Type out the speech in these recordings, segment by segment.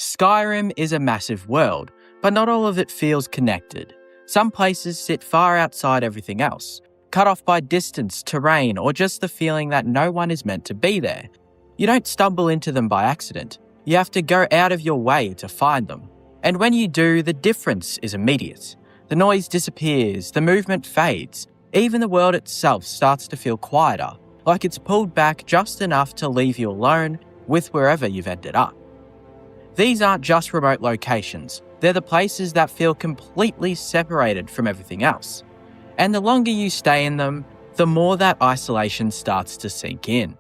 Skyrim is a massive world, but not all of it feels connected. Some places sit far outside everything else, cut off by distance, terrain, or just the feeling that no one is meant to be there. You don't stumble into them by accident. You have to go out of your way to find them. And when you do, the difference is immediate. The noise disappears, the movement fades, even the world itself starts to feel quieter, like it's pulled back just enough to leave you alone with wherever you've ended up. These aren't just remote locations, they're the places that feel completely separated from everything else. And the longer you stay in them, the more that isolation starts to sink in.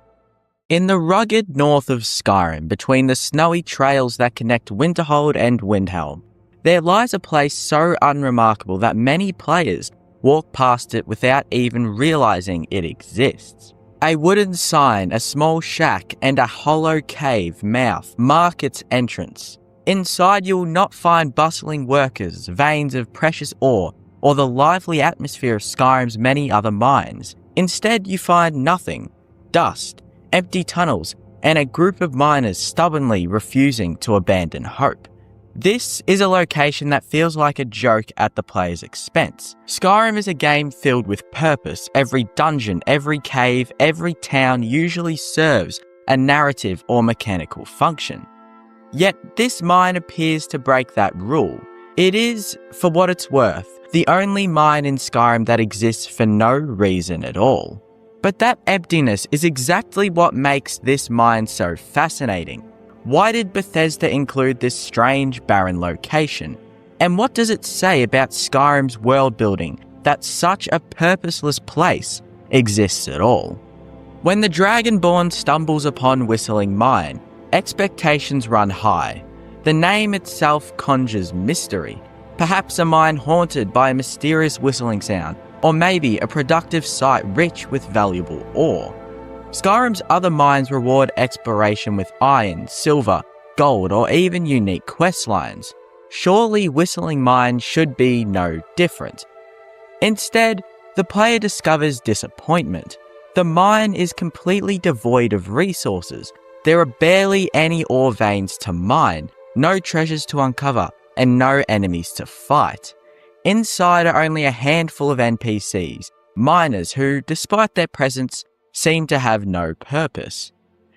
In the rugged north of Skyrim, between the snowy trails that connect Winterhold and Windhelm, there lies a place so unremarkable that many players walk past it without even realizing it exists. A wooden sign, a small shack, and a hollow cave mouth mark its entrance. Inside you'll not find bustling workers, veins of precious ore, or the lively atmosphere of Skyrim's many other mines. Instead you find nothing, dust, empty tunnels, and a group of miners stubbornly refusing to abandon hope. This is a location that feels like a joke at the player's expense. Skyrim is a game filled with purpose. Every dungeon, every cave, every town usually serves a narrative or mechanical function. Yet this mine appears to break that rule. It is, for what it's worth, the only mine in Skyrim that exists for no reason at all. But that emptiness is exactly what makes this mine so fascinating. Why did Bethesda include this strange, barren location? And what does it say about Skyrim's world building that such a purposeless place exists at all? When the Dragonborn stumbles upon Whistling Mine, expectations run high. The name itself conjures mystery. Perhaps a mine haunted by a mysterious whistling sound, or maybe a productive site rich with valuable ore. Skyrim's other mines reward exploration with iron, silver, gold, or even unique quest lines. Surely Whistling Mine should be no different. Instead, the player discovers disappointment. The mine is completely devoid of resources. There are barely any ore veins to mine, no treasures to uncover, and no enemies to fight. Inside are only a handful of NPCs, miners who, despite their presence, seem to have no purpose.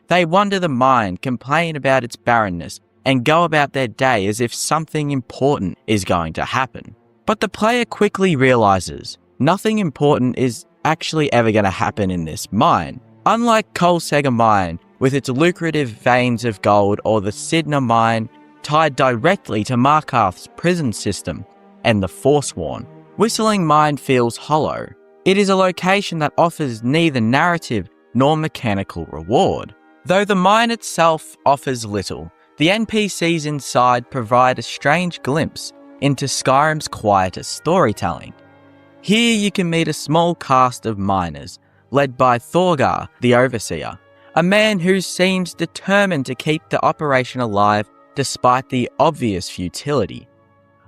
They wander the mine, complain about its barrenness, and go about their day as if something important is going to happen. But the player quickly realizes nothing important is actually ever going to happen in this mine. Unlike Kolsega Mine, with its lucrative veins of gold, or the Sidna Mine, tied directly to Markarth's prison system and the Forsworn, Whistling Mine feels hollow. It is a location that offers neither narrative nor mechanical reward. Though the mine itself offers little, the NPCs inside provide a strange glimpse into Skyrim's quieter storytelling. Here you can meet a small cast of miners, led by Thorgar, the Overseer, a man who seems determined to keep the operation alive despite the obvious futility.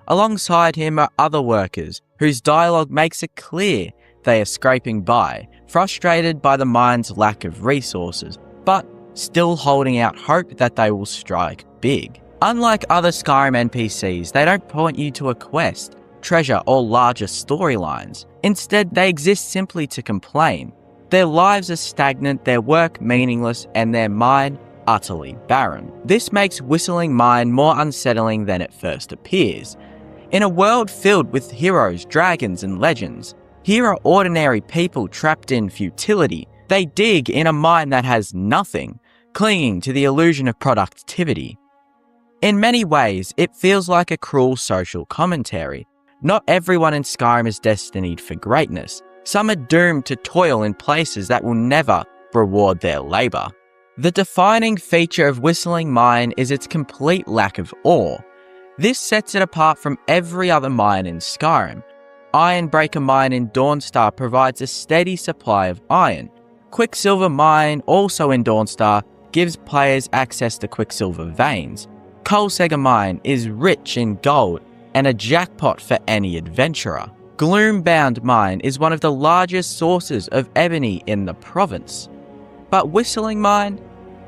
Alongside him are other workers whose dialogue makes it clear they are scraping by, frustrated by the mine's lack of resources, but still holding out hope that they will strike big. Unlike other Skyrim NPCs, they don't point you to a quest, treasure, or larger storylines. Instead, they exist simply to complain. Their lives are stagnant, their work meaningless, and their mine utterly barren. This makes Whistling Mine more unsettling than it first appears. In a world filled with heroes, dragons, and legends, here are ordinary people trapped in futility. They dig in a mine that has nothing, clinging to the illusion of productivity. In many ways, it feels like a cruel social commentary. Not everyone in Skyrim is destined for greatness. Some are doomed to toil in places that will never reward their labour. The defining feature of Whistling Mine is its complete lack of ore. This sets it apart from every other mine in Skyrim. Ironbreaker Mine in Dawnstar provides a steady supply of iron. Quicksilver Mine, also in Dawnstar, gives players access to quicksilver veins. Kolsega Mine is rich in gold and a jackpot for any adventurer. Gloombound Mine is one of the largest sources of ebony in the province. But Whistling Mine?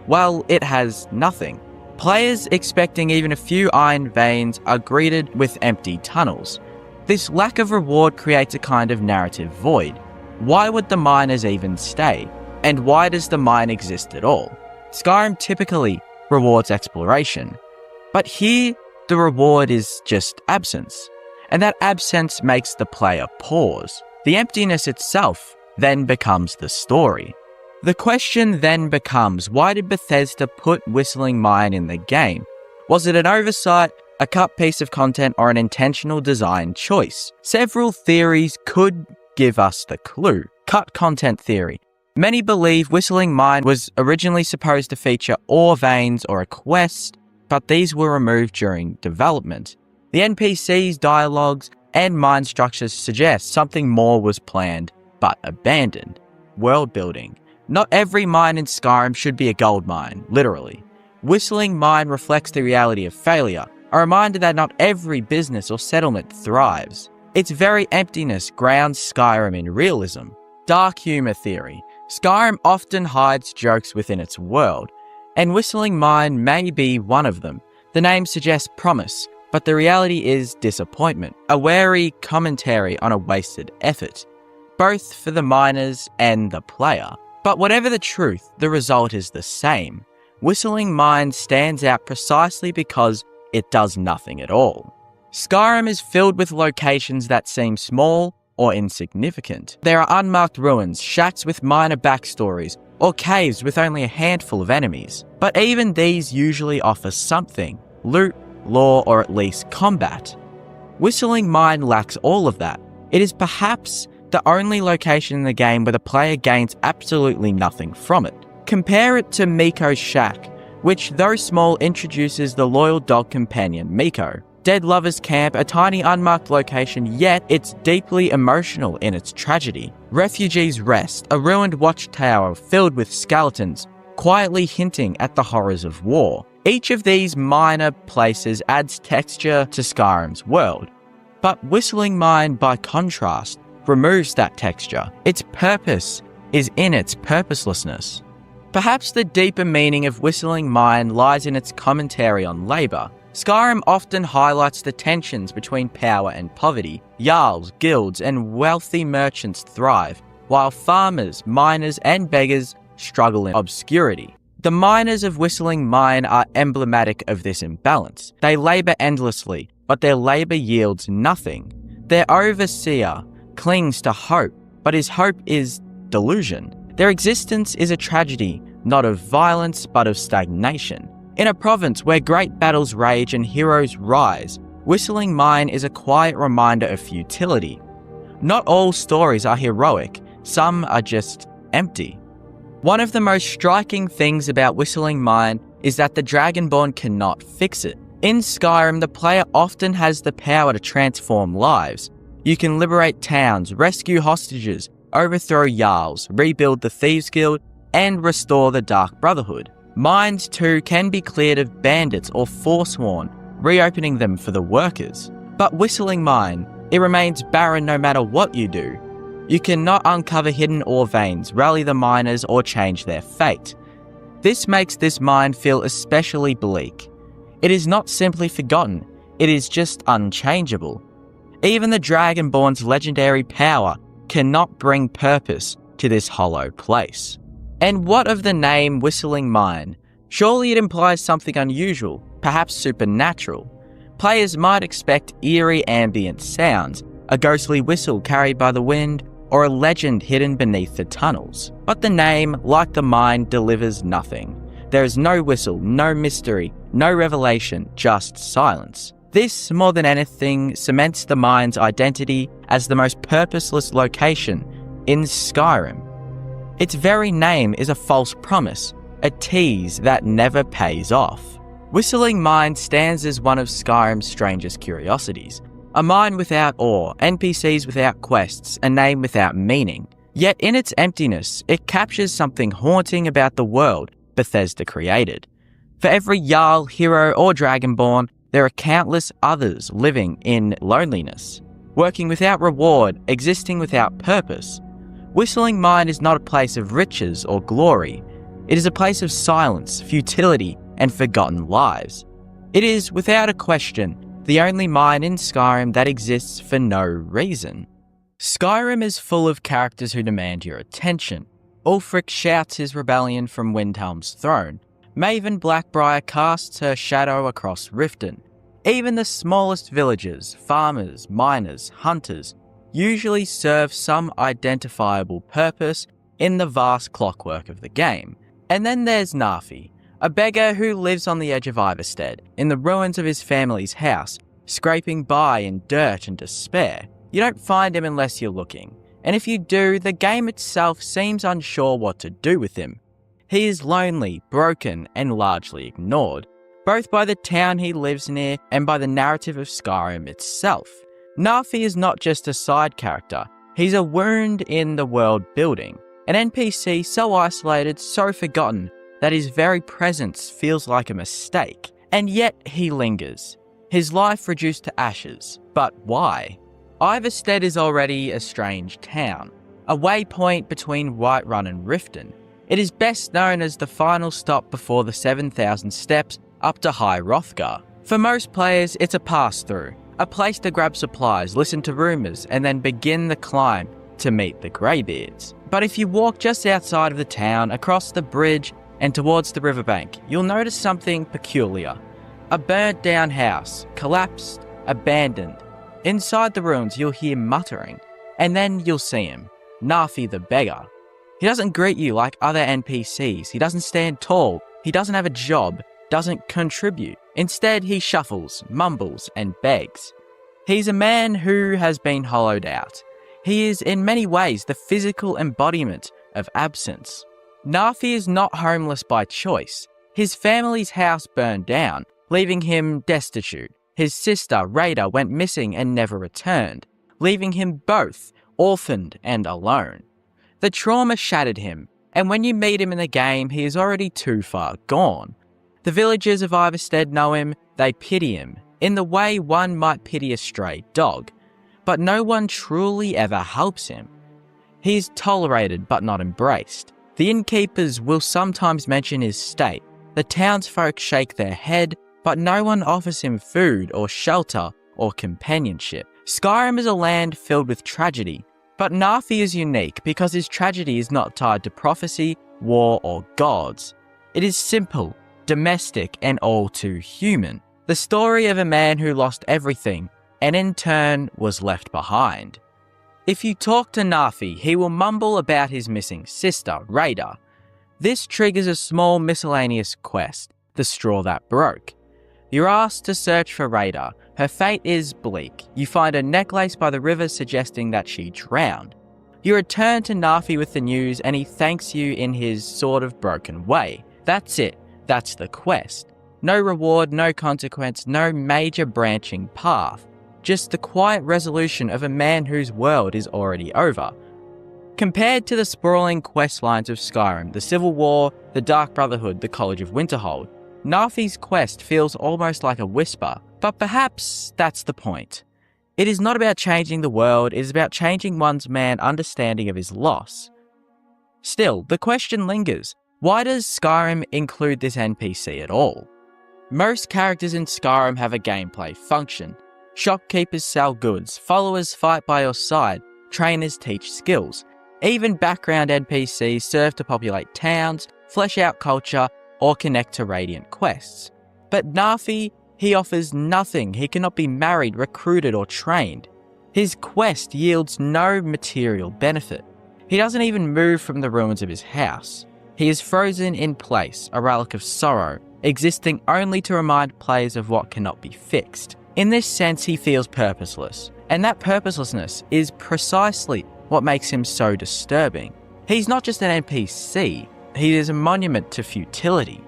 Well, it has nothing. Players expecting even a few iron veins are greeted with empty tunnels. This lack of reward creates a kind of narrative void. Why would the miners even stay? And why does the mine exist at all? Skyrim typically rewards exploration, but here the reward is just absence, and that absence makes the player pause. The emptiness itself then becomes the story. The question then becomes, why did Bethesda put Whistling Mine in the game? Was it an oversight, a cut piece of content, or an intentional design choice? Several theories could give us the clue. Cut content theory. Many believe Whistling Mine was originally supposed to feature ore veins or a quest, but these were removed during development. The NPCs, dialogues, and mine structures suggest something more was planned, but abandoned. World building. Not every mine in Skyrim should be a gold mine, literally. Whistling Mine reflects the reality of failure, a reminder that not every business or settlement thrives. Its very emptiness grounds Skyrim in realism. Dark humor theory. Skyrim often hides jokes within its world, and Whistling Mine may be one of them. The name suggests promise, but the reality is disappointment, a wary commentary on a wasted effort, both for the miners and the player. But whatever the truth, the result is the same. Whistling Mine stands out precisely because it does nothing at all. Skyrim is filled with locations that seem small or insignificant. There are unmarked ruins, shacks with minor backstories, or caves with only a handful of enemies. But even these usually offer something: loot, lore, or at least combat. Whistling Mine lacks all of that. It is perhaps the only location in the game where the player gains absolutely nothing from it. Compare it to Miko's Shack, which though small introduces the loyal dog companion Miko. Dead Lover's Camp, a tiny unmarked location, yet it's deeply emotional in its tragedy. Refugees Rest, a ruined watchtower filled with skeletons, quietly hinting at the horrors of war. Each of these minor places adds texture to Skyrim's world, but Whistling Mine, by contrast, removes that texture. Its purpose is in its purposelessness. Perhaps the deeper meaning of Whistling Mine lies in its commentary on labour. Skyrim often highlights the tensions between power and poverty. Jarls, guilds, and wealthy merchants thrive, while farmers, miners, and beggars struggle in obscurity. The miners of Whistling Mine are emblematic of this imbalance. They labour endlessly, but their labour yields nothing. Their overseer clings to hope, but his hope is delusion. Their existence is a tragedy, not of violence, but of stagnation. In a province where great battles rage and heroes rise, Whistling Mine is a quiet reminder of futility. Not all stories are heroic, some are just empty. One of the most striking things about Whistling Mine is that the Dragonborn cannot fix it. In Skyrim, the player often has the power to transform lives. You can liberate towns, rescue hostages, overthrow Jarls, rebuild the Thieves Guild, and restore the Dark Brotherhood. Mines too can be cleared of bandits or forsworn, reopening them for the workers. But Whistling Mine, it remains barren no matter what you do. You cannot uncover hidden ore veins, rally the miners, or change their fate. This makes this mine feel especially bleak. It is not simply forgotten, it is just unchangeable. Even the Dragonborn's legendary power cannot bring purpose to this hollow place. And what of the name Whistling Mine? Surely it implies something unusual, perhaps supernatural. Players might expect eerie ambient sounds, a ghostly whistle carried by the wind, or a legend hidden beneath the tunnels. But the name, like the mine, delivers nothing. There is no whistle, no mystery, no revelation, just silence. This, more than anything, cements the mine's identity as the most purposeless location in Skyrim. Its very name is a false promise, a tease that never pays off. Whistling Mine stands as one of Skyrim's strangest curiosities. A mine without ore, NPCs without quests, a name without meaning. Yet in its emptiness, it captures something haunting about the world Bethesda created. For every Jarl, hero, or Dragonborn, there are countless others living in loneliness, working without reward, existing without purpose. Whistling Mine is not a place of riches or glory. It is a place of silence, futility, and forgotten lives. It is, without a question, the only mine in Skyrim that exists for no reason. Skyrim is full of characters who demand your attention. Ulfric shouts his rebellion from Windhelm's throne. Maven Blackbriar casts her shadow across Riften. Even the smallest villagers, farmers, miners, hunters, usually serve some identifiable purpose in the vast clockwork of the game. And then there's Narfi, a beggar who lives on the edge of Ivarstead, in the ruins of his family's house, scraping by in dirt and despair. You don't find him unless you're looking, and if you do, the game itself seems unsure what to do with him. He is lonely, broken, and largely ignored, both by the town he lives near and by the narrative of Skyrim itself. Narfi is not just a side character, he's a wound in the world building, an NPC so isolated, so forgotten, that his very presence feels like a mistake, and yet he lingers. His life reduced to ashes, but why? Ivarstead is already a strange town, a waypoint between Whiterun and Riften. It is best known as the final stop before the 7,000 steps up to High Hrothgar. For most players, it's a pass-through, a place to grab supplies, listen to rumours, and then begin the climb to meet the Greybeards. But if you walk just outside of the town, across the bridge, and towards the riverbank, you'll notice something peculiar. A burnt-down house, collapsed, abandoned. Inside the ruins, you'll hear muttering, and then you'll see him, Narfi the beggar. He doesn't greet you like other NPCs, he doesn't stand tall, he doesn't have a job, doesn't contribute. Instead, he shuffles, mumbles, and begs. He's a man who has been hollowed out. He is in many ways the physical embodiment of absence. Narfi is not homeless by choice. His family's house burned down, leaving him destitute. His sister, Rhaeda, went missing and never returned, leaving him both orphaned and alone. The trauma shattered him, and when you meet him in the game, he is already too far gone. The villagers of Ivarstead know him, they pity him, in the way one might pity a stray dog, but no one truly ever helps him. He is tolerated but not embraced. The innkeepers will sometimes mention his state. The townsfolk shake their head, but no one offers him food or shelter or companionship. Skyrim is a land filled with tragedy, but Narfi is unique because his tragedy is not tied to prophecy, war, or gods. It is simple, domestic, and all too human. The story of a man who lost everything and in turn was left behind. If you talk to Narfi, he will mumble about his missing sister, Rhaeda. This triggers a small miscellaneous quest, the straw that broke. You're asked to search for Rhaeda. Her fate is bleak. You find a necklace by the river suggesting that she drowned. You return to Narfi with the news and he thanks you in his sort of broken way. That's it. That's the quest. No reward, no consequence, no major branching path. Just the quiet resolution of a man whose world is already over. Compared to the sprawling quest lines of Skyrim, the Civil War, the Dark Brotherhood, the College of Winterhold, Narfi's quest feels almost like a whisper, but perhaps that's the point. It is not about changing the world, it is about changing one's understanding of his loss. Still, the question lingers. Why does Skyrim include this NPC at all? Most characters in Skyrim have a gameplay function. Shopkeepers sell goods, followers fight by your side, trainers teach skills. Even background NPCs serve to populate towns, flesh out culture, or connect to Radiant quests. But Narfi, he offers nothing. He cannot be married, recruited, or trained. His quest yields no material benefit. He doesn't even move from the ruins of his house. He is frozen in place, a relic of sorrow, existing only to remind players of what cannot be fixed. In this sense, he feels purposeless, and that purposelessness is precisely what makes him so disturbing. He's not just an NPC, he is a monument to futility.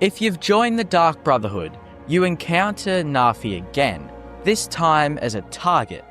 If you've joined the Dark Brotherhood, you encounter Narfi again, this time as a target.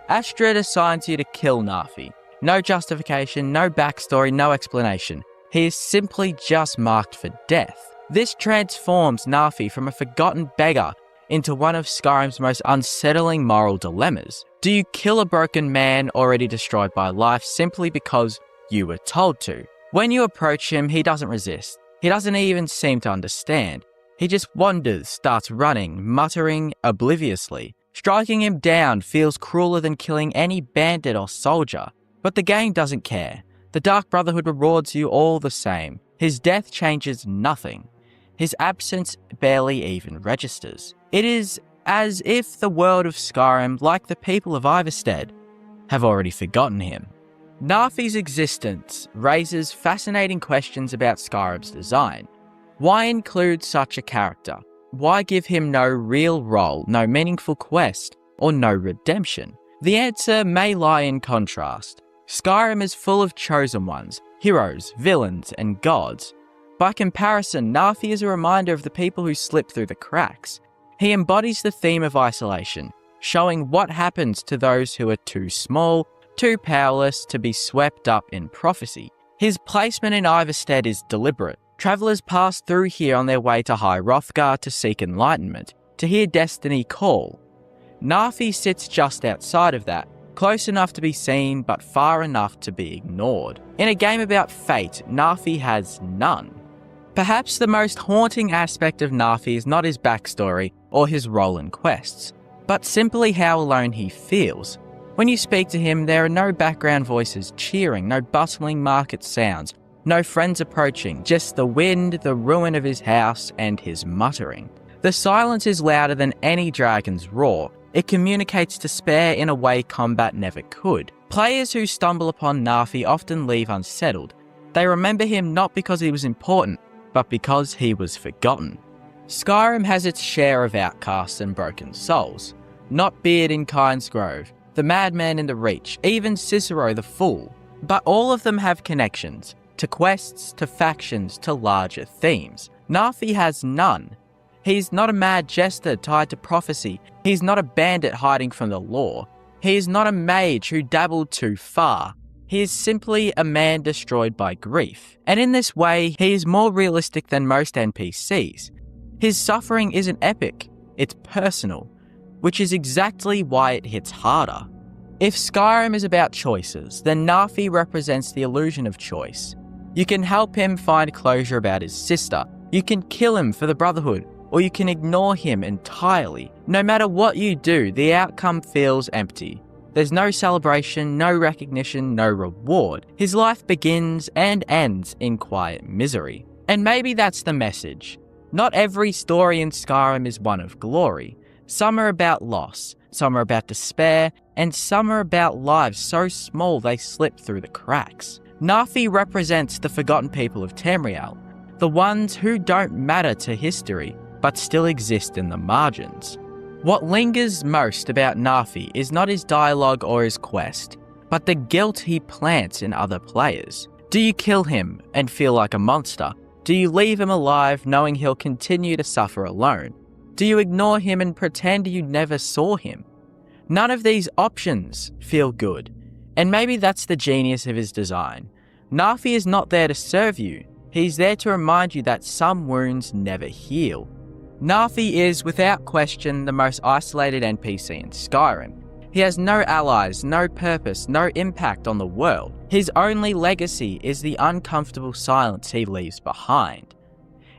Astrid assigns you to kill Narfi. No justification, no backstory, no explanation. He is simply just marked for death. This transforms Narfi from a forgotten beggar into one of Skyrim's most unsettling moral dilemmas. Do you kill a broken man already destroyed by life simply because you were told to? When you approach him, he doesn't resist. He doesn't even seem to understand. He just wanders, starts running, muttering obliviously. Striking him down feels crueler than killing any bandit or soldier. But the game doesn't care. The Dark Brotherhood rewards you all the same. His death changes nothing. His absence barely even registers. It is as if the world of Skyrim, like the people of Ivarstead, have already forgotten him. Nafi's existence raises fascinating questions about Skyrim's design. Why include such a character? Why give him no real role, no meaningful quest, or no redemption? The answer may lie in contrast. Skyrim is full of chosen ones, heroes, villains, and gods. By comparison, Nafi is a reminder of the people who slip through the cracks. He embodies the theme of isolation, showing what happens to those who are too small, too powerless to be swept up in prophecy. His placement in Ivarstead is deliberate. Travellers pass through here on their way to High Hrothgar to seek enlightenment, to hear destiny call. Nafi sits just outside of that, close enough to be seen but far enough to be ignored. In a game about fate, Nafi has none. Perhaps the most haunting aspect of Nafi is not his backstory or his role in quests, but simply how alone he feels. When you speak to him, there are no background voices cheering, no bustling market sounds, no friends approaching, just the wind, the ruin of his house, and his muttering. The silence is louder than any dragon's roar. It communicates despair in a way combat never could. Players who stumble upon Nafi often leave unsettled. They remember him not because he was important, but because he was forgotten. Skyrim has its share of outcasts and broken souls. Not Beard in Kyne's Grove, the Madman in the Reach, even Cicero the Fool. But all of them have connections, to quests, to factions, to larger themes. Nafi has none. He's not a mad jester tied to prophecy. He's not a bandit hiding from the law. He is not a mage who dabbled too far. He is simply a man destroyed by grief. And in this way, he is more realistic than most NPCs. His suffering isn't epic, it's personal, which is exactly why it hits harder. If Skyrim is about choices, then Nafi represents the illusion of choice. You can help him find closure about his sister. You can kill him for the Brotherhood, or you can ignore him entirely. No matter what you do, the outcome feels empty. There's no celebration, no recognition, no reward. His life begins and ends in quiet misery. And maybe that's the message. Not every story in Skyrim is one of glory. Some are about loss, some are about despair, and some are about lives so small they slip through the cracks. Nafi represents the forgotten people of Tamriel, the ones who don't matter to history, but still exist in the margins. What lingers most about Nafi is not his dialogue or his quest, but the guilt he plants in other players. Do you kill him and feel like a monster? Do you leave him alive knowing he'll continue to suffer alone? Do you ignore him and pretend you never saw him? None of these options feel good, and maybe that's the genius of his design. Nafi is not there to serve you, he's there to remind you that some wounds never heal. Nafi is, without question, the most isolated NPC in Skyrim. He has no allies, no purpose, no impact on the world. His only legacy is the uncomfortable silence he leaves behind.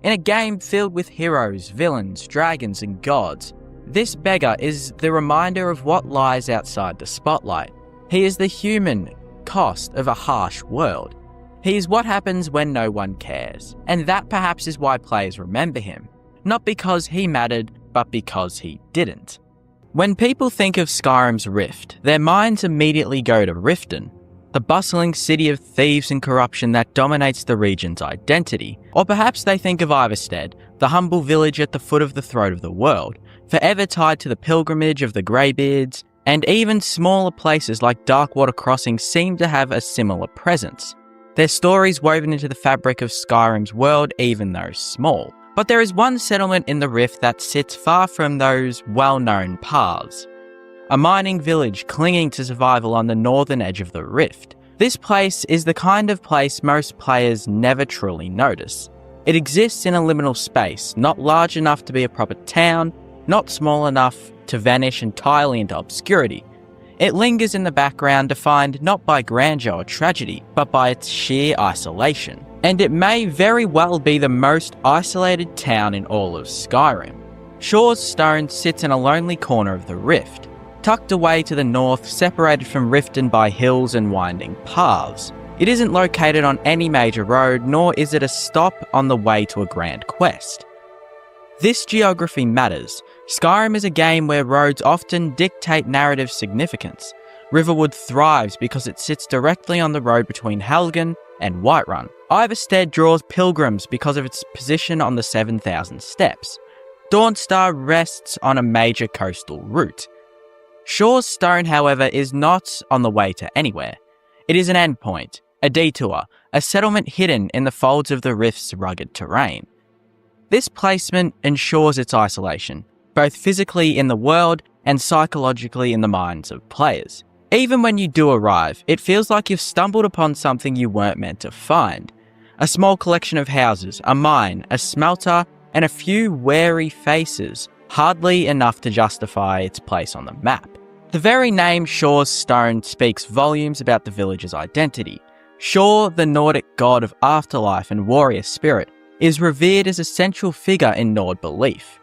In a game filled with heroes, villains, dragons, and gods, this beggar is the reminder of what lies outside the spotlight. He is the human cost of a harsh world. He is what happens when no one cares, and that perhaps is why players remember him. Not because he mattered, but because he didn't. When people think of Skyrim's Rift, their minds immediately go to Riften, the bustling city of thieves and corruption that dominates the region's identity. Or perhaps they think of Ivarstead, the humble village at the foot of the throat of the world, forever tied to the pilgrimage of the Greybeards, and even smaller places like Darkwater Crossing seem to have a similar presence. Their stories woven into the fabric of Skyrim's world, even though small. But there is one settlement in the Rift that sits far from those well-known paths. A mining village clinging to survival on the northern edge of the Rift. This place is the kind of place most players never truly notice. It exists in a liminal space, not large enough to be a proper town, not small enough to vanish entirely into obscurity. It lingers in the background, defined not by grandeur or tragedy, but by its sheer isolation. and it may very well be the most isolated town in all of Skyrim. Shaw's Stone sits in a lonely corner of the Rift, tucked away to the north, separated from Riften by hills and winding paths. It isn't located on any major road, nor is it a stop on the way to a grand quest. This geography matters. Skyrim is a game where roads often dictate narrative significance. Riverwood thrives because it sits directly on the road between Helgen and Whiterun. Ivarstead draws pilgrims because of its position on the 7,000 steps. Dawnstar rests on a major coastal route. Shaw's Stone, however, is not on the way to anywhere. It is an endpoint, a detour, a settlement hidden in the folds of the Rift's rugged terrain. This placement ensures its isolation, both physically in the world and psychologically in the minds of players. Even when you do arrive, it feels like you've stumbled upon something you weren't meant to find. A small collection of houses, a mine, a smelter, and a few wary faces, hardly enough to justify its place on the map. The very name Shaw's Stone speaks volumes about the village's identity. Shaw, the Nordic god of afterlife and warrior spirit, is revered as a central figure in Nord belief.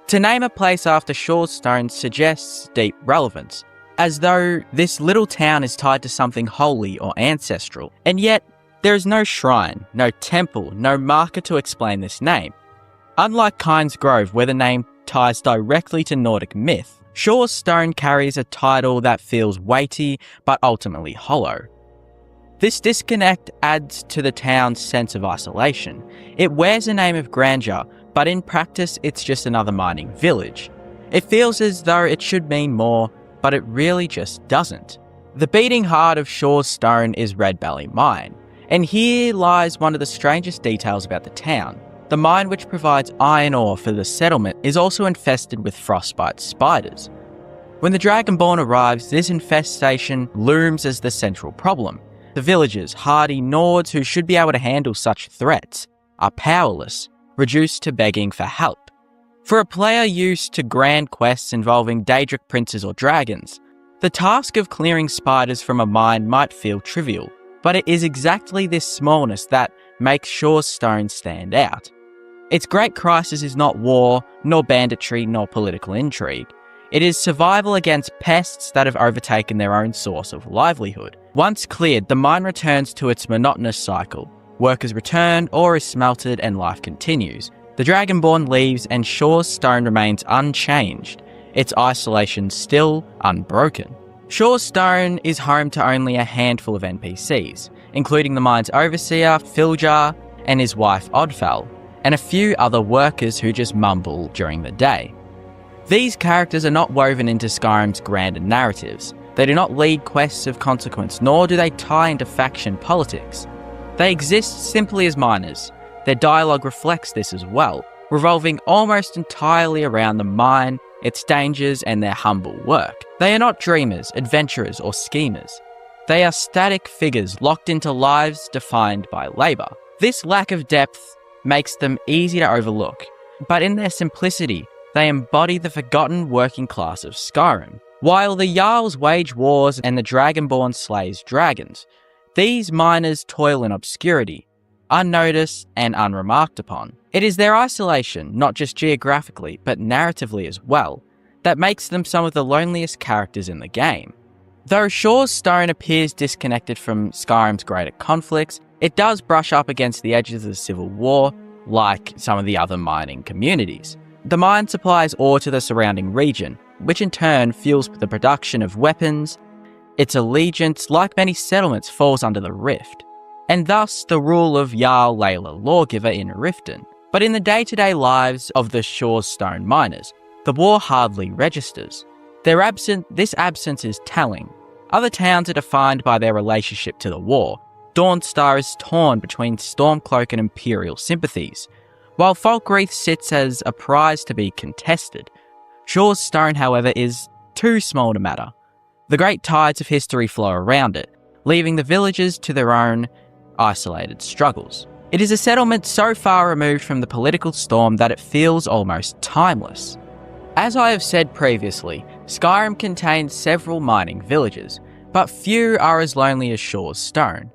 To name a place after Shaw's Stone suggests deep relevance, as though this little town is tied to something holy or ancestral, and yet there is no shrine, no temple, no marker to explain this name. Unlike Kyne's Grove, where the name ties directly to Nordic myth, Shaw's Stone carries a title that feels weighty but ultimately hollow. This disconnect adds to the town's sense of isolation. It wears a name of grandeur, but in practice it's just another mining village. It feels as though it should mean more, but it really just doesn't. The beating heart of Shaw's Stone is Red Belly Mine, and here lies one of the strangest details about the town. The mine, which provides iron ore for the settlement, is also infested with frostbite spiders. When the Dragonborn arrives, this infestation looms as the central problem. The villagers, hardy Nords who should be able to handle such threats, are powerless, reduced to begging for help. For a player used to grand quests involving Daedric princes or dragons, the task of clearing spiders from a mine might feel trivial, but it is exactly this smallness that makes Shaw's Stone stand out. Its great crisis is not war, nor banditry, nor political intrigue. It is survival against pests that have overtaken their own source of livelihood. Once cleared, the mine returns to its monotonous cycle. Workers return, ore is smelted, and life continues. The Dragonborn leaves, and Shaw's Stone remains unchanged, its isolation still unbroken. Shaw's Stone is home to only a handful of NPCs, including the mine's overseer, Filjar, and his wife Oddfell, and a few other workers who just mumble during the day. These characters are not woven into Skyrim's grander narratives. They do not lead quests of consequence, nor do they tie into faction politics. They exist simply as miners. Their dialogue reflects this as well, revolving almost entirely around the mine, its dangers, and their humble work. They are not dreamers, adventurers, or schemers. They are static figures locked into lives defined by labour. This lack of depth makes them easy to overlook, but in their simplicity, they embody the forgotten working class of Skyrim. While the Jarls wage wars and the Dragonborn slays dragons, these miners toil in obscurity, unnoticed and unremarked upon. It is their isolation, not just geographically, but narratively as well, that makes them some of the loneliest characters in the game. Though Shaw's Stone appears disconnected from Skyrim's greater conflicts, it does brush up against the edges of the Civil War, like some of the other mining communities. The mine supplies ore to the surrounding region, which in turn fuels the production of weapons. Its allegiance, like many settlements, falls under the Rift, and thus the rule of Jarl Layla Lawgiver in Riften. But in the day-to-day lives of the Shaw's Stone miners, the war hardly registers. This absence is telling. Other towns are defined by their relationship to the war. Dawnstar is torn between Stormcloak and Imperial sympathies, while Falkreath sits as a prize to be contested. Shaw's Stone, however, is too small to matter. The great tides of history flow around it, leaving the villagers to their own isolated struggles. It is a settlement so far removed from the political storm that it feels almost timeless. As I have said previously, Skyrim contains several mining villages, but few are as lonely as Shaw's Stone.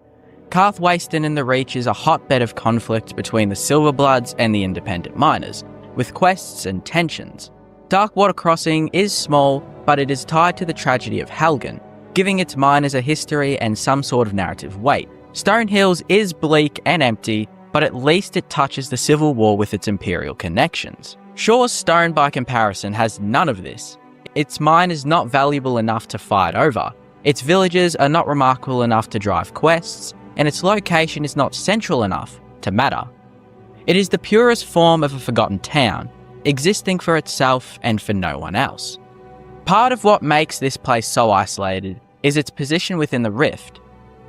Markarth, Whiterun and the Reach is a hotbed of conflict between the Silverbloods and the independent miners, with quests and tensions. Darkwater Crossing is small, but it is tied to the tragedy of Helgen, giving its miners a history and some sort of narrative weight. Stone Hills is bleak and empty, but at least it touches the Civil War with its imperial connections. Shaw's Stone, by comparison, has none of this. Its mine is not valuable enough to fight over, its villages are not remarkable enough to drive quests, and its location is not central enough to matter. It is the purest form of a forgotten town, existing for itself and for no one else. Part of what makes this place so isolated is its position within the Rift.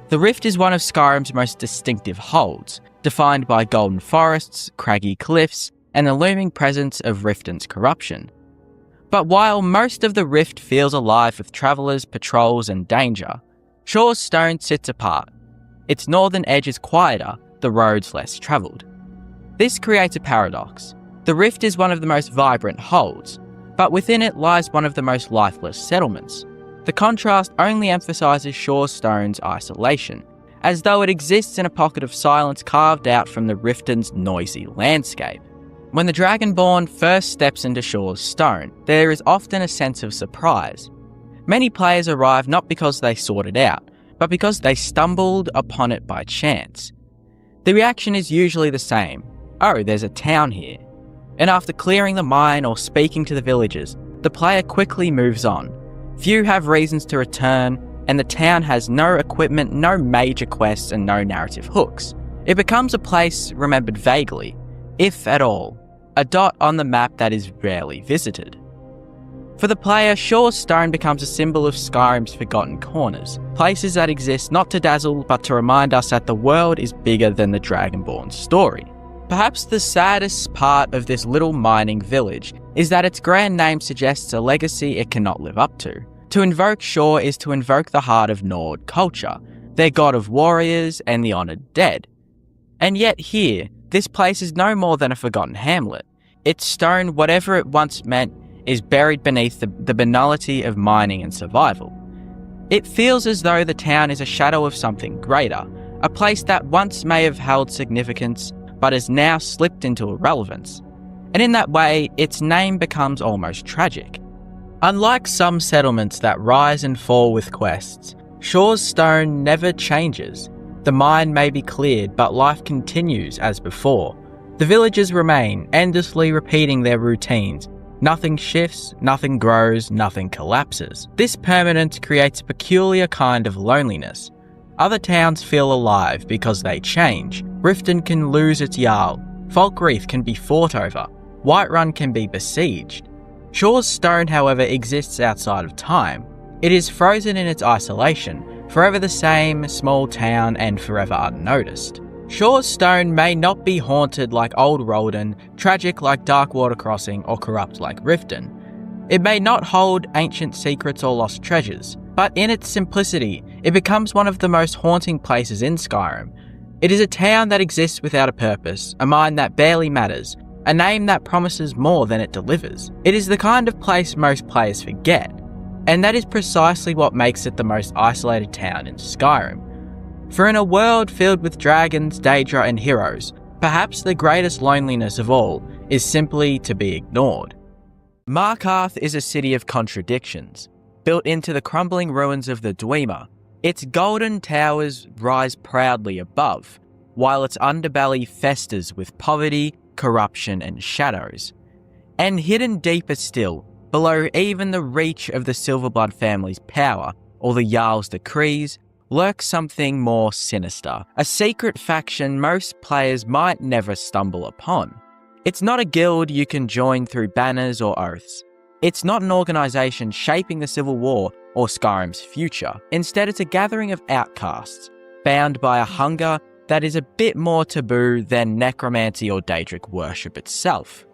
The Rift is one of Skyrim's most distinctive holds, defined by golden forests, craggy cliffs, and the looming presence of Riften's corruption. But while most of the Rift feels alive with travellers, patrols, and danger, Shaw's Stone sits apart. Its northern edge is quieter, the roads less travelled. This creates a paradox. The Rift is one of the most vibrant holds, but within it lies one of the most lifeless settlements. The contrast only emphasises Shaw's Stone's isolation, as though it exists in a pocket of silence carved out from the Riften's noisy landscape. When the Dragonborn first steps into Shaw's Stone, there is often a sense of surprise. Many players arrive not because they sought it out, but because they stumbled upon it by chance. The reaction is usually the same: oh, there's a town here. And after clearing the mine or speaking to the villagers, the player quickly moves on. Few have reasons to return, and the town has no equipment, no major quests, and no narrative hooks. It becomes a place remembered vaguely, if at all, a dot on the map that is rarely visited. For the player, Shaw's Stone becomes a symbol of Skyrim's forgotten corners, places that exist not to dazzle but to remind us that the world is bigger than the Dragonborn story. Perhaps the saddest part of this little mining village is that its grand name suggests a legacy it cannot live up to. To invoke Shaw is to invoke the heart of Nord culture, their god of warriors and the honoured dead. And yet here, this place is no more than a forgotten hamlet. Its stone, whatever it once meant, is buried beneath the banality of mining and survival. It feels as though the town is a shadow of something greater, a place that once may have held significance, but has now slipped into irrelevance. And in that way, its name becomes almost tragic. Unlike some settlements that rise and fall with quests, Shaw's Stone never changes. The mine may be cleared, but life continues as before. The villagers remain, endlessly repeating their routines. Nothing shifts, nothing grows, nothing collapses. This permanence creates a peculiar kind of loneliness. Other towns feel alive because they change. Riften can lose its Jarl. Falkreath can be fought over. Whiterun can be besieged. Shaw's Stone, however, exists outside of time. It is frozen in its isolation, forever the same small town and forever unnoticed. Shaw's Stone may not be haunted like Old Roldan, tragic like Darkwater Crossing, or corrupt like Riften. It may not hold ancient secrets or lost treasures, but in its simplicity, it becomes one of the most haunting places in Skyrim. It is a town that exists without a purpose, a mine that barely matters, a name that promises more than it delivers. It is the kind of place most players forget, and that is precisely what makes it the most isolated town in Skyrim. For in a world filled with dragons, Daedra, and heroes, perhaps the greatest loneliness of all is simply to be ignored. Markarth is a city of contradictions. Built into the crumbling ruins of the Dwemer, its golden towers rise proudly above, while its underbelly festers with poverty, corruption, and shadows. And hidden deeper still, below even the reach of the Silverblood family's power or the Jarl's decrees, lurks something more sinister, a secret faction most players might never stumble upon. It's not a guild you can join through banners or oaths. It's not an organisation shaping the Civil War or Skyrim's future. Instead, it's a gathering of outcasts, bound by a hunger that is a bit more taboo than necromancy or Daedric worship itself.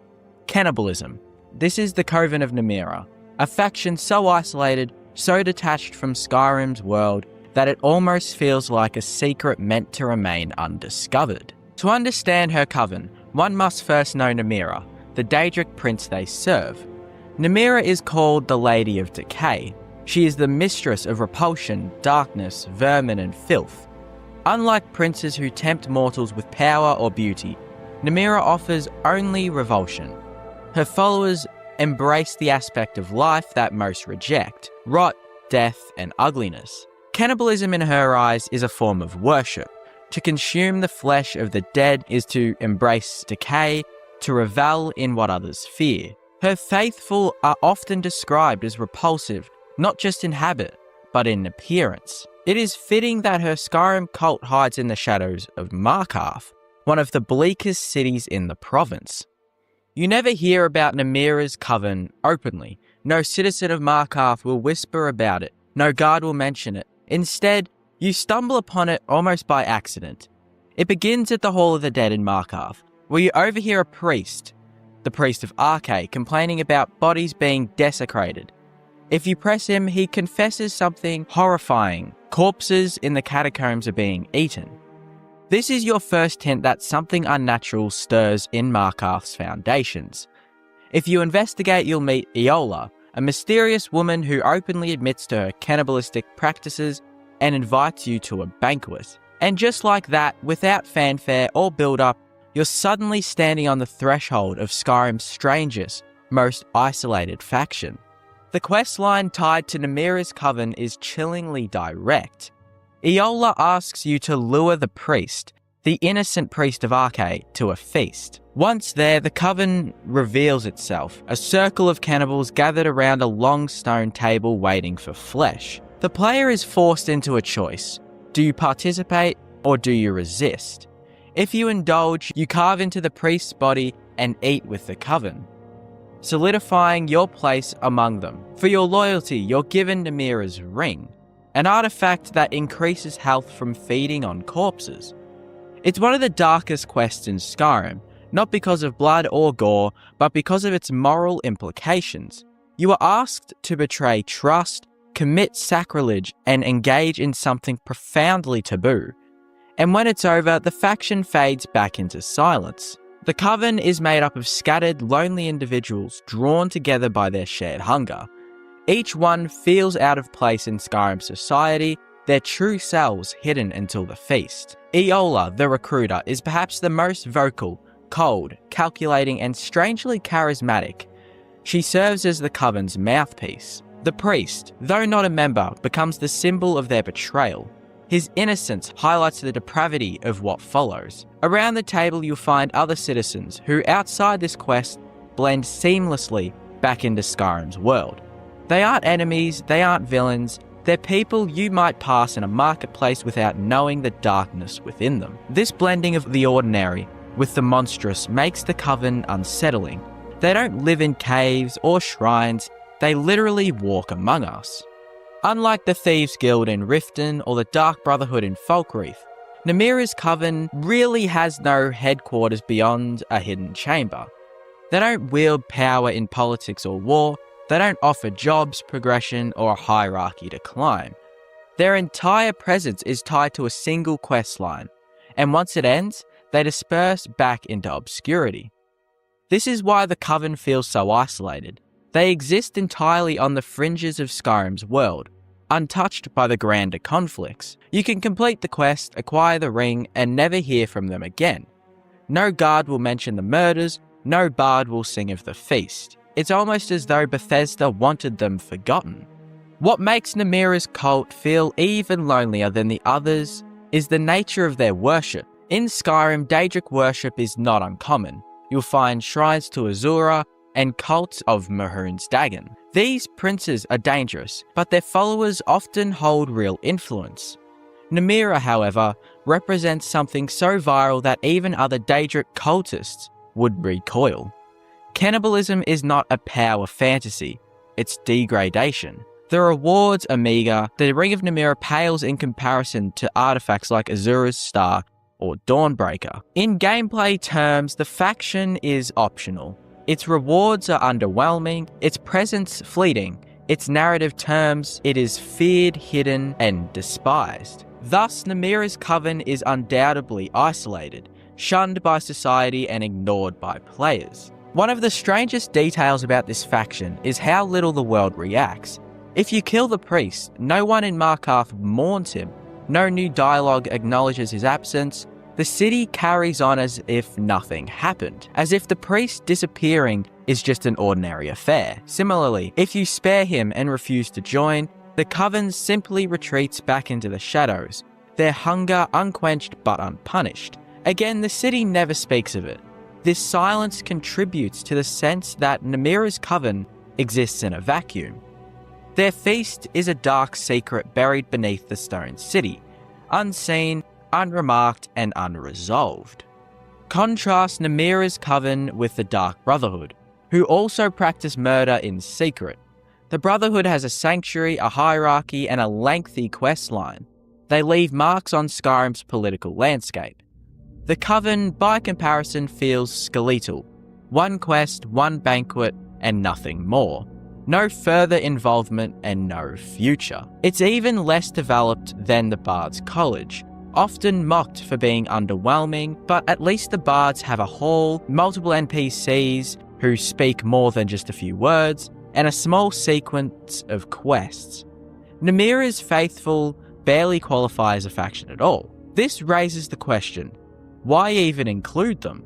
Cannibalism. This is the Coven of Namira, a faction so isolated, so detached from Skyrim's world, that it almost feels like a secret meant to remain undiscovered. To understand her coven, one must first know Namira, the Daedric prince they serve. Namira is called the Lady of Decay. She is the mistress of repulsion, darkness, vermin, and filth. Unlike princes who tempt mortals with power or beauty, Nymeria offers only revulsion. Her followers embrace the aspect of life that most reject: rot, death, and ugliness. Cannibalism in her eyes is a form of worship. To consume the flesh of the dead is to embrace decay, to revel in what others fear. Her faithful are often described as repulsive, not just in habit, but in appearance. It is fitting that her Skyrim cult hides in the shadows of Markarth, one of the bleakest cities in the province. You never hear about Nymeria's coven openly. No citizen of Markarth will whisper about it. No guard will mention it. Instead, you stumble upon it almost by accident. It begins at the Hall of the Dead in Markarth, where you overhear a priest, the priest of Arche, complaining about bodies being desecrated. If you press him, he confesses something horrifying: corpses in the catacombs are being eaten. This is your first hint that something unnatural stirs in Markarth's foundations. If you investigate, you'll meet Iola, a mysterious woman who openly admits to her cannibalistic practices and invites you to a banquet. And just like that, without fanfare or build-up, you're suddenly standing on the threshold of Skyrim's strangest, most isolated faction. The questline tied to Nymeria's coven is chillingly direct. Iola asks you to lure the priest, the innocent priest of Arche, to a feast. Once there, the coven reveals itself, a circle of cannibals gathered around a long stone table waiting for flesh. The player is forced into a choice. Do you participate or do you resist? If you indulge, you carve into the priest's body and eat with the coven, solidifying your place among them. For your loyalty, you're given Nymeria's ring, an artifact that increases health from feeding on corpses. It's one of the darkest quests in Skyrim, not because of blood or gore, but because of its moral implications. You are asked to betray trust, commit sacrilege, and engage in something profoundly taboo. And when it's over, the faction fades back into silence. The coven is made up of scattered, lonely individuals drawn together by their shared hunger. Each one feels out of place in Skyrim society, their true selves hidden until the feast. Iola, the recruiter, is perhaps the most vocal, cold, calculating, and strangely charismatic. She serves as the coven's mouthpiece. The priest, though not a member, becomes the symbol of their betrayal. His innocence highlights the depravity of what follows. Around the table you'll find other citizens who, outside this quest, blend seamlessly back into Skyrim's world. They aren't enemies, they aren't villains, they're people you might pass in a marketplace without knowing the darkness within them. This blending of the ordinary with the monstrous makes the coven unsettling. They don't live in caves or shrines, they literally walk among us. Unlike the Thieves' Guild in Riften or the Dark Brotherhood in Falkreath, Nymeria's coven really has no headquarters beyond a hidden chamber. They don't wield power in politics or war, they don't offer jobs, progression, or a hierarchy to climb. Their entire presence is tied to a single quest line, and once it ends, they disperse back into obscurity. This is why the coven feels so isolated. They exist entirely on the fringes of Skyrim's world, untouched by the grander conflicts. You can complete the quest, acquire the ring, and never hear from them again. No guard will mention the murders, no bard will sing of the feast. It's almost as though Bethesda wanted them forgotten. What makes Nymeria's cult feel even lonelier than the others is the nature of their worship. In Skyrim, Daedric worship is not uncommon. You'll find shrines to Azura and cults of Mehrunes Dagon. These princes are dangerous, but their followers often hold real influence. Nymeria, however, represents something so viral that even other Daedric cultists would recoil. Cannibalism is not a power fantasy, it's degradation. The rewards are meager, the Ring of Nymeria pales in comparison to artifacts like Azura's Star or Dawnbreaker. In gameplay terms, the faction is optional. Its rewards are underwhelming, its presence fleeting, its narrative terms, it is feared, hidden, and despised. Thus, Nymeria's coven is undoubtedly isolated, shunned by society and ignored by players. One of the strangest details about this faction is how little the world reacts. If you kill the priest, no one in Markarth mourns him. No new dialogue acknowledges his absence. The city carries on as if nothing happened, as if the priest disappearing is just an ordinary affair. Similarly, if you spare him and refuse to join, the coven simply retreats back into the shadows, their hunger unquenched but unpunished. Again, the city never speaks of it. This silence contributes to the sense that Namira's coven exists in a vacuum. Their feast is a dark secret buried beneath the stone city, unseen, unremarked, and unresolved. Contrast Namira's coven with the Dark Brotherhood, who also practice murder in secret. The Brotherhood has a sanctuary, a hierarchy, and a lengthy quest line. They leave marks on Skyrim's political landscape. The Coven, by comparison, feels skeletal. One quest, one banquet, and nothing more. No further involvement and no future. It's even less developed than the Bard's College, often mocked for being underwhelming, but at least the Bards have a hall, multiple NPCs who speak more than just a few words, and a small sequence of quests. Namira's faithful barely qualify as a faction at all. This raises the question, why even include them?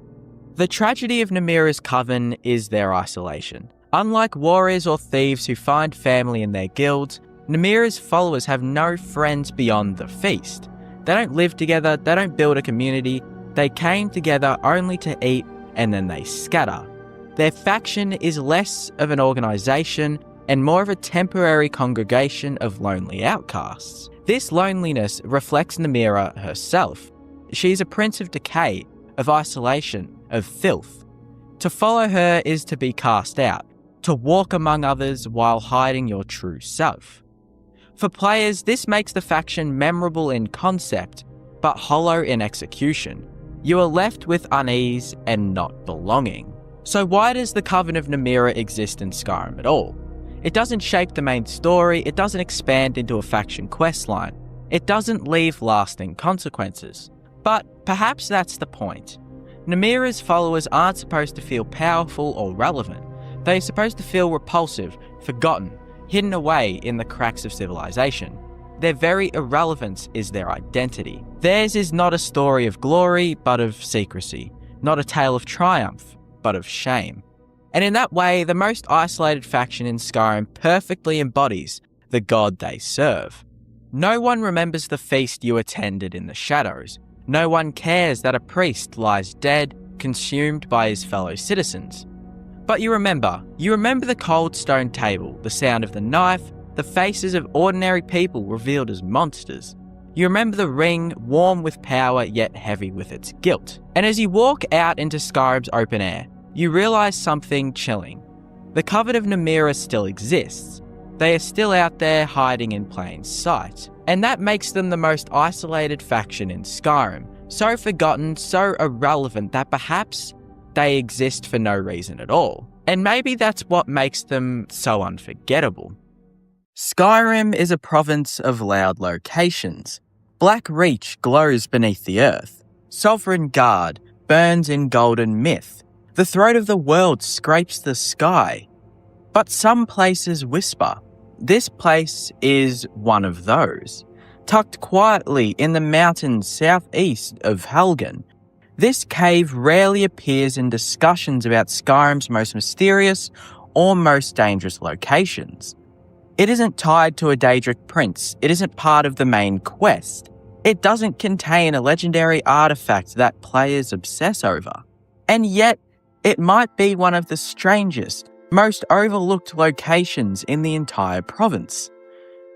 The tragedy of Namira's coven is their isolation. Unlike warriors or thieves who find family in their guilds, Namira's followers have no friends beyond the feast. They don't live together, they don't build a community, they came together only to eat and then they scatter. Their faction is less of an organisation and more of a temporary congregation of lonely outcasts. This loneliness reflects Namira herself. She is a prince of decay, of isolation, of filth. To follow her is to be cast out, to walk among others while hiding your true self. For players, this makes the faction memorable in concept, but hollow in execution. You are left with unease and not belonging. So why does the Coven of Namira exist in Skyrim at all? It doesn't shape the main story, it doesn't expand into a faction questline, it doesn't leave lasting consequences. But perhaps that's the point. Namira's followers aren't supposed to feel powerful or relevant. They're supposed to feel repulsive, forgotten, hidden away in the cracks of civilization. Their very irrelevance is their identity. Theirs is not a story of glory, but of secrecy. Not a tale of triumph, but of shame. And in that way, the most isolated faction in Skyrim perfectly embodies the god they serve. No one remembers the feast you attended in the shadows. No one cares that a priest lies dead, consumed by his fellow citizens. But you remember the cold stone table, the sound of the knife, the faces of ordinary people revealed as monsters. You remember the ring, warm with power yet heavy with its guilt. And as you walk out into Skyrim's open air, you realise something chilling. The Coven of Namira still exists. They are still out there hiding in plain sight. And that makes them the most isolated faction in Skyrim. So forgotten, so irrelevant that perhaps they exist for no reason at all. And maybe that's what makes them so unforgettable. Skyrim is a province of loud locations. Black Reach glows beneath the earth. Sovereign Guard burns in golden myth. The throat of the world scrapes the sky. But some places whisper. This place is one of those. Tucked quietly in the mountains southeast of Helgen, this cave rarely appears in discussions about Skyrim's most mysterious or most dangerous locations. It isn't tied to a Daedric prince, it isn't part of the main quest. It doesn't contain a legendary artifact that players obsess over. And yet, it might be one of the strangest, most overlooked locations in the entire province.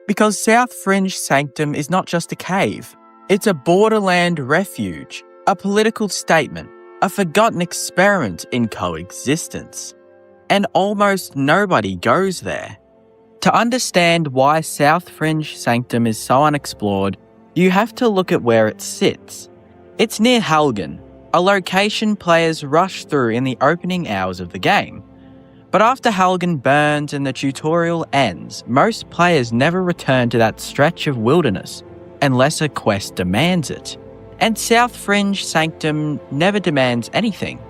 Because South Fringe Sanctum is not just a cave, it's a borderland refuge, a political statement, a forgotten experiment in coexistence. And almost nobody goes there. To understand why South Fringe Sanctum is so unexplored, you have to look at where it sits. It's near Helgen, a location players rush through in the opening hours of the game. But after Helgen burns and the tutorial ends, most players never return to that stretch of wilderness unless a quest demands it. And South Fringe Sanctum never demands anything.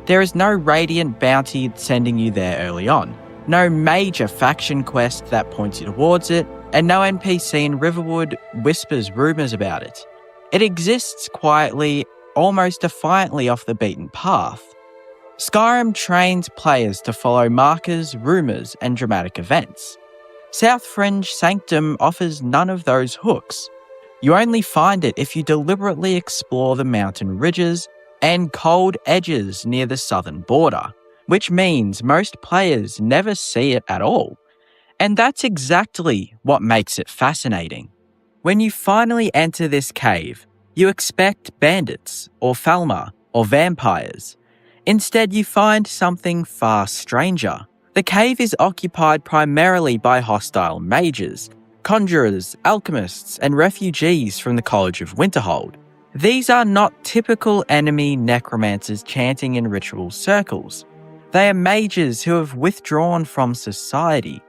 There is no radiant bounty sending you there early on, no major faction quest that points you towards it, and no NPC in Riverwood whispers rumours about it. It exists quietly, almost defiantly off the beaten path. Skyrim trains players to follow markers, rumours, and dramatic events. South Fringe Sanctum offers none of those hooks. You only find it if you deliberately explore the mountain ridges and cold edges near the southern border, which means most players never see it at all. And that's exactly what makes it fascinating. When you finally enter this cave, you expect bandits, or Falmer, or vampires. Instead, you find something far stranger. The cave is occupied primarily by hostile mages, conjurers, alchemists, and refugees from the College of Winterhold. These are not typical enemy necromancers chanting in ritual circles. They are mages who have withdrawn from society.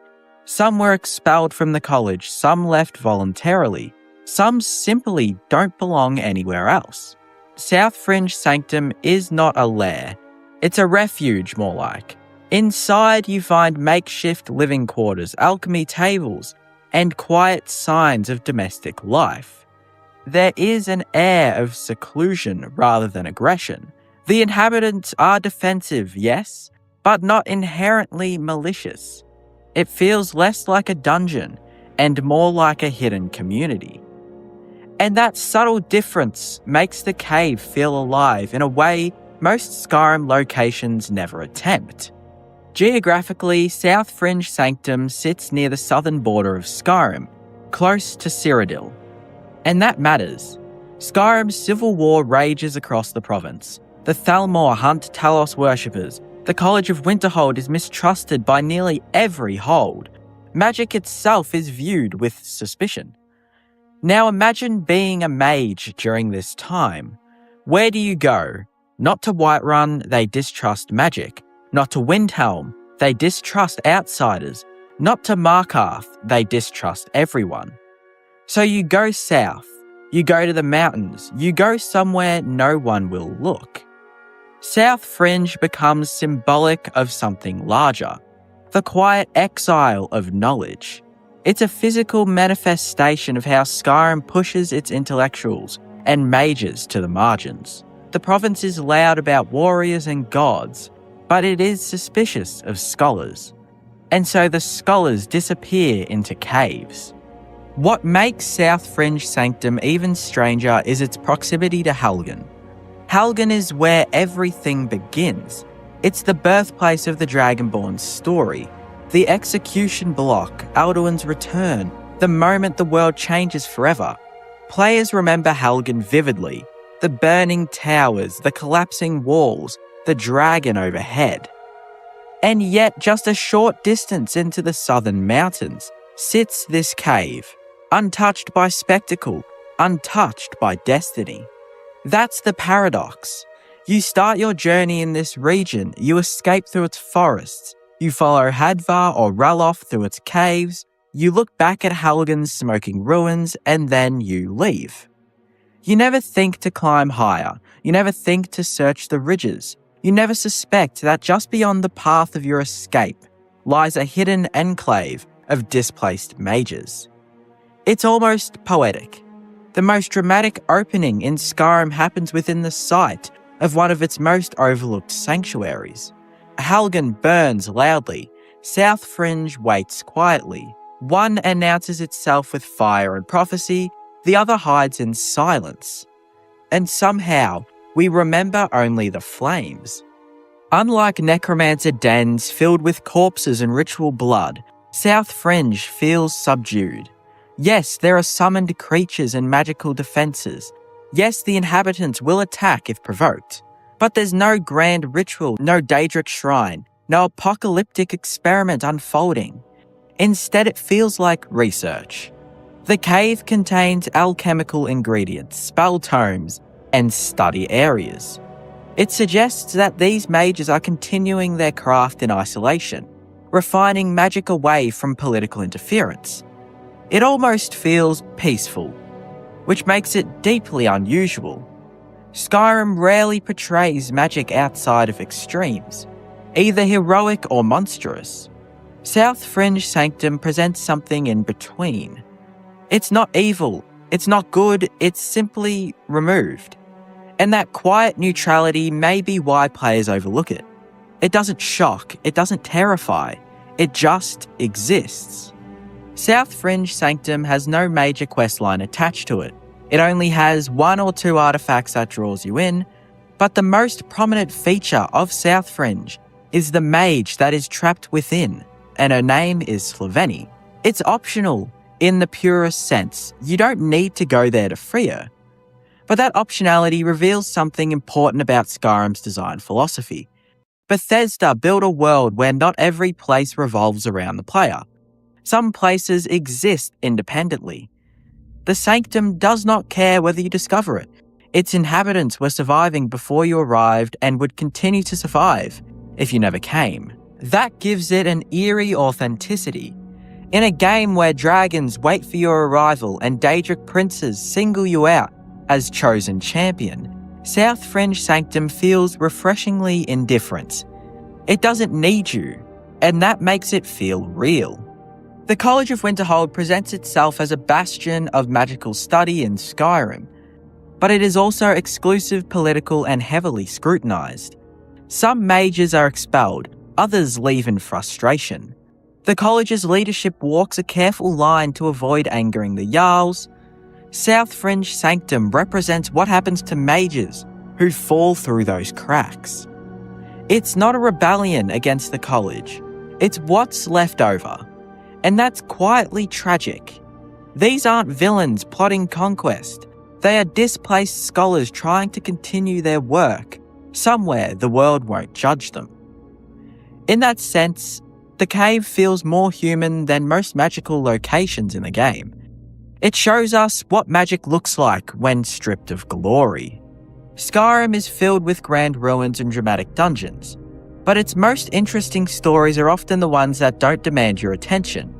Some were expelled from the college, some left voluntarily, some simply don't belong anywhere else. South Fringe Sanctum is not a lair. It's a refuge, more like. Inside, you find makeshift living quarters, alchemy tables, and quiet signs of domestic life. There is an air of seclusion rather than aggression. The inhabitants are defensive, yes, but not inherently malicious. It feels less like a dungeon and more like a hidden community. And that subtle difference makes the cave feel alive in a way most Skyrim locations never attempt. Geographically, South Fringe Sanctum sits near the southern border of Skyrim, close to Cyrodiil. And that matters. Skyrim's civil war rages across the province. The Thalmor hunt Talos worshippers. The College of Winterhold is mistrusted by nearly every hold. Magic itself is viewed with suspicion. Now imagine being a mage during this time. Where do you go? Not to Whiterun, they distrust magic. Not to Windhelm, they distrust outsiders. Not to Markarth, they distrust everyone. So you go south. You go to the mountains. You go somewhere no one will look. South Fringe becomes symbolic of something larger. The quiet exile of knowledge. It's a physical manifestation of how Skyrim pushes its intellectuals and mages to the margins. The province is loud about warriors and gods, but it is suspicious of scholars. And so the scholars disappear into caves. What makes South Fringe Sanctum even stranger is its proximity to Helgen. Helgen is where everything begins. It's the birthplace of the Dragonborn's story. The execution block, Alduin's return, the moment the world changes forever. Players remember Helgen vividly. The burning towers, the collapsing walls, the dragon overhead. And yet, just a short distance into the southern mountains, sits this cave, untouched by spectacle, untouched by destiny. That's the paradox. You start your journey in this region, you escape through its forests, you follow Hadvar or Ralof through its caves, you look back at Helgen's smoking ruins, and then you leave. You never think to climb higher, you never think to search the ridges, you never suspect that just beyond the path of your escape lies a hidden enclave of displaced mages. It's almost poetic. The most dramatic opening in Skyrim happens within the sight of one of its most overlooked sanctuaries. Helgen burns loudly, South Fringe waits quietly. One announces itself with fire and prophecy, the other hides in silence. And somehow, we remember only the flames. Unlike necromancer dens filled with corpses and ritual blood, South Fringe feels subdued. Yes, there are summoned creatures and magical defences. Yes, the inhabitants will attack if provoked. But there's no grand ritual, no Daedric shrine, no apocalyptic experiment unfolding. Instead, it feels like research. The cave contains alchemical ingredients, spell tomes, and study areas. It suggests that these mages are continuing their craft in isolation, refining magic away from political interference. It almost feels peaceful, which makes it deeply unusual. Skyrim rarely portrays magic outside of extremes, either heroic or monstrous. South Fringe Sanctum presents something in between. It's not evil, it's not good, it's simply removed. And that quiet neutrality may be why players overlook it. It doesn't shock, it doesn't terrify, it just exists. South Fringe Sanctum has no major questline attached to it. It only has 1 or 2 artifacts that draws you in, but the most prominent feature of South Fringe is the mage that is trapped within, and her name is Sloveni. It's optional in the purest sense. You don't need to go there to free her. But that optionality reveals something important about Skyrim's design philosophy. Bethesda built a world where not every place revolves around the player. Some places exist independently. The Sanctum does not care whether you discover it. Its inhabitants were surviving before you arrived and would continue to survive if you never came. That gives it an eerie authenticity. In a game where dragons wait for your arrival and Daedric princes single you out as chosen champion, South Fringe Sanctum feels refreshingly indifferent. It doesn't need you, and that makes it feel real. The College of Winterhold presents itself as a bastion of magical study in Skyrim, but it is also exclusive, political, and heavily scrutinised. Some mages are expelled, others leave in frustration. The college's leadership walks a careful line to avoid angering the Jarls. South Fringe Sanctum represents what happens to mages who fall through those cracks. It's not a rebellion against the college, it's what's left over. And that's quietly tragic. These aren't villains plotting conquest. They are displaced scholars trying to continue their work. Somewhere the world won't judge them. In that sense, the cave feels more human than most magical locations in the game. It shows us what magic looks like when stripped of glory. Skyrim is filled with grand ruins and dramatic dungeons, but its most interesting stories are often the ones that don't demand your attention.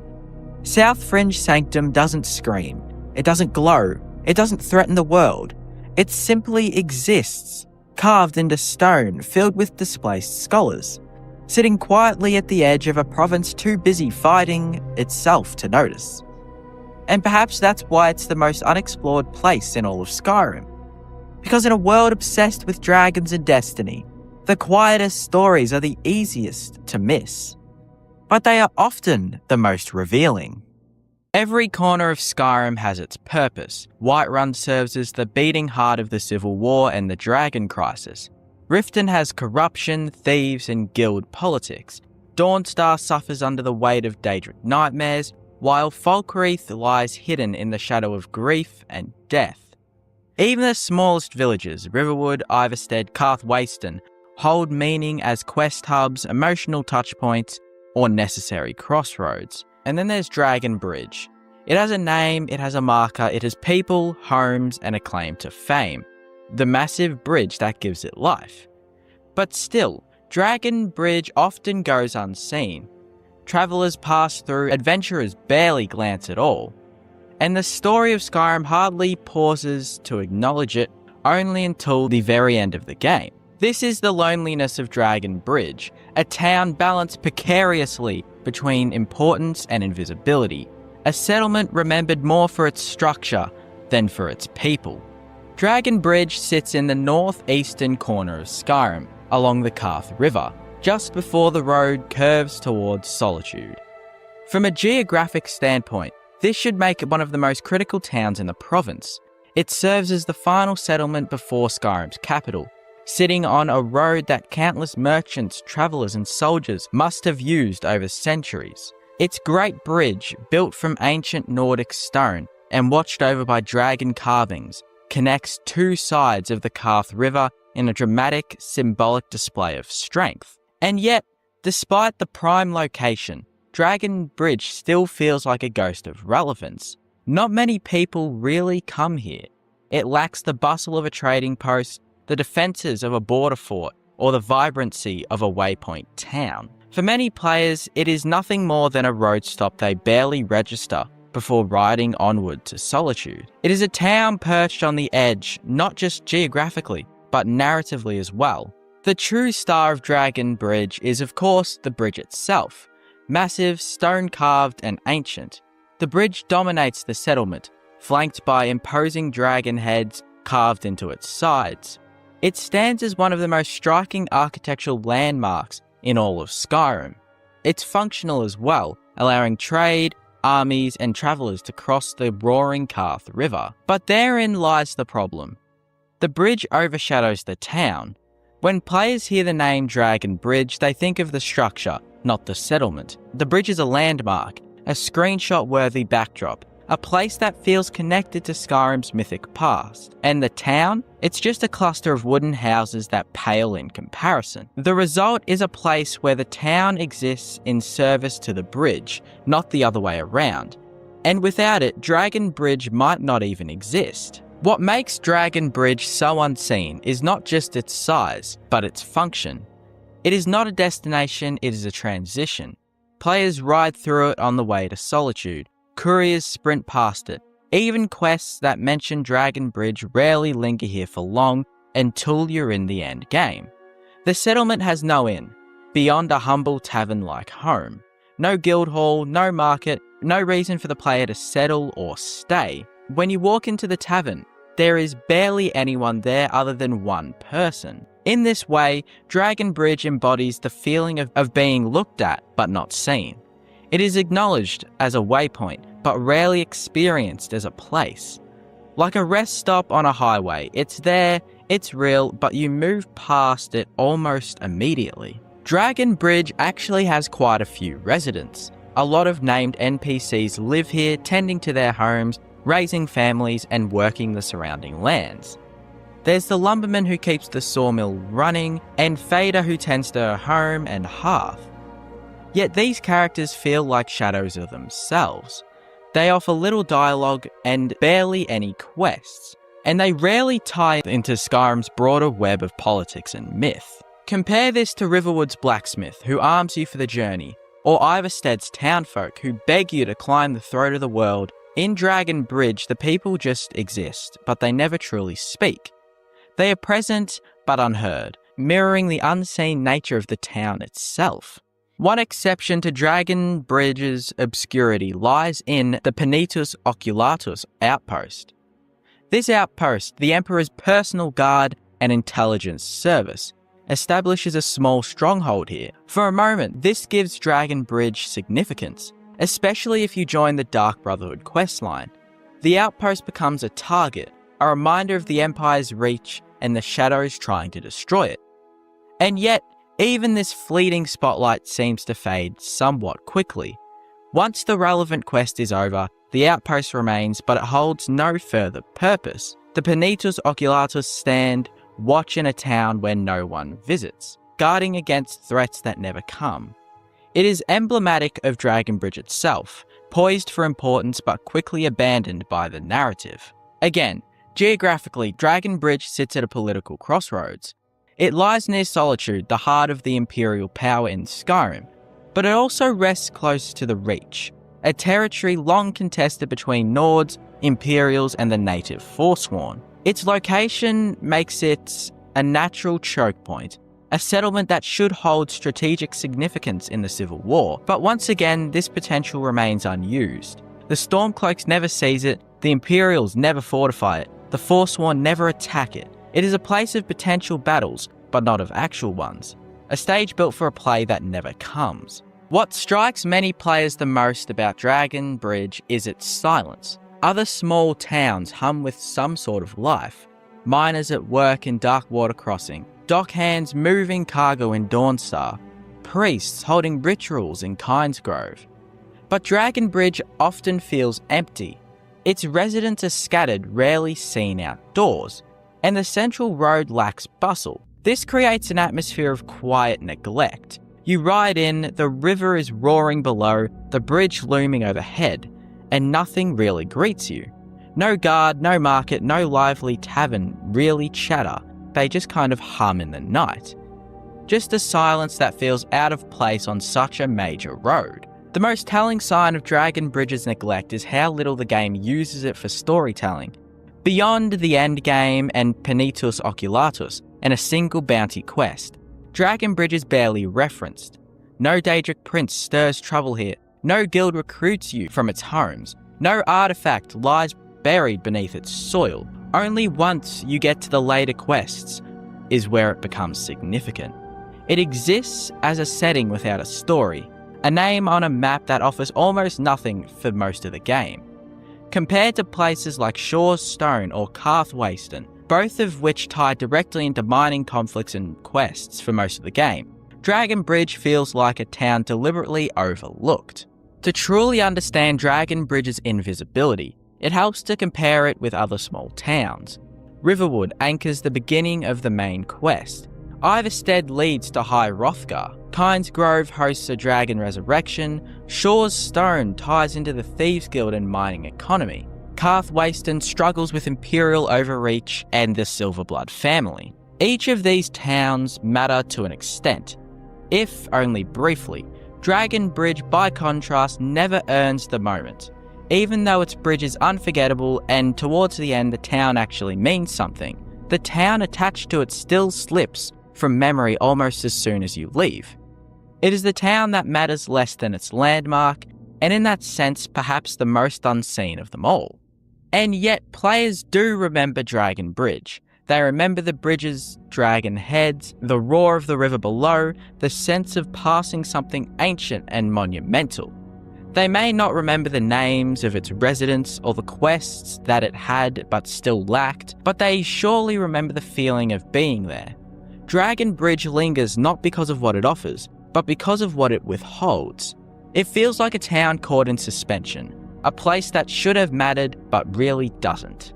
South Fringe Sanctum doesn't scream, it doesn't glow, it doesn't threaten the world. It simply exists, carved into stone, filled with displaced scholars, sitting quietly at the edge of a province too busy fighting itself to notice. And perhaps that's why it's the most unexplored place in all of Skyrim. Because in a world obsessed with dragons and destiny, the quietest stories are the easiest to miss. But they are often the most revealing. Every corner of Skyrim has its purpose. Whiterun serves as the beating heart of the Civil War and the Dragon Crisis. Riften has corruption, thieves, and guild politics. Dawnstar suffers under the weight of Daedric nightmares, while Falkreath lies hidden in the shadow of grief and death. Even the smallest villages, Riverwood, Iverstead, Karth Wasteland, hold meaning as quest hubs, emotional touchpoints, or necessary crossroads. And then there's Dragon Bridge. It has a name, it has a marker, it has people, homes, and a claim to fame. The massive bridge that gives it life. But still, Dragon Bridge often goes unseen. Travellers pass through, adventurers barely glance at all. And the story of Skyrim hardly pauses to acknowledge it, only until the very end of the game. This is the loneliness of Dragon Bridge, a town balanced precariously between importance and invisibility, a settlement remembered more for its structure than for its people. Dragon Bridge sits in the northeastern corner of Skyrim, along the Karth River, just before the road curves towards Solitude. From a geographic standpoint, this should make it one of the most critical towns in the province. It serves as the final settlement before Skyrim's capital, sitting on a road that countless merchants, travellers and soldiers must have used over centuries. Its great bridge, built from ancient Nordic stone and watched over by dragon carvings, connects two sides of the Karth River in a dramatic, symbolic display of strength. And yet, despite the prime location, Dragon Bridge still feels like a ghost of relevance. Not many people really come here. It lacks the bustle of a trading post, the defences of a border fort, or the vibrancy of a waypoint town. For many players, it is nothing more than a road stop they barely register before riding onward to Solitude. It is a town perched on the edge, not just geographically, but narratively as well. The true star of Dragon Bridge is, of course, the bridge itself. Massive, stone-carved and ancient, the bridge dominates the settlement, flanked by imposing dragon heads carved into its sides. It stands as one of the most striking architectural landmarks in all of Skyrim. It's functional as well, allowing trade, armies and travellers to cross the roaring Karth River. But therein lies the problem. The bridge overshadows the town. When players hear the name Dragon Bridge, they think of the structure, not the settlement. The bridge is a landmark, a screenshot-worthy backdrop, a place that feels connected to Skyrim's mythic past. And the town? It's just a cluster of wooden houses that pale in comparison. The result is a place where the town exists in service to the bridge, not the other way around. And without it, Dragon Bridge might not even exist. What makes Dragon Bridge so unseen is not just its size, but its function. It is not a destination, it is a transition. Players ride through it on the way to Solitude. Couriers sprint past it. Even quests that mention Dragon Bridge rarely linger here for long until you're in the end game. The settlement has no inn, beyond a humble tavern-like home. No guild hall, no market, no reason for the player to settle or stay. When you walk into the tavern, there is barely anyone there other than one person. In this way, Dragon Bridge embodies the feeling of being looked at but not seen. It is acknowledged as a waypoint, but rarely experienced as a place. Like a rest stop on a highway, it's there, it's real, but you move past it almost immediately. Dragon Bridge actually has quite a few residents. A lot of named NPCs live here, tending to their homes, raising families, and working the surrounding lands. There's the lumberman who keeps the sawmill running, and Fader who tends to her home and hearth. Yet these characters feel like shadows of themselves. They offer little dialogue and barely any quests, and they rarely tie into Skyrim's broader web of politics and myth. Compare this to Riverwood's blacksmith, who arms you for the journey, or Iverstead's townfolk, who beg you to climb the throat of the world. In Dragon Bridge, the people just exist, but they never truly speak. They are present, but unheard, mirroring the unseen nature of the town itself. One exception to Dragon Bridge's obscurity lies in the Penitus Oculatus outpost. This outpost, the Emperor's personal guard and intelligence service, establishes a small stronghold here. For a moment, this gives Dragon Bridge significance, especially if you join the Dark Brotherhood questline. The outpost becomes a target, a reminder of the Empire's reach and the shadows trying to destroy it. And yet, even this fleeting spotlight seems to fade somewhat quickly. Once the relevant quest is over, the outpost remains, but it holds no further purpose. The Penitus Oculatus stand watch in a town where no one visits, guarding against threats that never come. It is emblematic of Dragon Bridge itself, poised for importance but quickly abandoned by the narrative. Again, geographically, Dragon Bridge sits at a political crossroads. It lies near Solitude, the heart of the Imperial power in Skyrim, but it also rests close to the Reach, a territory long contested between Nords, Imperials, and the native Forsworn. Its location makes it a natural choke point, a settlement that should hold strategic significance in the Civil War, but once again, this potential remains unused. The Stormcloaks never seize it, the Imperials never fortify it, the Forsworn never attack it. It is a place of potential battles, but not of actual ones. A stage built for a play that never comes. What strikes many players the most about Dragon Bridge is its silence. Other small towns hum with some sort of life. Miners at work in Darkwater Crossing, dockhands moving cargo in Dawnstar, priests holding rituals in Kynesgrove. But Dragon Bridge often feels empty. Its residents are scattered, rarely seen outdoors, and the central road lacks bustle. This creates an atmosphere of quiet neglect. You ride in, the river is roaring below, the bridge looming overhead, and nothing really greets you. No guard, no market, no lively tavern really chatter. They just kind of hum in the night. Just a silence that feels out of place on such a major road. The most telling sign of Dragon Bridge's neglect is how little the game uses it for storytelling. Beyond the endgame and Penitus Oculatus and a single bounty quest, Dragon Bridge is barely referenced. No Daedric prince stirs trouble here. No guild recruits you from its homes. No artifact lies buried beneath its soil. Only once you get to the later quests is where it becomes significant. It exists as a setting without a story, a name on a map that offers almost nothing for most of the game. Compared to places like Shaw's Stone or Karth Wasteland, both of which tie directly into mining conflicts and quests for most of the game, Dragon Bridge feels like a town deliberately overlooked. To truly understand Dragon Bridge's invisibility, it helps to compare it with other small towns. Riverwood anchors the beginning of the main quest. Iverstead leads to High Hrothgar. Kyne's Grove hosts a dragon resurrection. Shaw's Stone ties into the Thieves Guild and mining economy. Karth Wasteland struggles with Imperial overreach and the Silverblood family. Each of these towns matter to an extent, if only briefly. Dragon Bridge, by contrast, never earns the moment. Even though its bridge is unforgettable and towards the end the town actually means something, the town attached to it still slips from memory almost as soon as you leave. It is the town that matters less than its landmark, and in that sense perhaps the most unseen of them all. And yet players do remember Dragon Bridge. They remember the bridge's dragon heads, the roar of the river below, the sense of passing something ancient and monumental. They may not remember the names of its residents or the quests that it had but still lacked, but they surely remember the feeling of being there. Dragon Bridge lingers not because of what it offers, but because of what it withholds. It feels like a town caught in suspension, a place that should have mattered but really doesn't.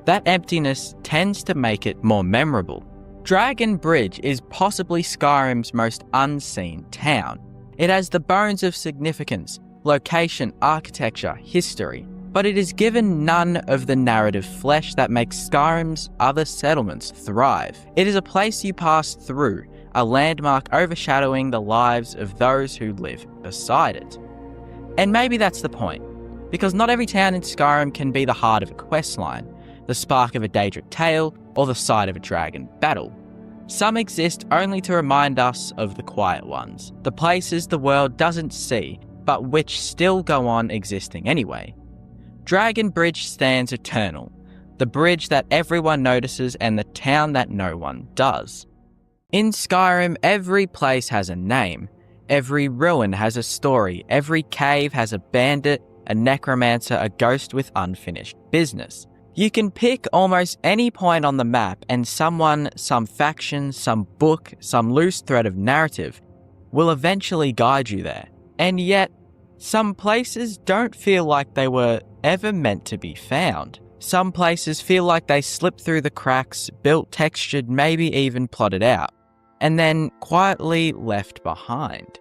That emptiness tends to make it more memorable. Dragon Bridge is possibly Skyrim's most unseen town. It has the bones of significance, location, architecture, history, but it is given none of the narrative flesh that makes Skyrim's other settlements thrive. It is a place you pass through, a landmark overshadowing the lives of those who live beside it. And maybe that's the point, because not every town in Skyrim can be the heart of a questline, the spark of a Daedric tale, or the site of a dragon battle. Some exist only to remind us of the quiet ones, the places the world doesn't see, but which still go on existing anyway. Dragon Bridge stands eternal, the bridge that everyone notices and the town that no one does. In Skyrim, every place has a name, every ruin has a story, every cave has a bandit, a necromancer, a ghost with unfinished business. You can pick almost any point on the map and someone, some faction, some book, some loose thread of narrative will eventually guide you there. And yet, some places don't feel like they were ever meant to be found. Some places feel like they slipped through the cracks, built, textured, maybe even plotted out, and then quietly left behind.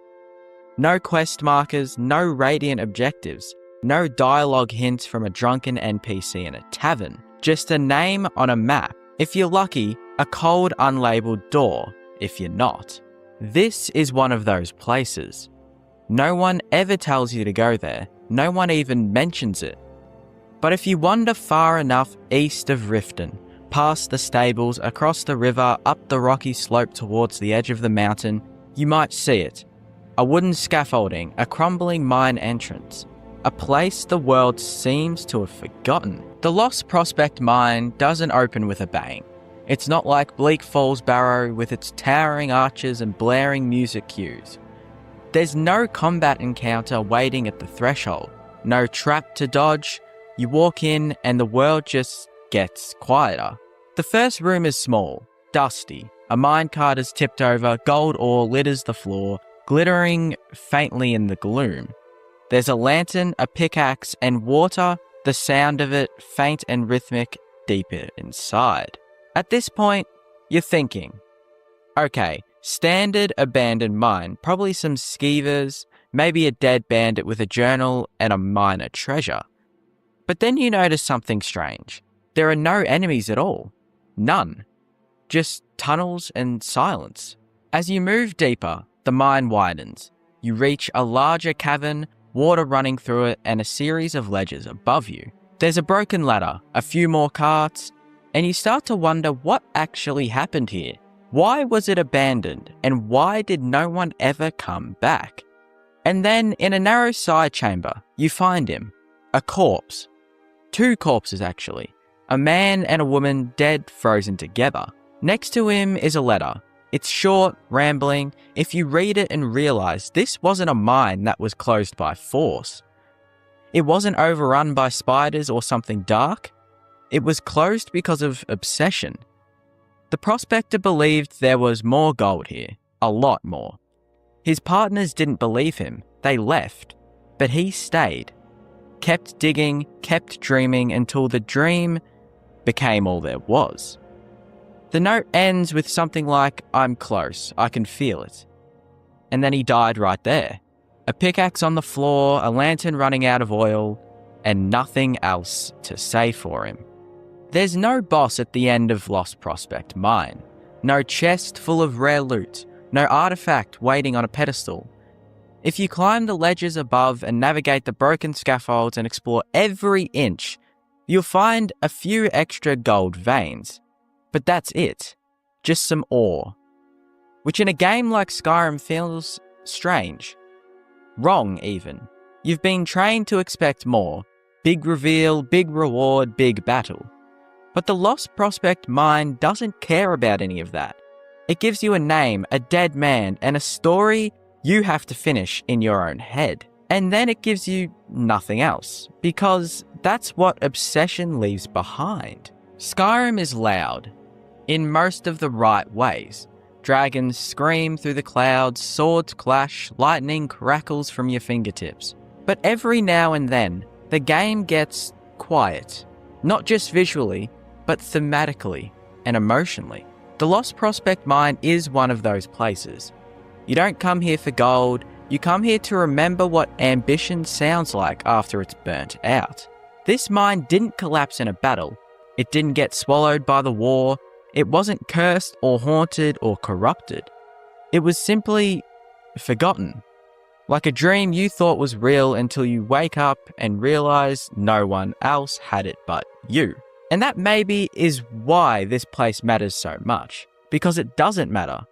No quest markers, no radiant objectives, no dialogue hints from a drunken NPC in a tavern, just a name on a map. If you're lucky, a cold, unlabeled door, if you're not. This is one of those places. No one ever tells you to go there, no one even mentions it. But if you wander far enough east of Riften, past the stables, across the river, up the rocky slope towards the edge of the mountain, you might see it. A wooden scaffolding, a crumbling mine entrance. A place the world seems to have forgotten. The Lost Prospect Mine doesn't open with a bang. It's not like Bleak Falls Barrow with its towering arches and blaring music cues. There's no combat encounter waiting at the threshold, no trap to dodge. You walk in and the world just gets quieter. The first room is small, dusty. A minecart is tipped over, gold ore litters the floor, glittering faintly in the gloom. There's a lantern, a pickaxe, and water, the sound of it faint and rhythmic deeper inside. At this point, you're thinking, okay, standard abandoned mine, probably some skeevers, maybe a dead bandit with a journal and a minor treasure. But then you notice something strange. There are no enemies at all. None. Just tunnels and silence. As you move deeper, the mine widens. You reach a larger cavern, water running through it, and a series of ledges above you. There's a broken ladder, a few more carts, and you start to wonder what actually happened here. Why was it abandoned, and why did no one ever come back? And then, in a narrow side chamber, you find him. A corpse. 2 corpses, actually. A man and a woman dead, frozen together. Next to him is a letter. It's short, rambling. If you read it and realize this wasn't a mine that was closed by force. It wasn't overrun by spiders or something dark. It was closed because of obsession. The prospector believed there was more gold here, a lot more. His partners didn't believe him, they left, but he stayed. Kept digging, kept dreaming until the dream became all there was. The note ends with something like, "I'm close, I can feel it." And then he died right there. A pickaxe on the floor, a lantern running out of oil, and nothing else to say for him. There's no boss at the end of Lost Prospect Mine. No chest full of rare loot. No artifact waiting on a pedestal. If you climb the ledges above and navigate the broken scaffolds and explore every inch, you'll find a few extra gold veins. But that's it. Just some ore. Which in a game like Skyrim feels strange. Wrong, even. You've been trained to expect more. Big reveal, big reward, big battle. But the Lost Prospect Mine doesn't care about any of that. It gives you a name, a dead man, and a story you have to finish in your own head. And then it gives you nothing else, because that's what obsession leaves behind. Skyrim is loud, in most of the right ways. Dragons scream through the clouds, swords clash, lightning crackles from your fingertips. But every now and then, the game gets quiet. Not just visually, but thematically and emotionally. The Lost Prospect Mine is one of those places. You don't come here for gold, you come here to remember what ambition sounds like after it's burnt out. This mine didn't collapse in a battle. It didn't get swallowed by the war. It wasn't cursed or haunted or corrupted. It was simply forgotten. Like a dream you thought was real until you wake up and realize no one else had it but you. And that maybe is why this place matters so much. Because it doesn't matter.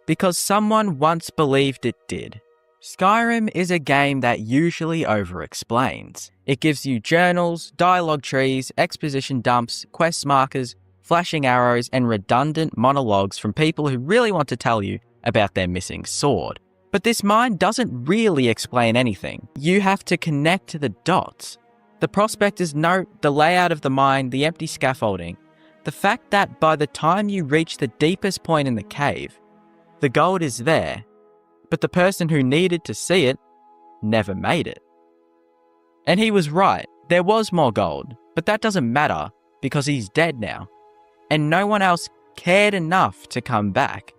Because someone once believed it did. Skyrim is a game that usually over-explains. It gives you journals, dialogue trees, exposition dumps, quest markers, flashing arrows, and redundant monologues from people who really want to tell you about their missing sword. But this mine doesn't really explain anything. You have to connect to the dots. The prospector's note, the layout of the mine, the empty scaffolding, the fact that by the time you reach the deepest point in the cave, the gold is there, but the person who needed to see it never made it. And he was right, there was more gold, but that doesn't matter because he's dead now. And no one else cared enough to come back,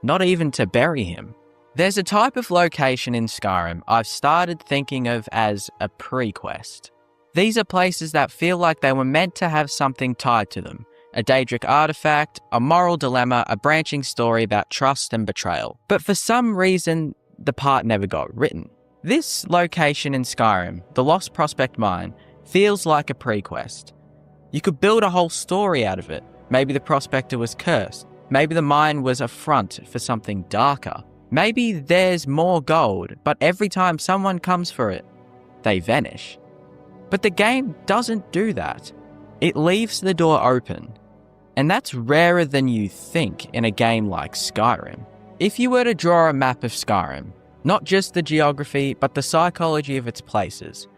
not even to bury him. There's a type of location in Skyrim I've started thinking of as a pre-quest. These are places that feel like they were meant to have something tied to them. A Daedric artifact, a moral dilemma, a branching story about trust and betrayal. But for some reason, the part never got written. This location in Skyrim, the Lost Prospect Mine, feels like a pre-quest. You could build a whole story out of it. Maybe the prospector was cursed. Maybe the mine was a front for something darker. Maybe there's more gold, but every time someone comes for it, they vanish. But the game doesn't do that. It leaves the door open. And that's rarer than you think in a game like Skyrim. If you were to draw a map of Skyrim, not just the geography, but the psychology of its places,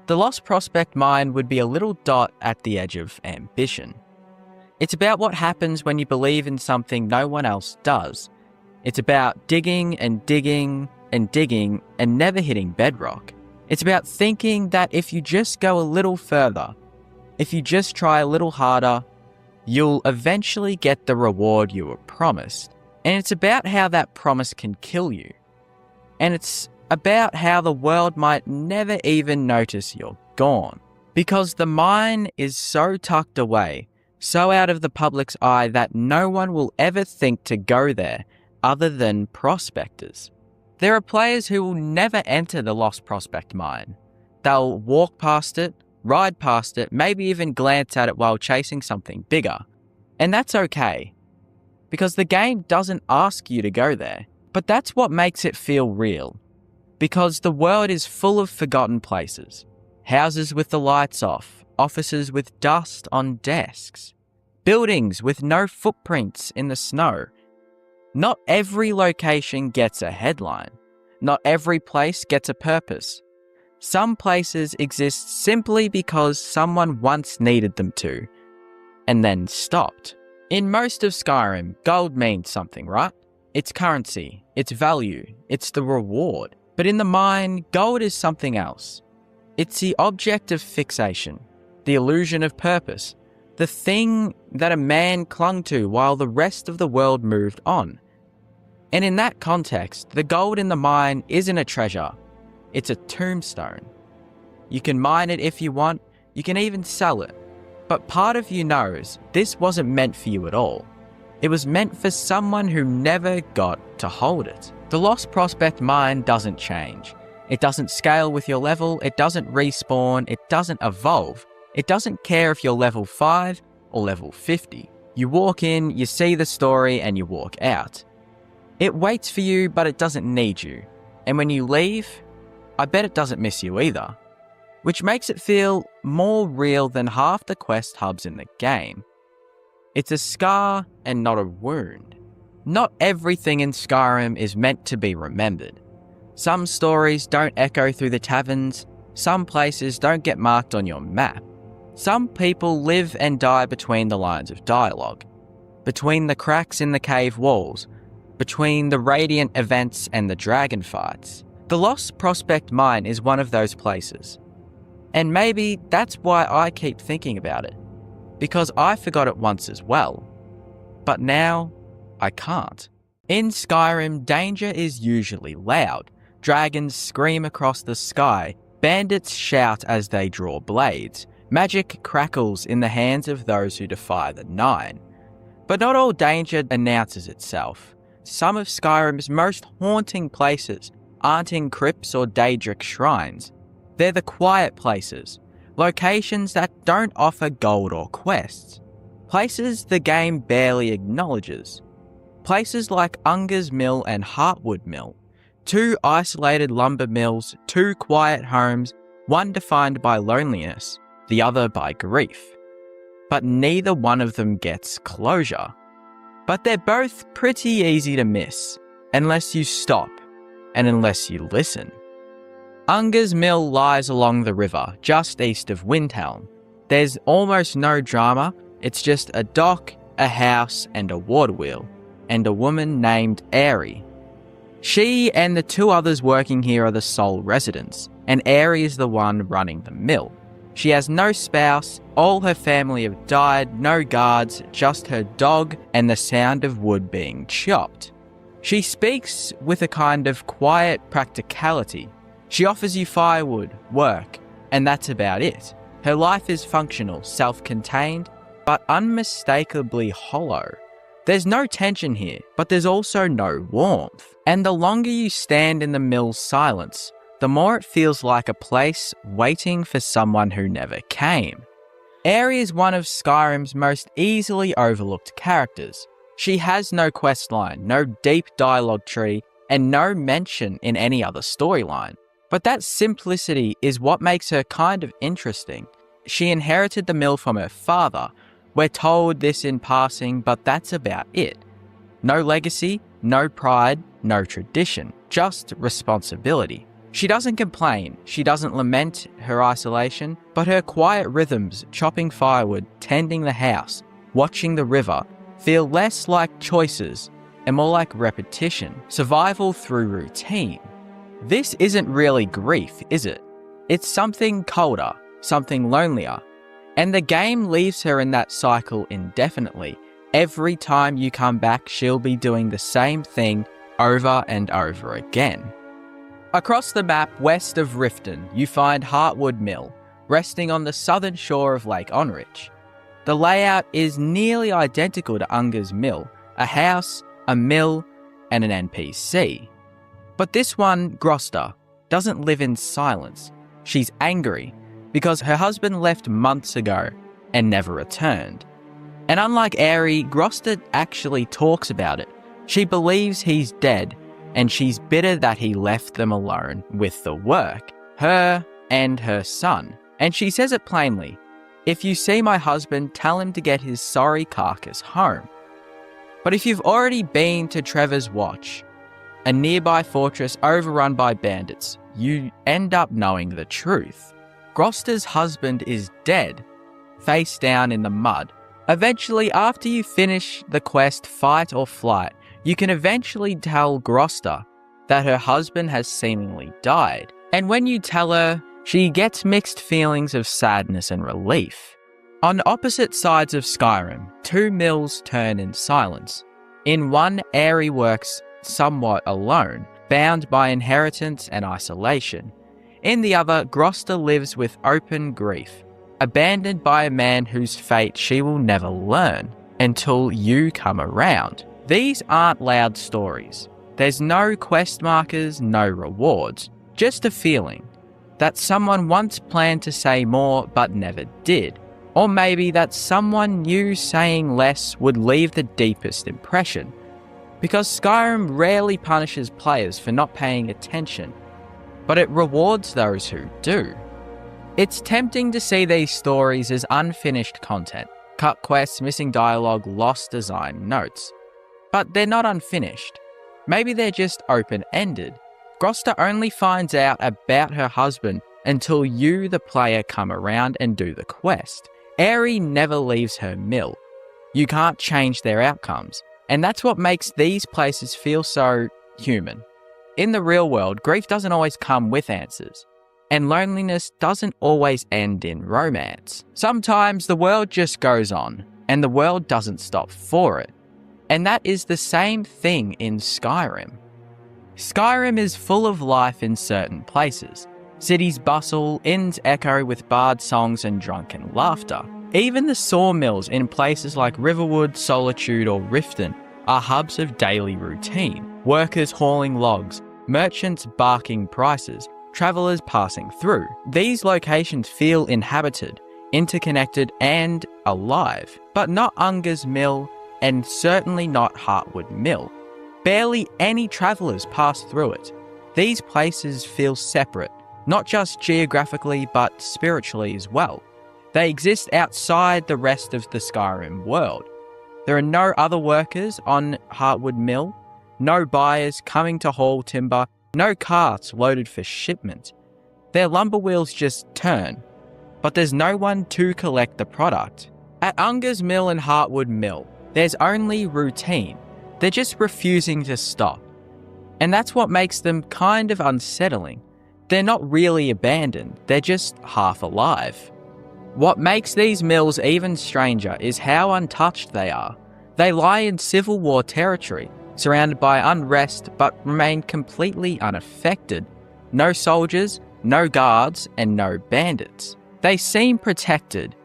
the Lost Prospect Mine would be a little dot at the edge of ambition. It's about what happens when you believe in something no one else does. It's about digging and digging and digging and never hitting bedrock. It's about thinking that if you just go a little further, if you just try a little harder, you'll eventually get the reward you were promised. And it's about how that promise can kill you. And it's about how the world might never even notice you're gone. Because the mine is so tucked away, so out of the public's eye that no one will ever think to go there other than prospectors. There are players who will never enter the Lost Prospect Mine. They'll walk past it, ride past it, maybe even glance at it while chasing something bigger. And that's okay. because the game doesn't ask you to go there. But that's what makes it feel real, because the world is full of forgotten places. Houses with the lights off, offices with dust on desks, buildings with no footprints in the snow. Not every location gets a headline. Not every place gets a purpose. Some places exist simply because someone once needed them to, and then stopped. In most of Skyrim, gold means something, right? It's currency, it's value, it's the reward. But in the mine, gold is something else. It's the object of fixation, the illusion of purpose, the thing that a man clung to while the rest of the world moved on. And in that context, the gold in the mine isn't a treasure, it's a tombstone. You can mine it if you want, you can even sell it. But part of you knows this wasn't meant for you at all. It was meant for someone who never got to hold it. The Lost Prospect mine doesn't change. It doesn't scale with your level, it doesn't respawn, it doesn't evolve. It doesn't care if you're level 5 or level 50. You walk in, you see the story, and you walk out. It waits for you, but it doesn't need you. And when you leave, I bet it doesn't miss you either. Which makes it feel more real than half the quest hubs in the game. It's a scar and not a wound. Not everything in Skyrim is meant to be remembered. Some stories don't echo through the taverns, some places don't get marked on your map. Some people live and die between the lines of dialogue, between the cracks in the cave walls, between the Radiant events and the dragon fights. The Lost Prospect Mine is one of those places. And maybe that's why I keep thinking about it, because I forgot it once as well. But now, I can't. In Skyrim, danger is usually loud. Dragons scream across the sky, bandits shout as they draw blades, magic crackles in the hands of those who defy the Nine. But not all danger announces itself. Some of Skyrim's most haunting places aren't in crypts or Daedric shrines. They're the quiet places, locations that don't offer gold or quests, places the game barely acknowledges. Places like Unger's Mill and Heartwood Mill, two isolated lumber mills, two quiet homes, one defined by loneliness, the other by grief. But neither one of them gets closure. But they're both pretty easy to miss, unless you stop, and unless you listen. Unger's Mill lies along the river, just east of Windhelm. There's almost no drama, it's just a dock, a house, and a water wheel, and a woman named Aerie. She and the two others working here are the sole residents, and Aerie is the one running the mill. She has no spouse, all her family have died, no guards, just her dog and the sound of wood being chopped. She speaks with a kind of quiet practicality. She offers you firewood, work, and that's about it. Her life is functional, self-contained, but unmistakably hollow. There's no tension here, but there's also no warmth. And the longer you stand in the mill's silence, the more it feels like a place waiting for someone who never came. Aerie is one of Skyrim's most easily overlooked characters. She has no questline, no deep dialogue tree, and no mention in any other storyline. But that simplicity is what makes her kind of interesting. She inherited the mill from her father. We're told this in passing, but that's about it. No legacy, no pride, no tradition, just responsibility. She doesn't complain, she doesn't lament her isolation, but her quiet rhythms, chopping firewood, tending the house, watching the river, feel less like choices and more like repetition, survival through routine. This isn't really grief, is it? It's something colder, something lonelier. And the game leaves her in that cycle indefinitely. Every time you come back, she'll be doing the same thing over and over again. Across the map west of Riften, you find Heartwood Mill, resting on the southern shore of Lake Onrich. The layout is nearly identical to Unger's Mill, a house, a mill, and an NPC. But this one, Grosta, doesn't live in silence. She's angry because her husband left months ago and never returned. And unlike Aerie, Grosta actually talks about it. She believes he's dead, and she's bitter that he left them alone with the work, her and her son. And she says it plainly, "If you see my husband, tell him to get his sorry carcass home." But if you've already been to Trevor's Watch, a nearby fortress overrun by bandits, you end up knowing the truth. Grosta's husband is dead, face down in the mud. Eventually, after you finish the quest Fight or Flight, you can eventually tell Grosta that her husband has seemingly died. And when you tell her, she gets mixed feelings of sadness and relief. On opposite sides of Skyrim, two mills turn in silence. In one, Aerie works somewhat alone, bound by inheritance and isolation. In the other, Grosta lives with open grief, abandoned by a man whose fate she will never learn until you come around. These aren't loud stories. There's no quest markers, no rewards, just a feeling that someone once planned to say more but never did. Or maybe that someone knew saying less would leave the deepest impression. Because Skyrim rarely punishes players for not paying attention, but it rewards those who do. It's tempting to see these stories as unfinished content, cut quests, missing dialogue, lost design notes. But they're not unfinished. Maybe they're just open-ended. Grosta only finds out about her husband until you, the player, come around and do the quest. Aerie never leaves her mill. You can't change their outcomes. And that's what makes these places feel so human. In the real world, grief doesn't always come with answers. And loneliness doesn't always end in romance. Sometimes the world just goes on, and the world doesn't stop for it. And that is the same thing in Skyrim. Skyrim is full of life in certain places. Cities bustle, inns echo with bard songs and drunken laughter. Even the sawmills in places like Riverwood, Solitude or Riften are hubs of daily routine. Workers hauling logs, merchants barking prices, travellers passing through. These locations feel inhabited, interconnected and alive. But not Unger's Mill, and certainly not Heartwood Mill. Barely any travellers pass through it. These places feel separate, not just geographically but spiritually as well. They exist outside the rest of the Skyrim world. There are no other workers on Heartwood Mill, no buyers coming to haul timber, no carts loaded for shipment. Their lumber wheels just turn, but there's no one to collect the product. At Unger's Mill and Heartwood Mill, there's only routine. They're just refusing to stop. And that's what makes them kind of unsettling. They're not really abandoned, they're just half alive. What makes these mills even stranger is how untouched they are. They lie in Civil War territory, surrounded by unrest but remain completely unaffected. No soldiers, no guards, and no bandits. They seem protected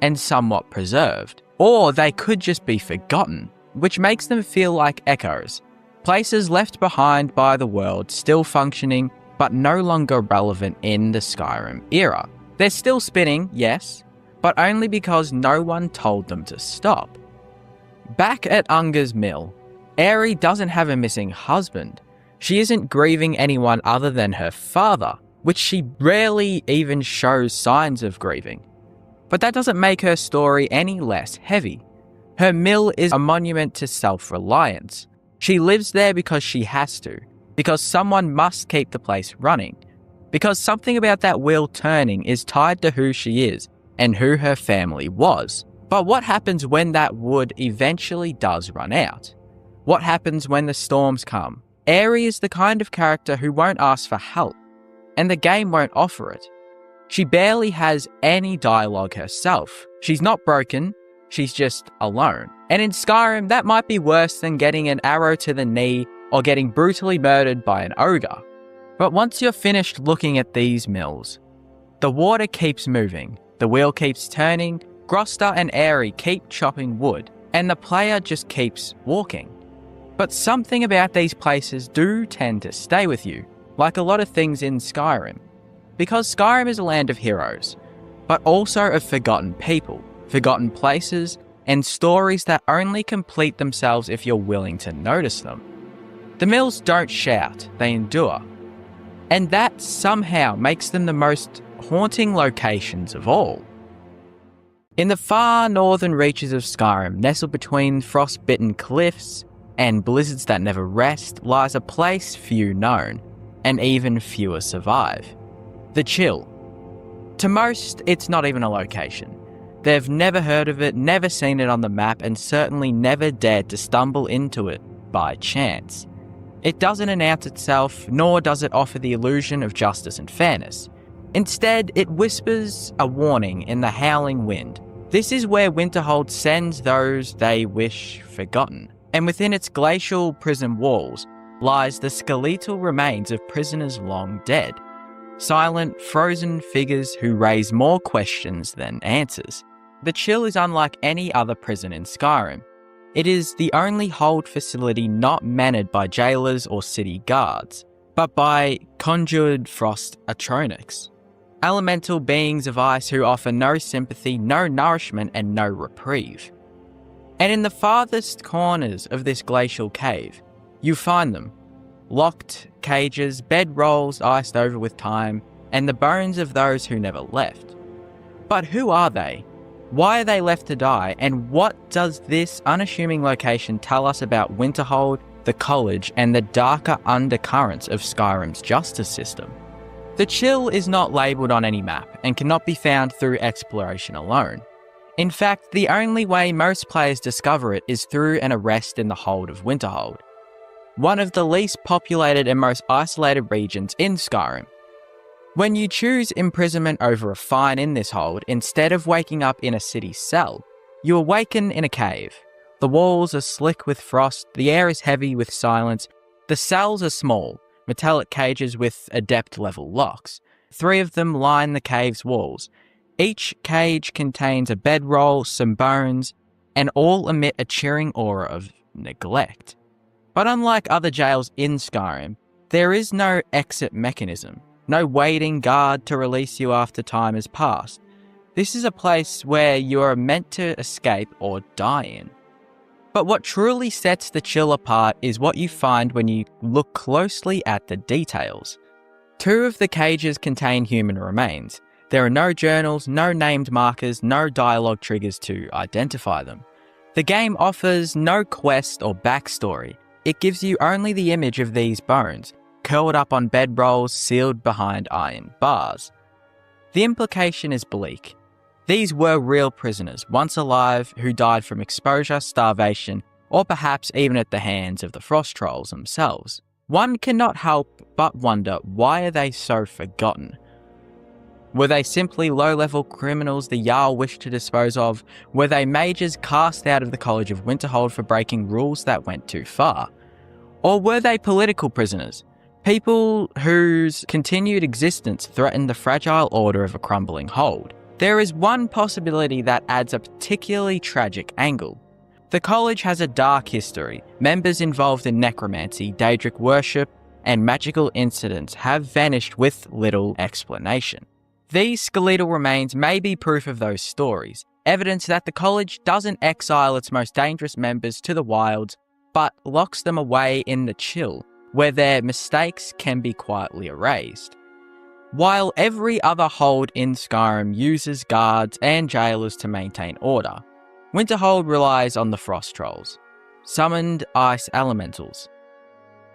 and somewhat preserved. Or they could just be forgotten, which makes them feel like echoes. Places left behind by the world, still functioning, but no longer relevant in the Skyrim era. They're still spinning, yes, but only because no one told them to stop. Back at Unger's Mill, Aerie doesn't have a missing husband. She isn't grieving anyone other than her father, which she rarely even shows signs of grieving. But that doesn't make her story any less heavy. Her mill is a monument to self-reliance. She lives there because she has to, because someone must keep the place running, because something about that wheel turning is tied to who she is and who her family was. But what happens when that wood eventually does run out? What happens when the storms come? Aerie is the kind of character who won't ask for help, and the game won't offer it. She barely has any dialogue herself. She's not broken, she's just alone. And in Skyrim, that might be worse than getting an arrow to the knee or getting brutally murdered by an ogre. But once you're finished looking at these mills, the water keeps moving, the wheel keeps turning, Grosta and Aerie keep chopping wood, and the player just keeps walking. But something about these places do tend to stay with you, like a lot of things in Skyrim. Because Skyrim is a land of heroes, but also of forgotten people, forgotten places, and stories that only complete themselves if you're willing to notice them. The mills don't shout, they endure. And that somehow makes them the most haunting locations of all. In the far northern reaches of Skyrim, nestled between frost-bitten cliffs and blizzards that never rest, lies a place few known, and even fewer survive. The Chill. To most, it's not even a location. They've never heard of it, never seen it on the map, and certainly never dared to stumble into it by chance. It doesn't announce itself, nor does it offer the illusion of justice and fairness. Instead, it whispers a warning in the howling wind. This is where Winterhold sends those they wish forgotten. And within its glacial prison walls lies the skeletal remains of prisoners long dead. Silent, frozen figures who raise more questions than answers. The Chill is unlike any other prison in Skyrim. It is the only hold facility not managed by jailers or city guards, but by conjured frost atronics. Elemental beings of ice who offer no sympathy, no nourishment, and no reprieve. And in the farthest corners of this glacial cave, you find them. Locked cages, bedrolls iced over with time, and the bones of those who never left. But who are they? Why are they left to die? And what does this unassuming location tell us about Winterhold, the college, and the darker undercurrents of Skyrim's justice system? The Chill is not labelled on any map and cannot be found through exploration alone. In fact, the only way most players discover it is through an arrest in the hold of Winterhold, one of the least populated and most isolated regions in Skyrim. When you choose imprisonment over a fine in this hold, instead of waking up in a city cell, you awaken in a cave. The walls are slick with frost, the air is heavy with silence, the cells are small, metallic cages with adept-level locks. 3 of them line the cave's walls. Each cage contains a bedroll, some bones, and all emit a chilling aura of neglect. But unlike other jails in Skyrim, there is no exit mechanism, no waiting guard to release you after time has passed. This is a place where you are meant to escape or die in. But what truly sets the Chill apart is what you find when you look closely at the details. 2 of the cages contain human remains. There are no journals, no named markers, no dialogue triggers to identify them. The game offers no quest or backstory. It gives you only the image of these bones, curled up on bedrolls sealed behind iron bars. The implication is bleak. These were real prisoners, once alive, who died from exposure, starvation, or perhaps even at the hands of the frost trolls themselves. One cannot help but wonder, why are they so forgotten? Were they simply low-level criminals the Jarl wished to dispose of? Were they mages cast out of the College of Winterhold for breaking rules that went too far? Or were they political prisoners? People whose continued existence threatened the fragile order of a crumbling hold. There is one possibility that adds a particularly tragic angle. The college has a dark history. Members involved in necromancy, Daedric worship, and magical incidents have vanished with little explanation. These skeletal remains may be proof of those stories, evidence that the college doesn't exile its most dangerous members to the wilds, but locks them away in the Chill, where their mistakes can be quietly erased. While every other hold in Skyrim uses guards and jailers to maintain order, Winterhold relies on the frost trolls, summoned ice elementals.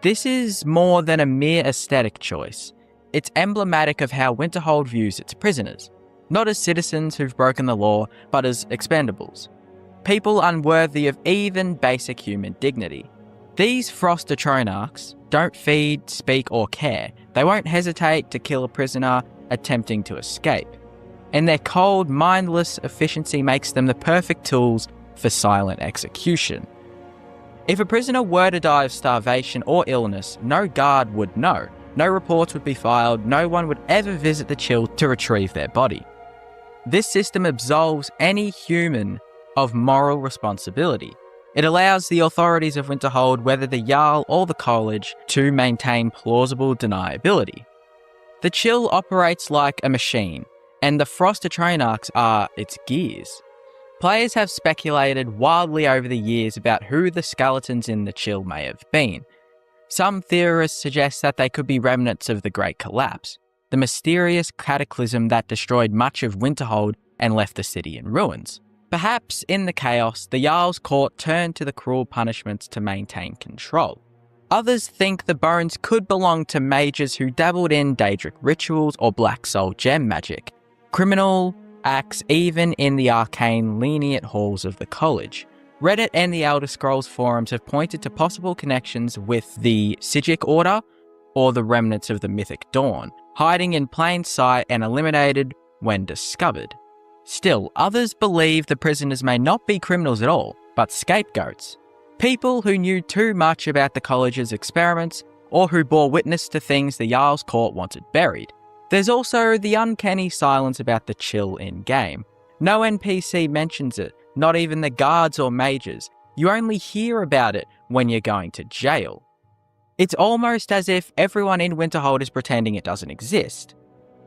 This is more than a mere aesthetic choice. It's emblematic of how Winterhold views its prisoners, not as citizens who've broken the law, but as expendables. People unworthy of even basic human dignity. These frost atronarchs don't feed, speak, or care. They won't hesitate to kill a prisoner attempting to escape. And their cold, mindless efficiency makes them the perfect tools for silent execution. If a prisoner were to die of starvation or illness, no guard would know. No reports would be filed, no one would ever visit the Chill to retrieve their body. This system absolves any human of moral responsibility. It allows the authorities of Winterhold, whether the Jarl or the college, to maintain plausible deniability. The Chill operates like a machine, and the Frost Atronarchs are its gears. Players have speculated wildly over the years about who the skeletons in the chill may have been. Some theorists suggest that they could be remnants of the Great Collapse, the mysterious cataclysm that destroyed much of Winterhold and left the city in ruins. Perhaps in the chaos, the Jarl's court turned to the cruel punishments to maintain control. Others think the bones could belong to mages who dabbled in Daedric rituals or Black Soul gem magic, criminal acts even in the arcane lenient halls of the college. Reddit and the Elder Scrolls forums have pointed to possible connections with the Sigic Order or the remnants of the Mythic Dawn, hiding in plain sight and eliminated when discovered. Still, others believe the prisoners may not be criminals at all, but scapegoats. People who knew too much about the college's experiments or who bore witness to things the Jarl's court wanted buried. There's also the uncanny silence about the chill in-game. No NPC mentions it, not even the guards or mages. You only hear about it when you're going to jail. It's almost as if everyone in Winterhold is pretending it doesn't exist.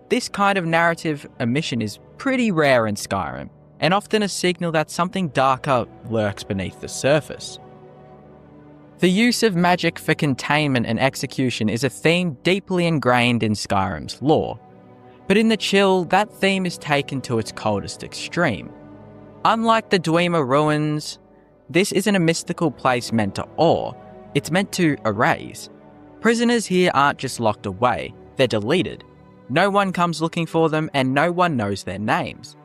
This kind of narrative omission is pretty rare in Skyrim, and often a signal that something darker lurks beneath the surface. The use of magic for containment and execution is a theme deeply ingrained in Skyrim's lore, but in the chill, that theme is taken to its coldest extreme. Unlike the Dwemer ruins, this isn't a mystical place meant to awe, it's meant to erase. Prisoners here aren't just locked away, they're deleted. No one comes looking for them and no one knows their names.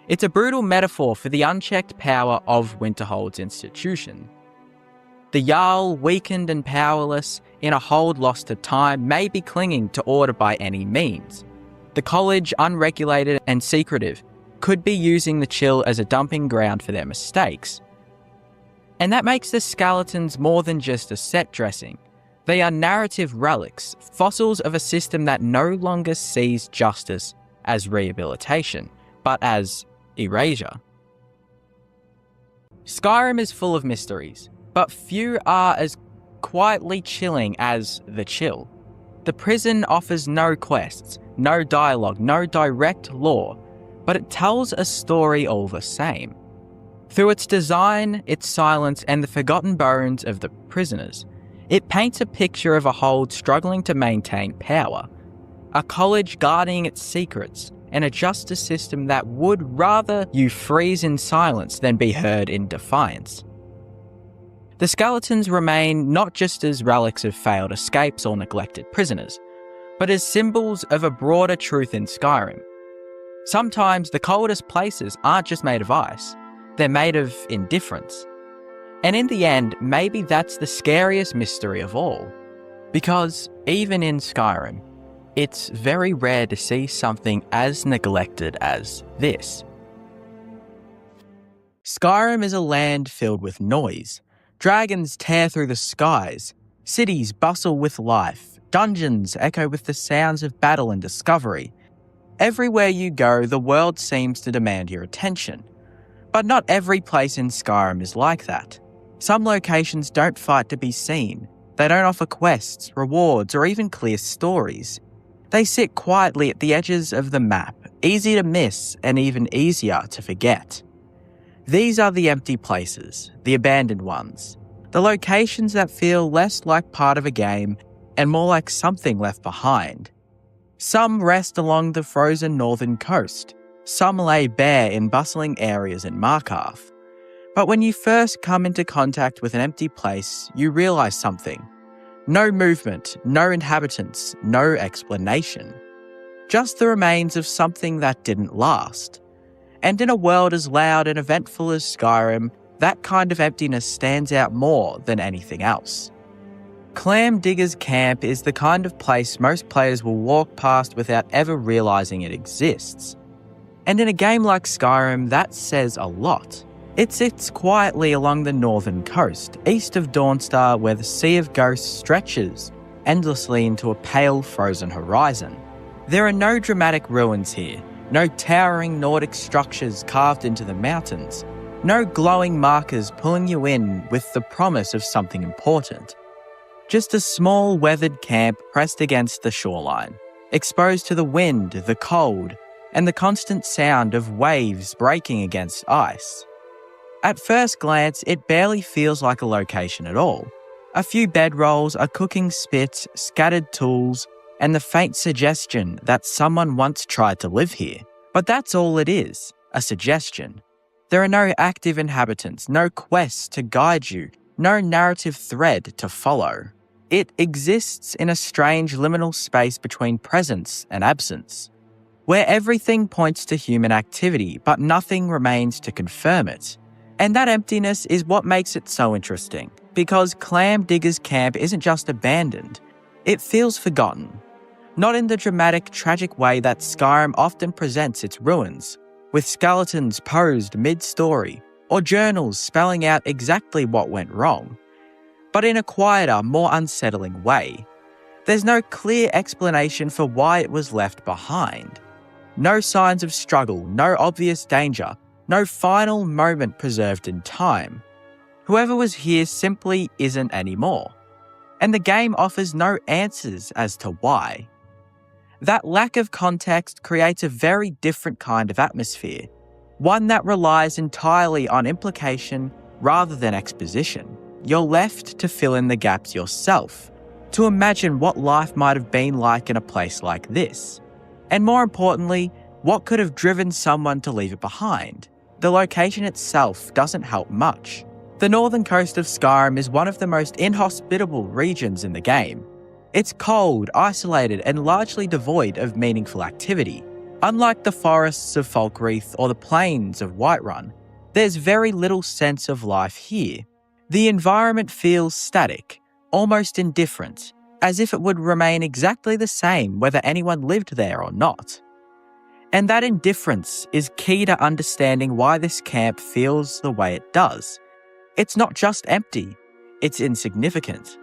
It's a brutal metaphor for the unchecked power of Winterhold's institution. The Jarl, weakened and powerless, in a hold lost to time, may be clinging to order by any means. The college, unregulated and secretive, could be using the chill as a dumping ground for their mistakes. And that makes the skeletons more than just a set dressing. They are narrative relics, fossils of a system that no longer sees justice as rehabilitation, but as erasure. Skyrim is full of mysteries, but few are as quietly chilling as the chill. The prison offers no quests, no dialogue, no direct lore, but it tells a story all the same. Through its design, its silence, and the forgotten bones of the prisoners, it paints a picture of a hold struggling to maintain power, a college guarding its secrets, and a justice system that would rather you freeze in silence than be heard in defiance. The skeletons remain not just as relics of failed escapes or neglected prisoners, but as symbols of a broader truth in Skyrim. Sometimes the coldest places aren't just made of ice, they're made of indifference. And in the end, maybe that's the scariest mystery of all. Because even in Skyrim, it's very rare to see something as neglected as this. Skyrim is a land filled with noise. Dragons tear through the skies. Cities bustle with life. Dungeons echo with the sounds of battle and discovery. Everywhere you go, the world seems to demand your attention. But not every place in Skyrim is like that. Some locations don't fight to be seen. They don't offer quests, rewards, or even clear stories. They sit quietly at the edges of the map, easy to miss and even easier to forget. These are the empty places, the abandoned ones, the locations that feel less like part of a game and more like something left behind. Some rest along the frozen northern coast. Some lay bare in bustling areas in Markarth. But when you first come into contact with an empty place, you realise something. No movement, no inhabitants, no explanation. Just the remains of something that didn't last. And in a world as loud and eventful as Skyrim, that kind of emptiness stands out more than anything else. Clam Digger's Camp is the kind of place most players will walk past without ever realising it exists. And in a game like Skyrim, that says a lot. It sits quietly along the northern coast, east of Dawnstar, where the Sea of Ghosts stretches endlessly into a pale, frozen horizon. There are no dramatic ruins here, no towering Nordic structures carved into the mountains, no glowing markers pulling you in with the promise of something important. Just a small, weathered camp pressed against the shoreline, exposed to the wind, the cold, and the constant sound of waves breaking against ice. At first glance, it barely feels like a location at all. A few bedrolls, a cooking spit, scattered tools, and the faint suggestion that someone once tried to live here. But that's all it is, a suggestion. There are no active inhabitants, no quests to guide you, no narrative thread to follow. It exists in a strange liminal space between presence and absence, where everything points to human activity, but nothing remains to confirm it. And that emptiness is what makes it so interesting, because Clam Digger's camp isn't just abandoned, it feels forgotten. Not in the dramatic, tragic way that Skyrim often presents its ruins, with skeletons posed mid-story, or journals spelling out exactly what went wrong, but in a quieter, more unsettling way. There's no clear explanation for why it was left behind. No signs of struggle, no obvious danger, no final moment preserved in time. Whoever was here simply isn't anymore. And the game offers no answers as to why. That lack of context creates a very different kind of atmosphere, one that relies entirely on implication rather than exposition. You're left to fill in the gaps yourself, to imagine what life might have been like in a place like this. And more importantly, what could have driven someone to leave it behind? The location itself doesn't help much. The northern coast of Skyrim is one of the most inhospitable regions in the game. It's cold, isolated, and largely devoid of meaningful activity. Unlike the forests of Falkreath or the plains of Whiterun, there's very little sense of life here. The environment feels static, almost indifferent, as if it would remain exactly the same whether anyone lived there or not. And that indifference is key to understanding why this camp feels the way it does. It's not just empty, it's insignificant.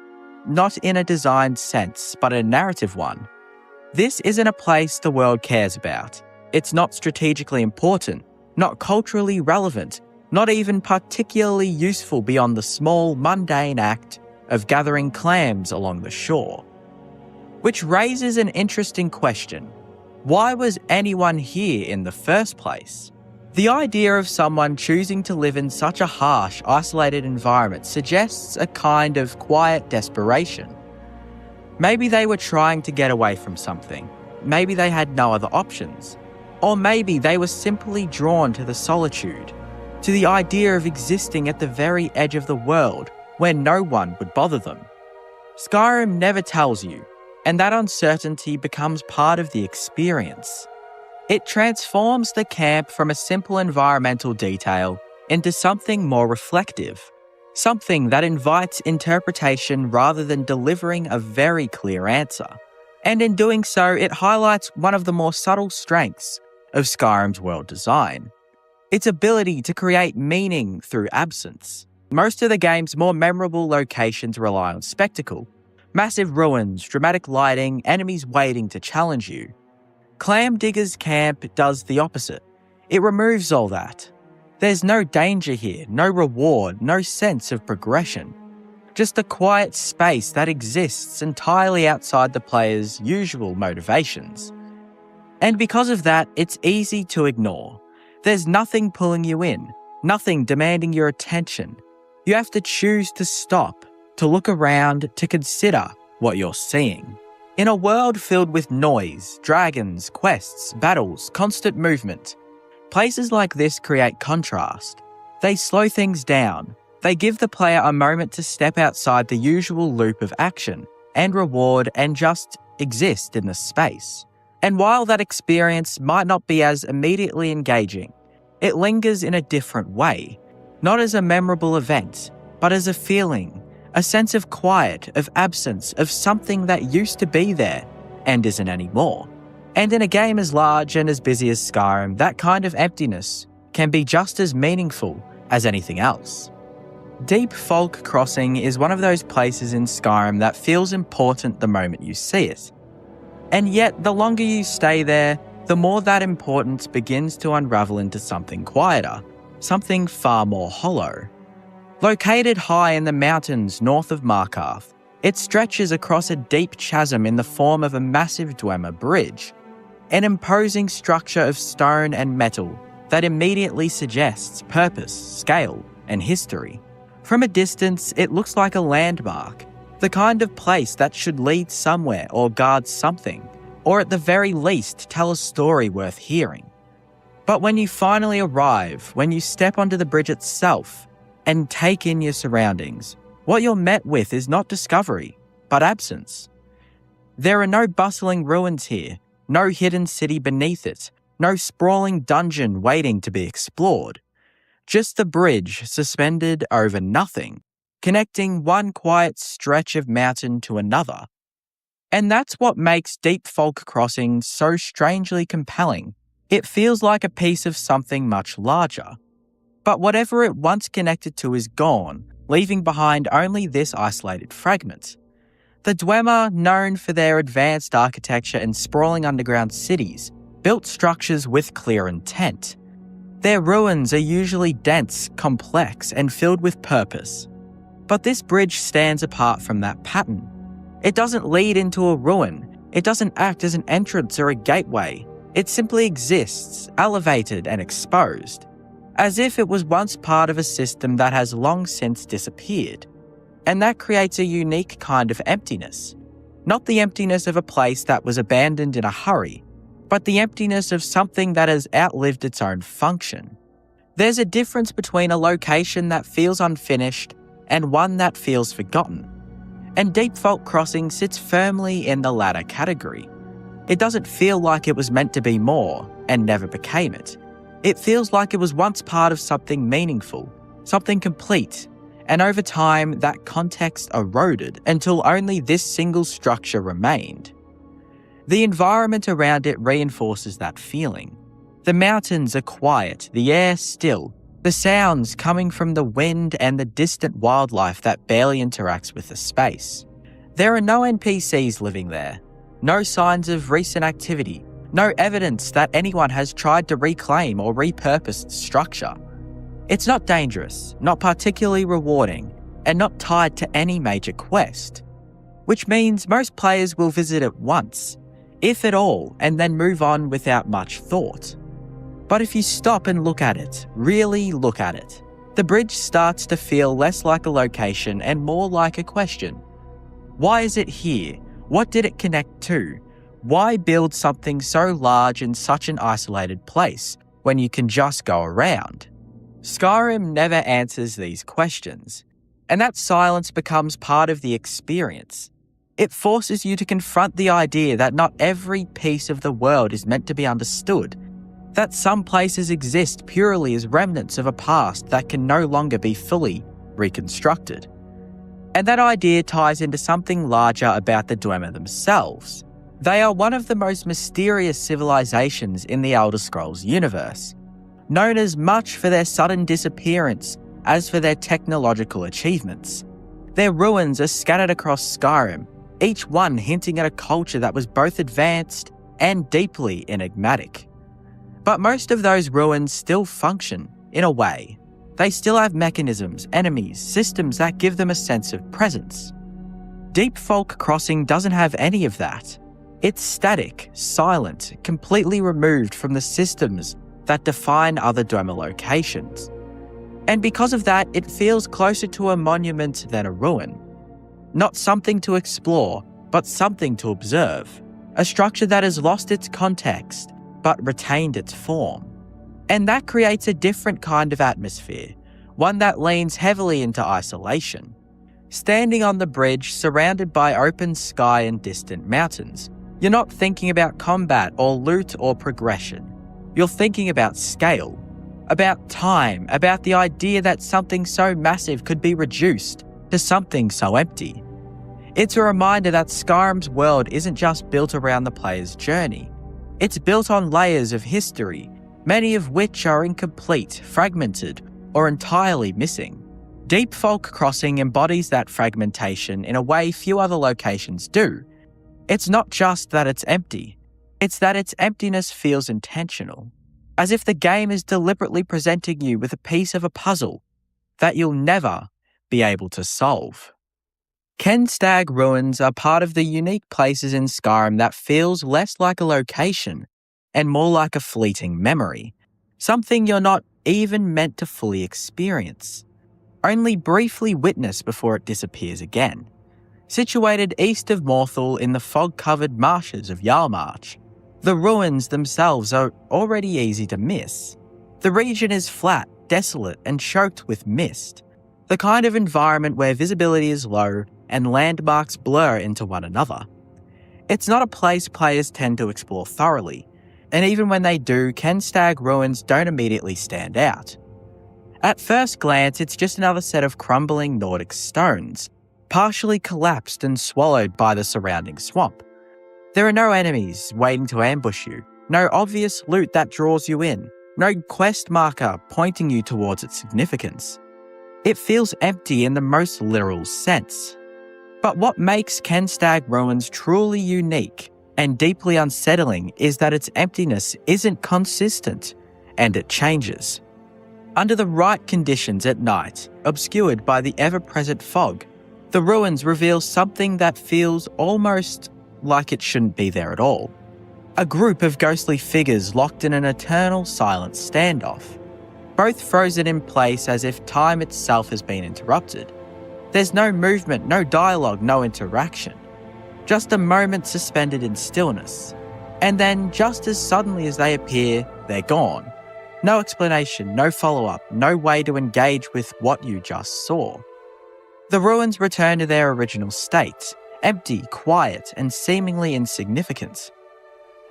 Not in a designed sense, but a narrative one. This isn't a place the world cares about. It's not strategically important, not culturally relevant, not even particularly useful beyond the small, mundane act of gathering clams along the shore. Which raises an interesting question. Why was anyone here in the first place? The idea of someone choosing to live in such a harsh, isolated environment suggests a kind of quiet desperation. Maybe they were trying to get away from something. Maybe they had no other options. Or maybe they were simply drawn to the solitude, to the idea of existing at the very edge of the world where no one would bother them. Skyrim never tells you, and that uncertainty becomes part of the experience. It transforms the camp from a simple environmental detail into something more reflective, something that invites interpretation rather than delivering a very clear answer. And in doing so, it highlights one of the more subtle strengths of Skyrim's world design: its ability to create meaning through absence. Most of the game's more memorable locations rely on spectacle: massive ruins, dramatic lighting, enemies waiting to challenge you. Clam Digger's camp does the opposite. It removes all that. There's no danger here, no reward, no sense of progression. Just a quiet space that exists entirely outside the player's usual motivations. And because of that, it's easy to ignore. There's nothing pulling you in, nothing demanding your attention. You have to choose to stop, to look around, to consider what you're seeing. In a world filled with noise, dragons, quests, battles, constant movement, places like this create contrast. They slow things down. They give the player a moment to step outside the usual loop of action and reward and just exist in the space. And while that experience might not be as immediately engaging, it lingers in a different way, not as a memorable event, but as a feeling, a sense of quiet, of absence, of something that used to be there and isn't anymore. And in a game as large and as busy as Skyrim, that kind of emptiness can be just as meaningful as anything else. Deep Folk Crossing is one of those places in Skyrim that feels important the moment you see it. And yet, the longer you stay there, the more that importance begins to unravel into something quieter, something far more hollow. Located high in the mountains north of Markarth, it stretches across a deep chasm in the form of a massive Dwemer bridge, an imposing structure of stone and metal that immediately suggests purpose, scale, and history. From a distance, it looks like a landmark, the kind of place that should lead somewhere or guard something, or at the very least tell a story worth hearing. But when you finally arrive, when you step onto the bridge itself and take in your surroundings, what you're met with is not discovery, but absence. There are no bustling ruins here, no hidden city beneath it, no sprawling dungeon waiting to be explored. Just the bridge suspended over nothing, connecting one quiet stretch of mountain to another. And that's what makes Deep Folk Crossing so strangely compelling. It feels like a piece of something much larger. But whatever it once connected to is gone, leaving behind only this isolated fragment. The Dwemer, known for their advanced architecture and sprawling underground cities, built structures with clear intent. Their ruins are usually dense, complex, and filled with purpose. But this bridge stands apart from that pattern. It doesn't lead into a ruin. It doesn't act as an entrance or a gateway. It simply exists, elevated and exposed, as if it was once part of a system that has long since disappeared. And that creates a unique kind of emptiness. Not the emptiness of a place that was abandoned in a hurry, but the emptiness of something that has outlived its own function. There's a difference between a location that feels unfinished and one that feels forgotten. And Deep Folk Crossing sits firmly in the latter category. It doesn't feel like it was meant to be more and never became it. It feels like it was once part of something meaningful, something complete, and over time that context eroded until only this single structure remained. The environment around it reinforces that feeling. The mountains are quiet, the air still, the sounds coming from the wind and the distant wildlife that barely interacts with the space. There are no NPCs living there, no signs of recent activity, no evidence that anyone has tried to reclaim or repurpose the structure. It's not dangerous, not particularly rewarding, and not tied to any major quest, which means most players will visit it once, if at all, and then move on without much thought. But if you stop and look at it, really look at it, the bridge starts to feel less like a location and more like a question. Why is it here? What did it connect to? Why build something so large in such an isolated place when you can just go around? Skyrim never answers these questions, and that silence becomes part of the experience. It forces you to confront the idea that not every piece of the world is meant to be understood, that some places exist purely as remnants of a past that can no longer be fully reconstructed. And that idea ties into something larger about the Dwemer themselves. They are one of the most mysterious civilizations in the Elder Scrolls universe, known as much for their sudden disappearance as for their technological achievements. Their ruins are scattered across Skyrim, each one hinting at a culture that was both advanced and deeply enigmatic. But most of those ruins still function, in a way. They still have mechanisms, enemies, systems that give them a sense of presence. Deep Folk Crossing doesn't have any of that. It's static, silent, completely removed from the systems that define other Dwemer locations. And because of that, it feels closer to a monument than a ruin. Not something to explore, but something to observe. A structure that has lost its context, but retained its form. And that creates a different kind of atmosphere, one that leans heavily into isolation. Standing on the bridge, surrounded by open sky and distant mountains, you're not thinking about combat or loot or progression. You're thinking about scale, about time, about the idea that something so massive could be reduced to something so empty. It's a reminder that Skyrim's world isn't just built around the player's journey. It's built on layers of history, many of which are incomplete, fragmented, or entirely missing. Deep Folk Crossing embodies that fragmentation in a way few other locations do. It's not just that it's empty, it's that its emptiness feels intentional, as if the game is deliberately presenting you with a piece of a puzzle that you'll never be able to solve. Kenstag Ruins are part of the unique places in Skyrim that feels less like a location and more like a fleeting memory, something you're not even meant to fully experience, only briefly witness before it disappears again. Situated east of Morthal in the fog-covered marshes of Yarmarch, the ruins themselves are already easy to miss. The region is flat, desolate, and choked with mist, the kind of environment where visibility is low and landmarks blur into one another. It's not a place players tend to explore thoroughly, and even when they do, Kenstag ruins don't immediately stand out. At first glance, it's just another set of crumbling Nordic stones, partially collapsed and swallowed by the surrounding swamp. There are no enemies waiting to ambush you, no obvious loot that draws you in, no quest marker pointing you towards its significance. It feels empty in the most literal sense. But what makes Kenstag Ruins truly unique and deeply unsettling is that its emptiness isn't consistent, and it changes. Under the right conditions at night, obscured by the ever-present fog, the ruins reveal something that feels almost like it shouldn't be there at all. A group of ghostly figures locked in an eternal silent standoff, both frozen in place as if time itself has been interrupted. There's no movement, no dialogue, no interaction. Just a moment suspended in stillness. And then, just as suddenly as they appear, they're gone. No explanation, no follow-up, no way to engage with what you just saw. The ruins return to their original state, empty, quiet, and seemingly insignificant.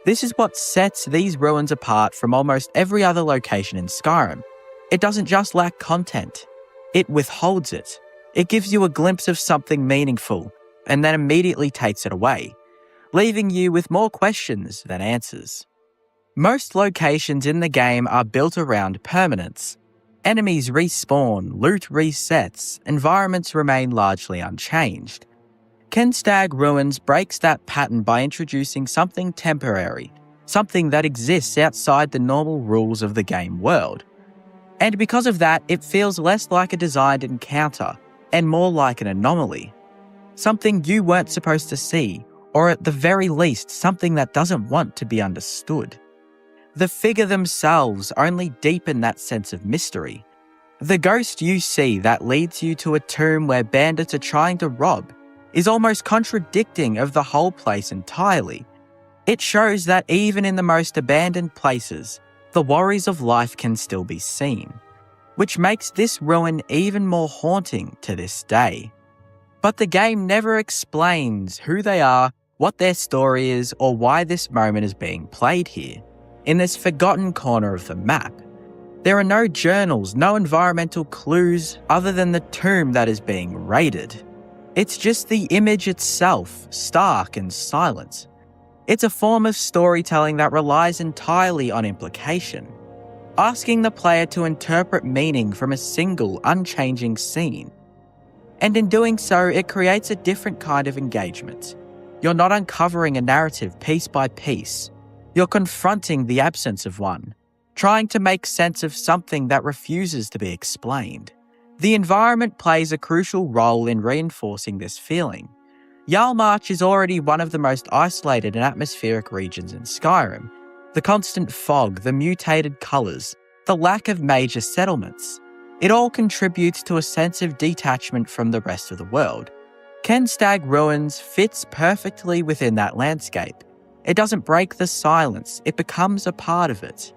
This is what sets these ruins apart from almost every other location in Skyrim. It doesn't just lack content, it withholds it. It gives you a glimpse of something meaningful, and then immediately takes it away, leaving you with more questions than answers. Most locations in the game are built around permanence. Enemies respawn, loot resets, environments remain largely unchanged. Kenstag Ruins breaks that pattern by introducing something temporary, something that exists outside the normal rules of the game world. And because of that, it feels less like a designed encounter and more like an anomaly. Something you weren't supposed to see, or at the very least, something that doesn't want to be understood. The figure themselves only deepen that sense of mystery. The ghost you see that leads you to a tomb where bandits are trying to rob is almost contradicting of the whole place entirely. It shows that even in the most abandoned places, the worries of life can still be seen, which makes this ruin even more haunting to this day. But the game never explains who they are, what their story is, or why this moment is being played here, in this forgotten corner of the map. There are no journals, no environmental clues other than the tomb that is being raided. It's just the image itself, stark and silent. It's a form of storytelling that relies entirely on implication, asking the player to interpret meaning from a single, unchanging scene. And in doing so, it creates a different kind of engagement. You're not uncovering a narrative piece by piece. You're confronting the absence of one, trying to make sense of something that refuses to be explained. The environment plays a crucial role in reinforcing this feeling. Yarmarch is already one of the most isolated and atmospheric regions in Skyrim. The constant fog, the mutated colours, the lack of major settlements. It all contributes to a sense of detachment from the rest of the world. Kenstag Ruins fits perfectly within that landscape. It doesn't break the silence, it becomes a part of it.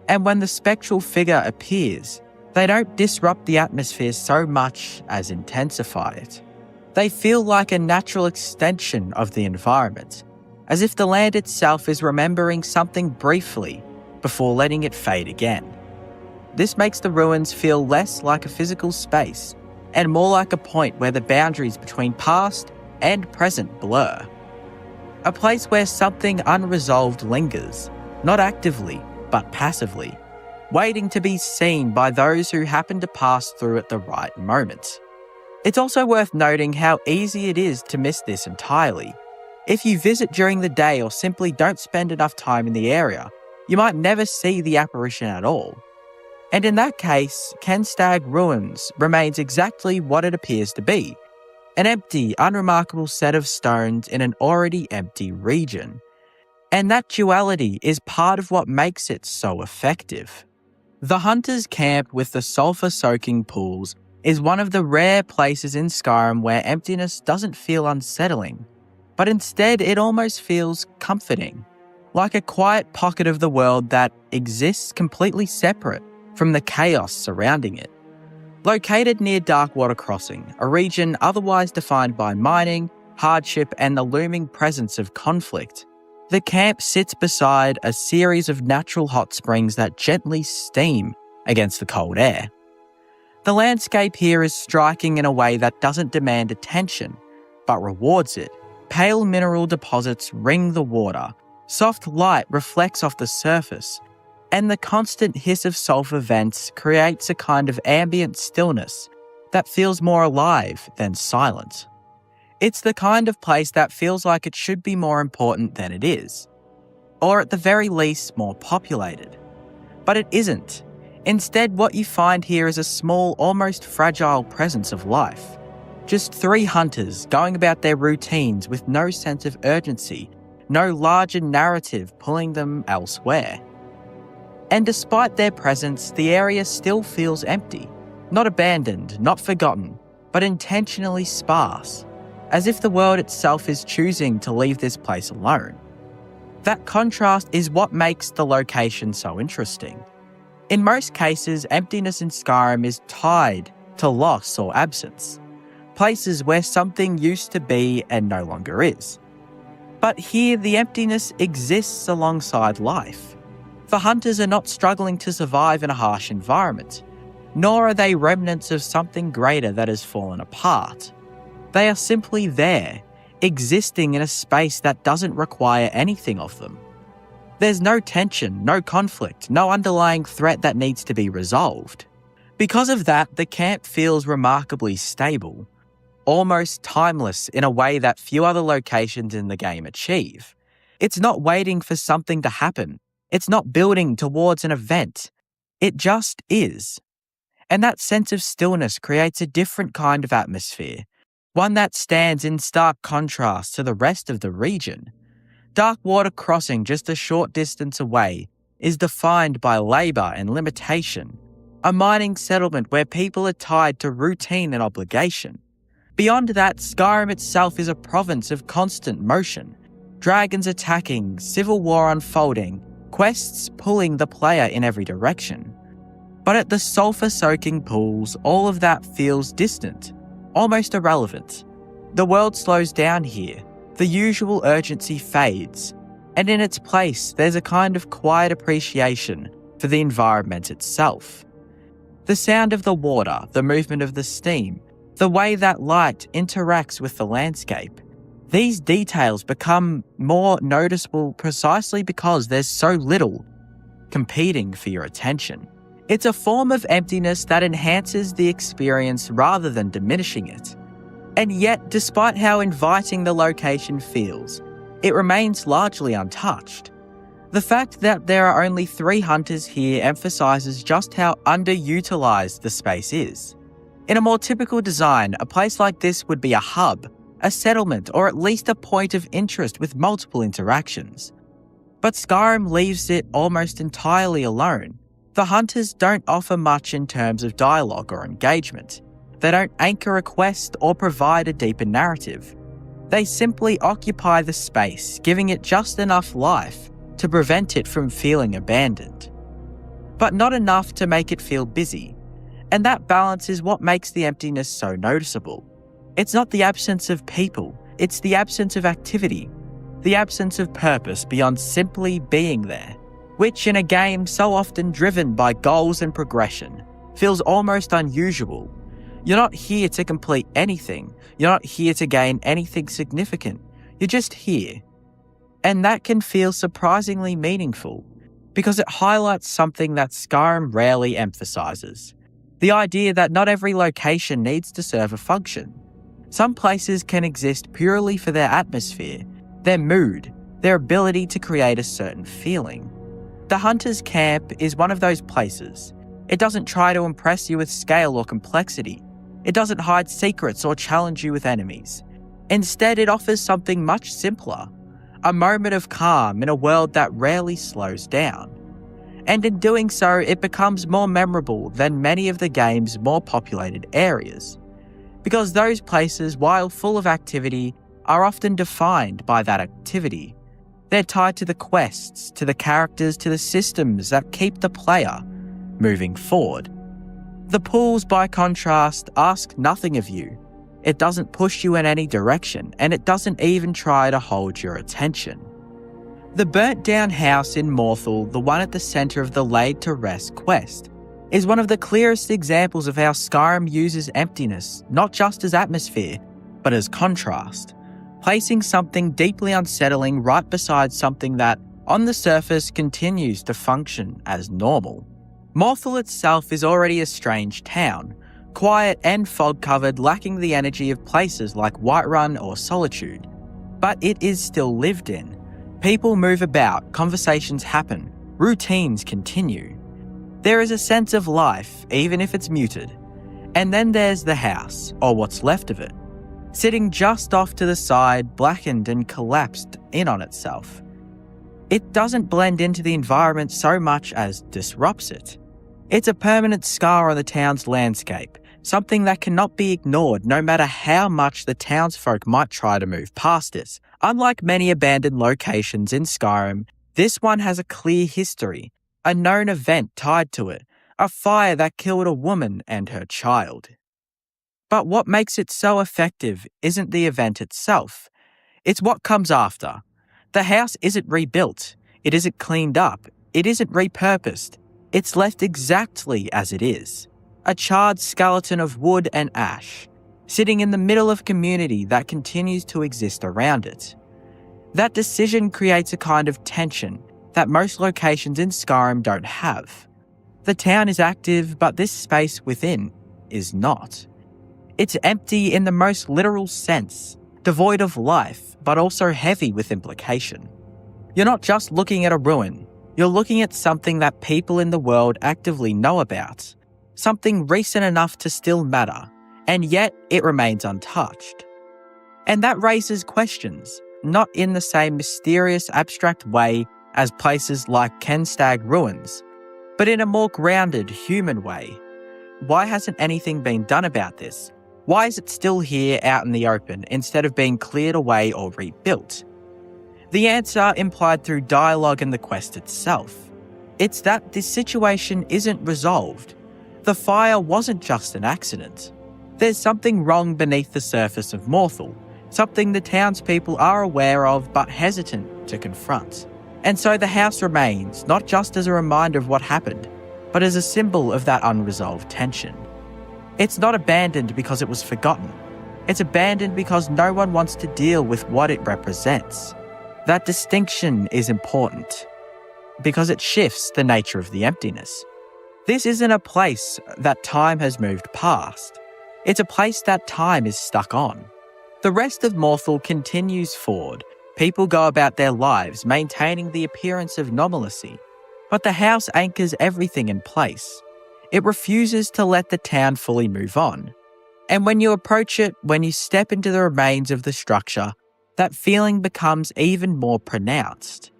And when the spectral figure appears, they don't disrupt the atmosphere so much as intensify it. They feel like a natural extension of the environment, as if the land itself is remembering something briefly before letting it fade again. This makes the ruins feel less like a physical space and more like a point where the boundaries between past and present blur. A place where something unresolved lingers, not actively, but passively, waiting to be seen by those who happen to pass through at the right moment. It's also worth noting how easy it is to miss this entirely. If you visit during the day or simply don't spend enough time in the area, you might never see the apparition at all. And in that case, Kenstag Ruins remains exactly what it appears to be, an empty, unremarkable set of stones in an already empty region. And that duality is part of what makes it so effective. The hunter's camp with the sulfur-soaking pools is one of the rare places in Skyrim where emptiness doesn't feel unsettling, but instead it almost feels comforting, like a quiet pocket of the world that exists completely separate from the chaos surrounding it. Located near Darkwater Crossing, a region otherwise defined by mining, hardship, and the looming presence of conflict, the camp sits beside a series of natural hot springs that gently steam against the cold air. The landscape here is striking in a way that doesn't demand attention, but rewards it. Pale mineral deposits ring the water, soft light reflects off the surface, and the constant hiss of sulfur vents creates a kind of ambient stillness that feels more alive than silent. It's the kind of place that feels like it should be more important than it is, or at the very least more populated. But it isn't. Instead, what you find here is a small, almost fragile presence of life. Just 3 hunters going about their routines with no sense of urgency, no larger narrative pulling them elsewhere. And despite their presence, the area still feels empty. Not abandoned, not forgotten, but intentionally sparse, as if the world itself is choosing to leave this place alone. That contrast is what makes the location so interesting. In most cases, emptiness in Skyrim is tied to loss or absence, places where something used to be and no longer is. But here, the emptiness exists alongside life. The hunters are not struggling to survive in a harsh environment, nor are they remnants of something greater that has fallen apart. They are simply there, existing in a space that doesn't require anything of them. There's no tension, no conflict, no underlying threat that needs to be resolved. Because of that, the camp feels remarkably stable, almost timeless in a way that few other locations in the game achieve. It's not waiting for something to happen. It's not building towards an event. It just is. And that sense of stillness creates a different kind of atmosphere, one that stands in stark contrast to the rest of the region. Darkwater Crossing, just a short distance away, is defined by labour and limitation, a mining settlement where people are tied to routine and obligation. Beyond that, Skyrim itself is a province of constant motion, dragons attacking, civil war unfolding, quests pulling the player in every direction. But at the sulfur-soaking pools, all of that feels distant, almost irrelevant. The world slows down here, the usual urgency fades, and in its place there's a kind of quiet appreciation for the environment itself. The sound of the water, the movement of the steam, the way that light interacts with the landscape, these details become more noticeable precisely because there's so little competing for your attention. It's a form of emptiness that enhances the experience rather than diminishing it. And yet, despite how inviting the location feels, it remains largely untouched. The fact that there are only 3 hunters here emphasises just how underutilised the space is. In a more typical design, a place like this would be a hub, a settlement, or at least a point of interest with multiple interactions. But Skyrim leaves it almost entirely alone. The hunters don't offer much in terms of dialogue or engagement. They don't anchor a quest or provide a deeper narrative. They simply occupy the space, giving it just enough life to prevent it from feeling abandoned, but not enough to make it feel busy. And that balance is what makes the emptiness so noticeable. It's not the absence of people, it's the absence of activity, the absence of purpose beyond simply being there, which in a game so often driven by goals and progression, feels almost unusual. You're not here to complete anything. You're not here to gain anything significant. You're just here. And that can feel surprisingly meaningful, because it highlights something that Skyrim rarely emphasises. The idea that not every location needs to serve a function. Some places can exist purely for their atmosphere, their mood, their ability to create a certain feeling. The Hunter's Camp is one of those places. It doesn't try to impress you with scale or complexity. It doesn't hide secrets or challenge you with enemies. Instead, it offers something much simpler, a moment of calm in a world that rarely slows down. and in doing so it becomes more memorable than many of the game's more populated areas. Because those places, while full of activity, are often defined by that activity. They're tied to the quests, to the characters, to the systems that keep the player moving forward. The pools, by contrast, ask nothing of you. It doesn't push you in any direction, and it doesn't even try to hold your attention. The burnt-down house in Morthal, the one at the centre of the Laid to Rest quest, is one of the clearest examples of how Skyrim uses emptiness, not just as atmosphere, but as contrast, placing something deeply unsettling right beside something that, on the surface, continues to function as normal. Morthal itself is already a strange town, quiet and fog-covered, lacking the energy of places like Whiterun or Solitude. But it is still lived in. People move about, conversations happen, routines continue. There is a sense of life, even if it's muted. And then there's the house, or what's left of it, sitting just off to the side, blackened and collapsed in on itself. It doesn't blend into the environment so much as disrupts it. It's a permanent scar on the town's landscape, something that cannot be ignored no matter how much the townsfolk might try to move past it. Unlike many abandoned locations in Skyrim, this one has a clear history, a known event tied to it, a fire that killed a woman and her child. But what makes it so effective isn't the event itself, it's what comes after. The house isn't rebuilt, it isn't cleaned up, it isn't repurposed, it's left exactly as it is. A charred skeleton of wood and ash, sitting in the middle of community that continues to exist around it. That decision creates a kind of tension that most locations in Skyrim don't have. The town is active, but this space within is not. It's empty in the most literal sense, devoid of life, but also heavy with implication. You're not just looking at a ruin, you're looking at something that people in the world actively know about, something recent enough to still matter, and yet it remains untouched. And that raises questions, not in the same mysterious, abstract way as places like Kenstag Ruins, but in a more grounded, human way. Why hasn't anything been done about this? Why is it still here out in the open instead of being cleared away or rebuilt? The answer implied through dialogue and the quest itself. It's that this situation isn't resolved. The fire wasn't just an accident. There's something wrong beneath the surface of Morthal, something the townspeople are aware of but hesitant to confront. And so the house remains, not just as a reminder of what happened, but as a symbol of that unresolved tension. It's not abandoned because it was forgotten. It's abandoned because no one wants to deal with what it represents. That distinction is important, because it shifts the nature of the emptiness. This isn't a place that time has moved past. It's a place that time is stuck on. The rest of Morthal continues forward. People go about their lives maintaining the appearance of normalcy, but the house anchors everything in place. It refuses to let the town fully move on. And when you approach it, when you step into the remains of the structure, that feeling becomes even more pronounced.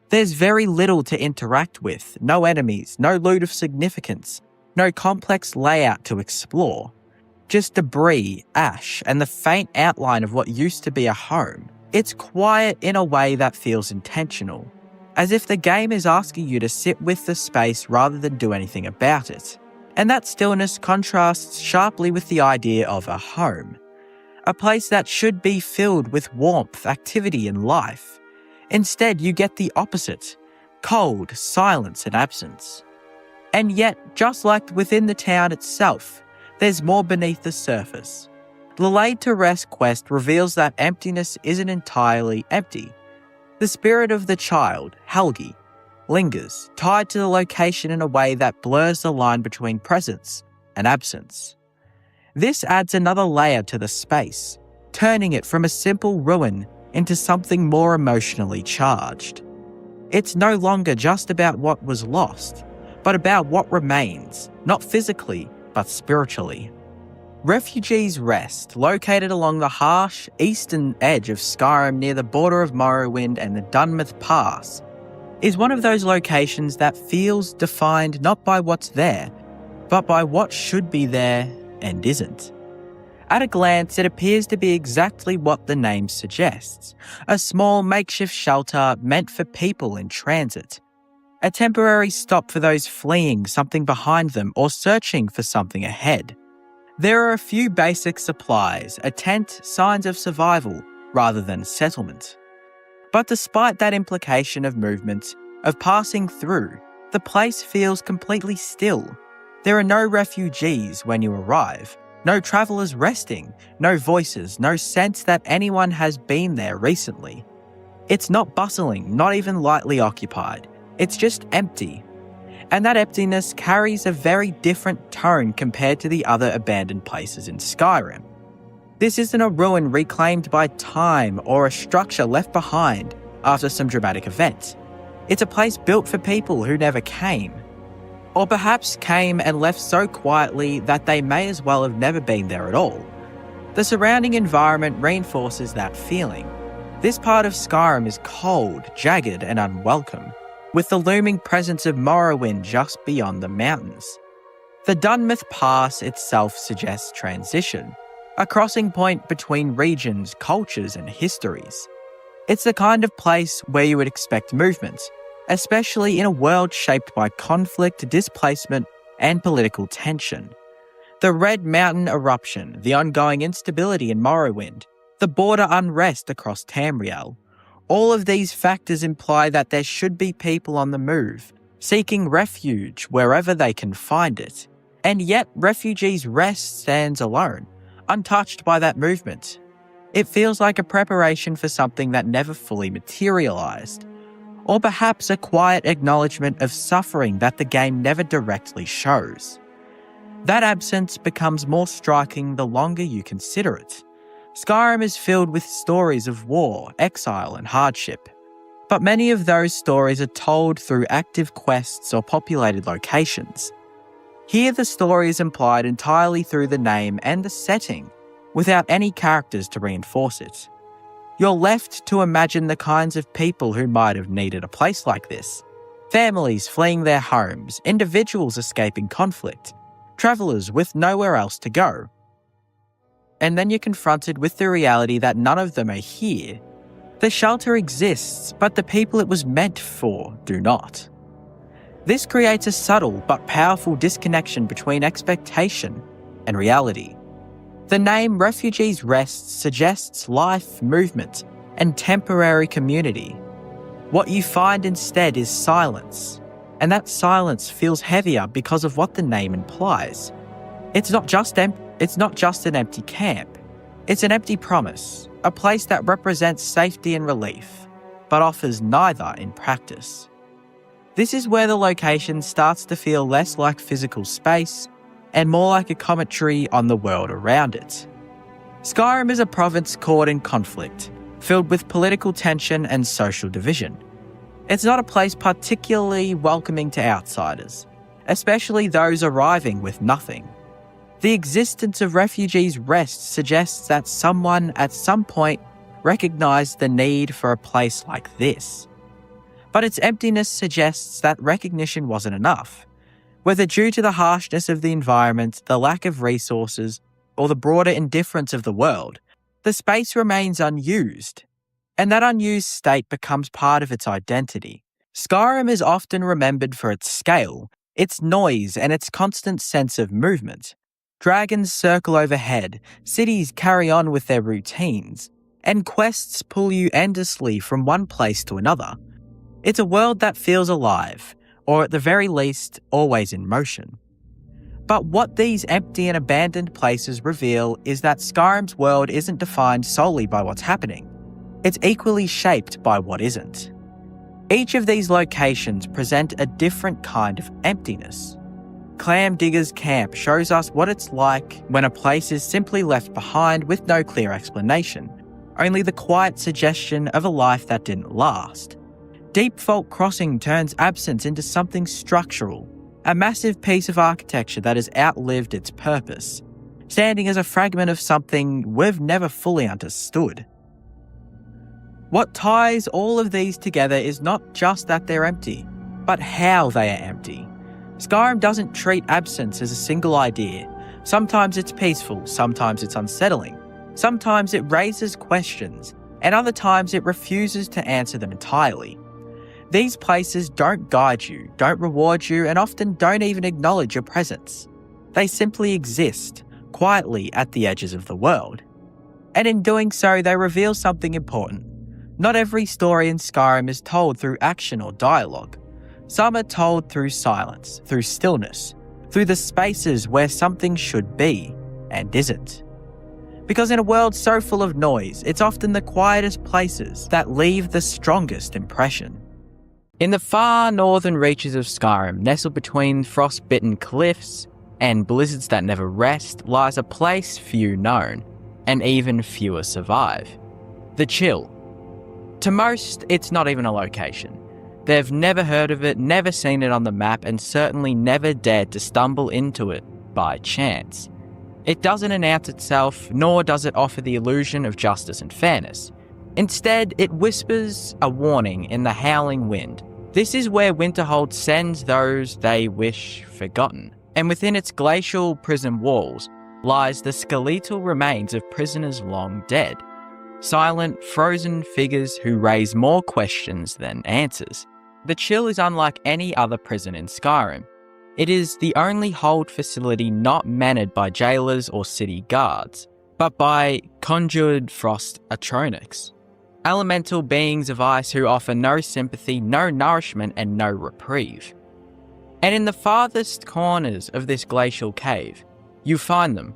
There's very little to interact with, no enemies, no loot of significance, no complex layout to explore. Just debris, ash, and the faint outline of what used to be a home. It's quiet in a way that feels intentional, as if the game is asking you to sit with the space rather than do anything about it. And that stillness contrasts sharply with the idea of a home, a place that should be filled with warmth, activity, and life. Instead, you get the opposite: cold, silence, and absence. And yet, just like within the town itself, there's more beneath the surface. The Laid to Rest quest reveals that emptiness isn't entirely empty. The spirit of the child, Helgi, lingers, tied to the location in a way that blurs the line between presence and absence. This adds another layer to the space, turning it from a simple ruin into something more emotionally charged. It's no longer just about what was lost, but about what remains, not physically, but spiritually. Refugees Rest, located along the harsh eastern edge of Skyrim near the border of Morrowind and the Dunmouth Pass, is one of those locations that feels defined not by what's there, but by what should be there and isn't. At a glance, it appears to be exactly what the name suggests: a small makeshift shelter meant for people in transit. A temporary stop for those fleeing something behind them or searching for something ahead. There are a few basic supplies, a tent, signs of survival, rather than settlement. But despite that implication of movement, of passing through, the place feels completely still. There are no refugees when you arrive, no travellers resting, no voices, no sense that anyone has been there recently. It's not bustling, not even lightly occupied. It's just empty. And that emptiness carries a very different tone compared to the other abandoned places in Skyrim. This isn't a ruin reclaimed by time or a structure left behind after some dramatic event. It's a place built for people who never came. Or perhaps came and left so quietly that they may as well have never been there at all. The surrounding environment reinforces that feeling. This part of Skyrim is cold, jagged, and unwelcome, with the looming presence of Morrowind just beyond the mountains. The Dunmouth Pass itself suggests transition, a crossing point between regions, cultures, and histories. It's the kind of place where you would expect movement, especially in a world shaped by conflict, displacement, and political tension. The Red Mountain eruption, the ongoing instability in Morrowind, the border unrest across Tamriel, all of these factors imply that there should be people on the move, seeking refuge wherever they can find it. And yet, Refugees Rest stands alone, untouched by that movement. It feels like a preparation for something that never fully materialized, or perhaps a quiet acknowledgement of suffering that the game never directly shows. That absence becomes more striking the longer you consider it. Skyrim is filled with stories of war, exile, and hardship, but many of those stories are told through active quests or populated locations. Here the story is implied entirely through the name and the setting, without any characters to reinforce it. You're left to imagine the kinds of people who might have needed a place like this. Families fleeing their homes, individuals escaping conflict, travellers with nowhere else to go. And then you're confronted with the reality that none of them are here. The shelter exists, but the people it was meant for do not. This creates a subtle but powerful disconnection between expectation and reality. The name Refugees Rest suggests life, movement, and temporary community. What you find instead is silence, and that silence feels heavier because of what the name implies. It's not just an empty camp. It's an empty promise, a place that represents safety and relief, but offers neither in practice. This is where the location starts to feel less like physical space and more like a commentary on the world around it. Skyrim is a province caught in conflict, filled with political tension and social division. It's not a place particularly welcoming to outsiders, especially those arriving with nothing. The existence of Refugees Rest suggests that someone at some point recognized the need for a place like this. But its emptiness suggests that recognition wasn't enough. Whether due to the harshness of the environment, the lack of resources, or the broader indifference of the world, the space remains unused, and that unused state becomes part of its identity. Skyrim is often remembered for its scale, its noise, and its constant sense of movement. Dragons circle overhead, cities carry on with their routines, and quests pull you endlessly from one place to another. It's a world that feels alive, or at the very least, always in motion. But what these empty and abandoned places reveal is that Skyrim's world isn't defined solely by what's happening. It's equally shaped by what isn't. Each of these locations present a different kind of emptiness. Clam Digger's Camp shows us what it's like when a place is simply left behind with no clear explanation, only the quiet suggestion of a life that didn't last. Deep Fault Crossing turns absence into something structural, a massive piece of architecture that has outlived its purpose, standing as a fragment of something we've never fully understood. What ties all of these together is not just that they're empty, but how they are empty. Skyrim doesn't treat absence as a single idea. Sometimes it's peaceful, sometimes it's unsettling, sometimes it raises questions, and other times it refuses to answer them entirely. These places don't guide you, don't reward you, and often don't even acknowledge your presence. They simply exist, quietly at the edges of the world. And in doing so, they reveal something important. Not every story in Skyrim is told through action or dialogue. Some are told through silence, through stillness, through the spaces where something should be and isn't. Because in a world so full of noise, it's often the quietest places that leave the strongest impression. In the far northern reaches of Skyrim, nestled between frost-bitten cliffs and blizzards that never rest, lies a place few known, and even fewer survive. The Chill. To most, it's not even a location. They've never heard of it, never seen it on the map, and certainly never dared to stumble into it by chance. It doesn't announce itself, nor does it offer the illusion of justice and fairness. Instead, it whispers a warning in the howling wind. This is where Winterhold sends those they wish forgotten, and within its glacial prison walls lies the skeletal remains of prisoners long dead. Silent, frozen figures who raise more questions than answers. The Chill is unlike any other prison in Skyrim. It is the only hold facility not managed by jailers or city guards, but by conjured frost atronics. Elemental beings of ice who offer no sympathy, no nourishment, and no reprieve. And in the farthest corners of this glacial cave, you find them.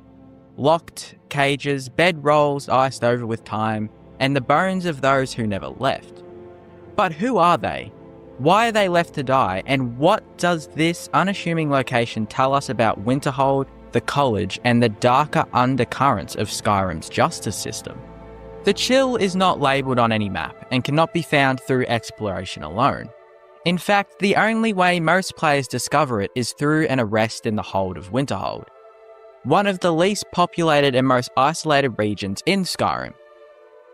Locked cages, bedrolls iced over with time, and the bones of those who never left. But who are they? Why are they left to die? And what does this unassuming location tell us about Winterhold, the college, and the darker undercurrents of Skyrim's justice system? The Chill is not labelled on any map and cannot be found through exploration alone. In fact, the only way most players discover it is through an arrest in the hold of Winterhold, one of the least populated and most isolated regions in Skyrim.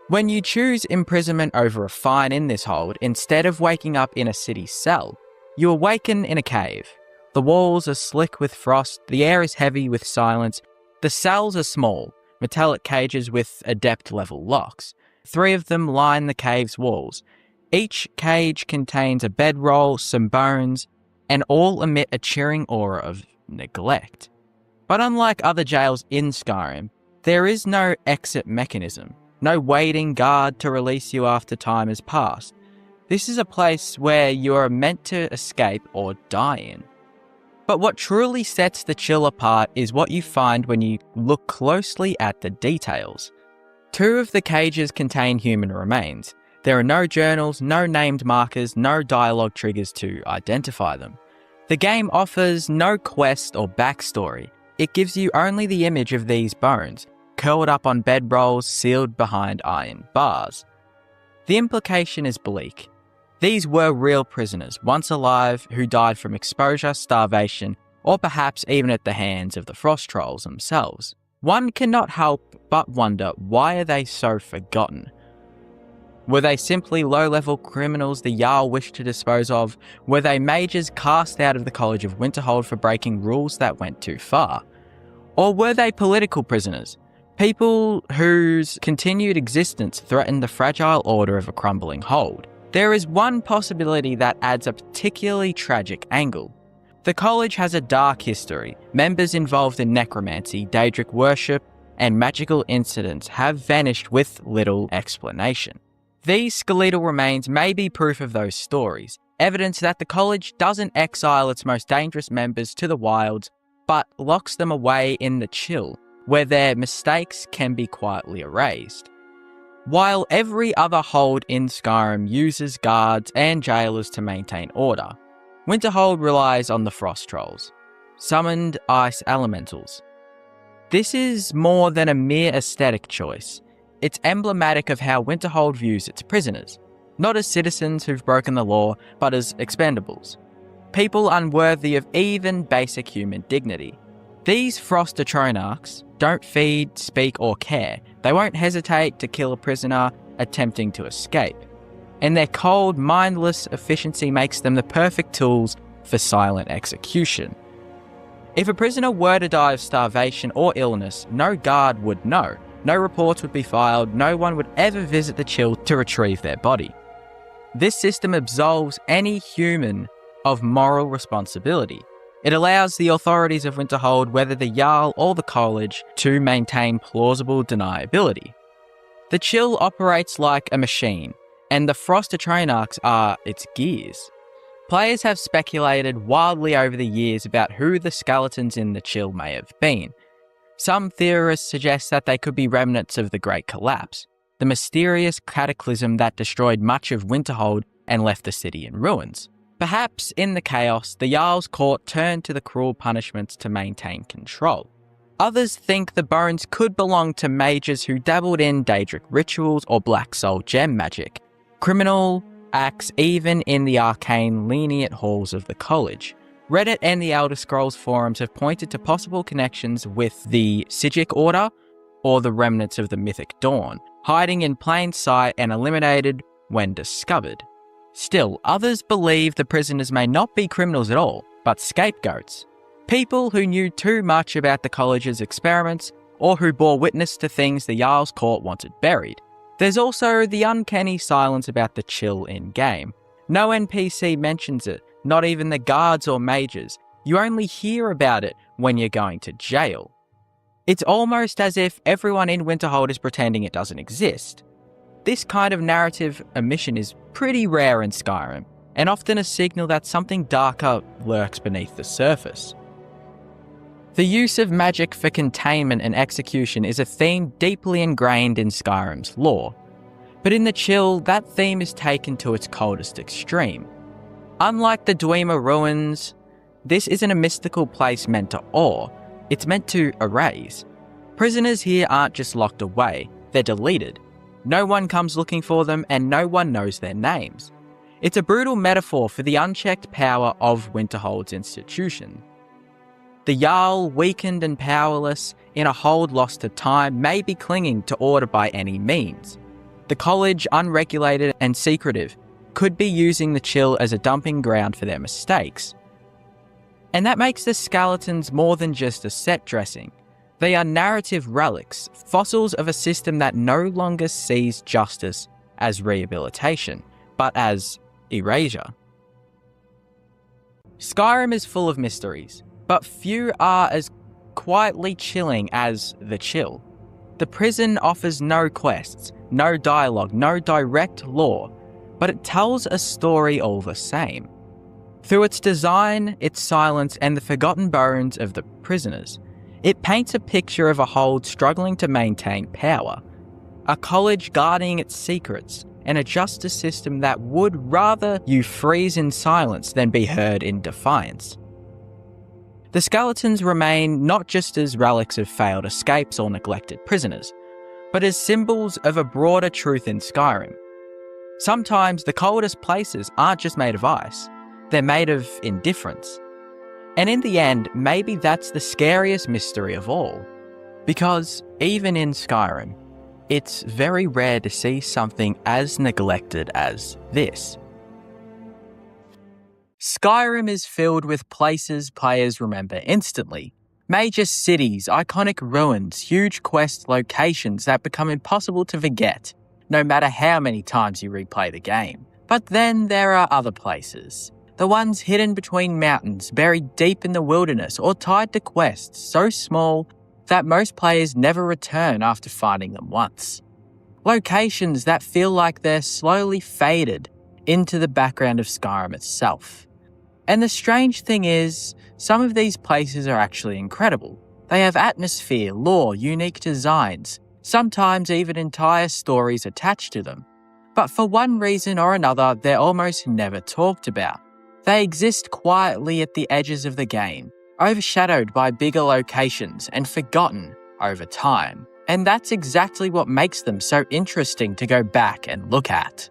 When you choose imprisonment over a fine in this hold, instead of waking up in a city cell, you awaken in a cave. The walls are slick with frost, the air is heavy with silence, the cells are small, metallic cages with adept-level locks. 3 of them line the cave's walls. Each cage contains a bedroll, some bones, and all emit a cheering aura of neglect. But unlike other jails in Skyrim, there is no exit mechanism, no waiting guard to release you after time has passed. This is a place where you are meant to escape or die in. But what truly sets the Chill apart is what you find when you look closely at the details. 2 of the cages contain human remains. There are no journals, no named markers, no dialogue triggers to identify them. The game offers no quest or backstory. It gives you only the image of these bones, curled up on bedrolls, sealed behind iron bars. The implication is bleak. These were real prisoners, once alive, who died from exposure, starvation, or perhaps even at the hands of the frost trolls themselves. One cannot help but wonder, why are they so forgotten? Were they simply low-level criminals the Jarl wished to dispose of? Were they mages cast out of the College of Winterhold for breaking rules that went too far? Or were they political prisoners? People whose continued existence threatened the fragile order of a crumbling hold. There is one possibility that adds a particularly tragic angle. The college has a dark history. Members involved in necromancy, Daedric worship, and magical incidents have vanished with little explanation. These skeletal remains may be proof of those stories, evidence that the college doesn't exile its most dangerous members to the wilds, but locks them away in the Chill, where their mistakes can be quietly erased. While every other hold in Skyrim uses guards and jailers to maintain order, Winterhold relies on the frost trolls, summoned ice elementals. This is more than a mere aesthetic choice. It's emblematic of how Winterhold views its prisoners, not as citizens who've broken the law, but as expendables. People unworthy of even basic human dignity. These frost atronarchs don't feed, speak, or care. They won't hesitate to kill a prisoner attempting to escape. And their cold, mindless efficiency makes them the perfect tools for silent execution. If a prisoner were to die of starvation or illness, no guard would know. No reports would be filed, no one would ever visit the chill to retrieve their body. This system absolves any human of moral responsibility. It allows the authorities of Winterhold, whether the Jarl or the College, to maintain plausible deniability. The chill operates like a machine, and the Frost Atronachs are its gears. Players have speculated wildly over the years about who the skeletons in the chill may have been. Some theorists suggest that they could be remnants of the Great Collapse, the mysterious cataclysm that destroyed much of Winterhold and left the city in ruins. Perhaps in the chaos, the Jarl's court turned to the cruel punishments to maintain control. Others think the bones could belong to mages who dabbled in Daedric rituals or Black Soul gem magic, criminal acts even in the arcane lenient halls of the college. Reddit and the Elder Scrolls forums have pointed to possible connections with the Sigic Order or the remnants of the Mythic Dawn, hiding in plain sight and eliminated when discovered. Still, others believe the prisoners may not be criminals at all, but scapegoats. People who knew too much about the college's experiments, or who bore witness to things the Jarl's court wanted buried. There's also the uncanny silence about the chill in-game. No NPC mentions it, not even the guards or mages. You only hear about it when you're going to jail. It's almost as if everyone in Winterhold is pretending it doesn't exist. This kind of narrative omission is pretty rare in Skyrim, and often a signal that something darker lurks beneath the surface. The use of magic for containment and execution is a theme deeply ingrained in Skyrim's lore, but in the chill, that theme is taken to its coldest extreme. Unlike the Dwemer ruins, this isn't a mystical place meant to awe, it's meant to erase. Prisoners here aren't just locked away, they're deleted. No one comes looking for them and no one knows their names. It's a brutal metaphor for the unchecked power of Winterhold's institution. The Jarl, weakened and powerless, in a hold lost to time, may be clinging to order by any means. The college, unregulated and secretive, could be using the chill as a dumping ground for their mistakes. And that makes the skeletons more than just a set dressing. They are narrative relics, fossils of a system that no longer sees justice as rehabilitation, but as erasure. Skyrim is full of mysteries, but few are as quietly chilling as the chill. The prison offers no quests, no dialogue, no direct lore, but it tells a story all the same. Through its design, its silence, and the forgotten bones of the prisoners, it paints a picture of a hold struggling to maintain power, a college guarding its secrets, and a justice system that would rather you freeze in silence than be heard in defiance. The skeletons remain not just as relics of failed escapes or neglected prisoners, but as symbols of a broader truth in Skyrim. Sometimes the coldest places aren't just made of ice, they're made of indifference. And in the end, maybe that's the scariest mystery of all. Because even in Skyrim, it's very rare to see something as neglected as this. Skyrim is filled with places players remember instantly. Major cities, iconic ruins, huge quest locations that become impossible to forget, no matter how many times you replay the game. But then there are other places. The ones hidden between mountains, buried deep in the wilderness, or tied to quests so small that most players never return after finding them once. Locations that feel like they're slowly faded into the background of Skyrim itself. And the strange thing is, some of these places are actually incredible. They have atmosphere, lore, unique designs, sometimes even entire stories attached to them. But for one reason or another, they're almost never talked about. They exist quietly at the edges of the game, overshadowed by bigger locations and forgotten over time. And that's exactly what makes them so interesting to go back and look at.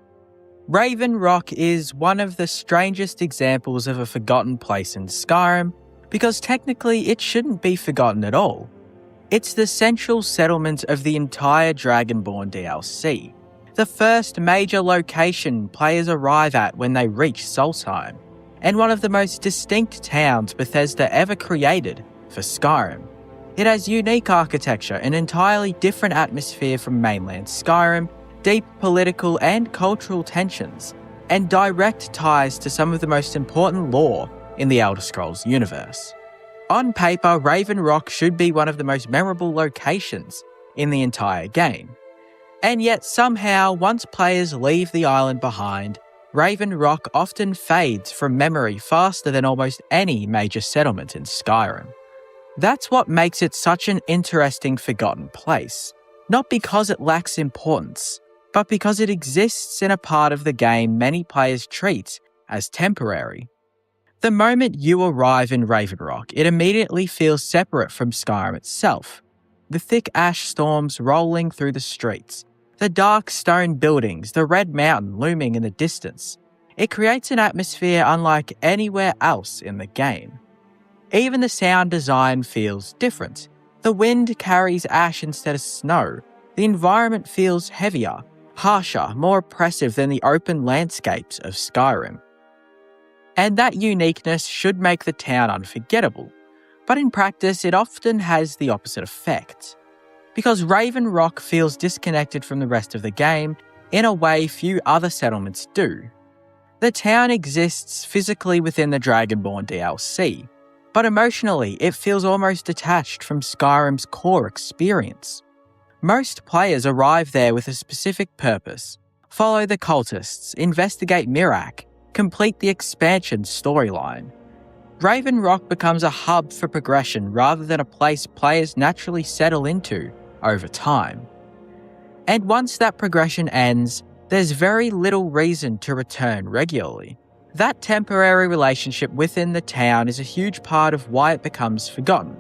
Raven Rock is one of the strangest examples of a forgotten place in Skyrim, because technically it shouldn't be forgotten at all. It's the central settlement of the entire Dragonborn DLC, the first major location players arrive at when they reach Solstheim, and one of the most distinct towns Bethesda ever created for Skyrim. It has unique architecture, an entirely different atmosphere from mainland Skyrim, deep political and cultural tensions, and direct ties to some of the most important lore in the Elder Scrolls universe. On paper, Raven Rock should be one of the most memorable locations in the entire game. And yet somehow, once players leave the island behind, Raven Rock often fades from memory faster than almost any major settlement in Skyrim. That's what makes it such an interesting forgotten place, not because it lacks importance, but because it exists in a part of the game many players treat as temporary. The moment you arrive in Raven Rock, it immediately feels separate from Skyrim itself. The thick ash storms rolling through the streets, the dark stone buildings, the red mountain looming in the distance. It creates an atmosphere unlike anywhere else in the game. Even the sound design feels different. The wind carries ash instead of snow. The environment feels heavier, harsher, more oppressive than the open landscapes of Skyrim. And that uniqueness should make the town unforgettable, but in practice it often has the opposite effect. Because Raven Rock feels disconnected from the rest of the game in a way few other settlements do. The town exists physically within the Dragonborn DLC, but emotionally it feels almost detached from Skyrim's core experience. Most players arrive there with a specific purpose: follow the cultists, investigate Mirak, complete the expansion storyline. Raven Rock becomes a hub for progression rather than a place players naturally settle into over time. And once that progression ends, there's very little reason to return regularly. That temporary relationship within the town is a huge part of why it becomes forgotten.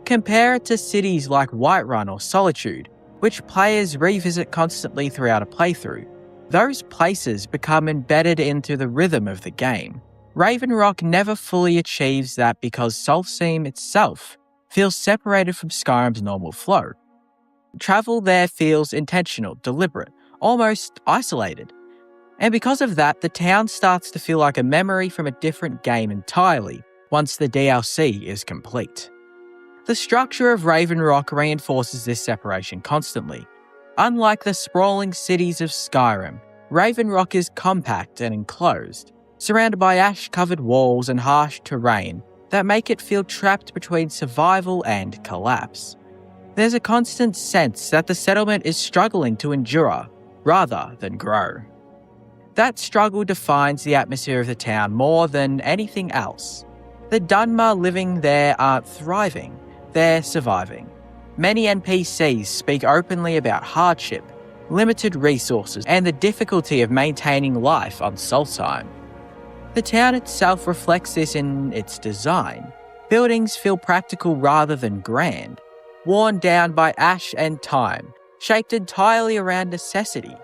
Compare it to cities like Whiterun or Solitude, which players revisit constantly throughout a playthrough. Those places become embedded into the rhythm of the game. Raven Rock never fully achieves that because Solstheim itself feels separated from Skyrim's normal flow. Travel there feels intentional, deliberate, almost isolated. And because of that, the town starts to feel like a memory from a different game entirely once the DLC is complete. The structure of Raven Rock reinforces this separation constantly. Unlike the sprawling cities of Skyrim, Raven Rock is compact and enclosed, surrounded by ash-covered walls and harsh terrain that make it feel trapped between survival and collapse. There's a constant sense that the settlement is struggling to endure rather than grow. That struggle defines the atmosphere of the town more than anything else. The Dunmer living there aren't thriving, they're surviving. Many NPCs speak openly about hardship, limited resources, and the difficulty of maintaining life on Solstheim. The town itself reflects this in its design. Buildings feel practical rather than grand, worn down by ash and time, shaped entirely around necessity.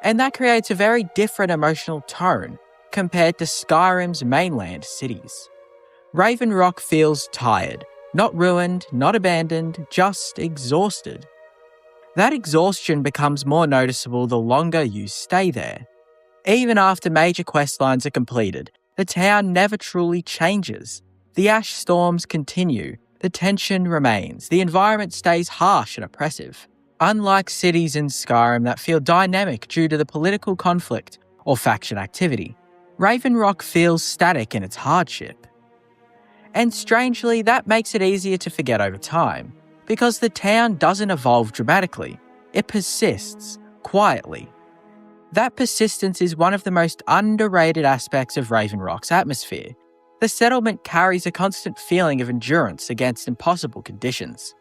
And that creates a very different emotional tone compared to Skyrim's mainland cities. Raven Rock feels tired, not ruined, not abandoned, just exhausted. That exhaustion becomes more noticeable the longer you stay there. Even after major questlines are completed, the town never truly changes. The ash storms continue, the tension remains, the environment stays harsh and oppressive. Unlike cities in Skyrim that feel dynamic due to the political conflict or faction activity, Raven Rock feels static in its hardship. And strangely, that makes it easier to forget over time, because the town doesn't evolve dramatically, it persists, quietly. That persistence is one of the most underrated aspects of Raven Rock's atmosphere. The settlement carries a constant feeling of endurance against impossible conditions.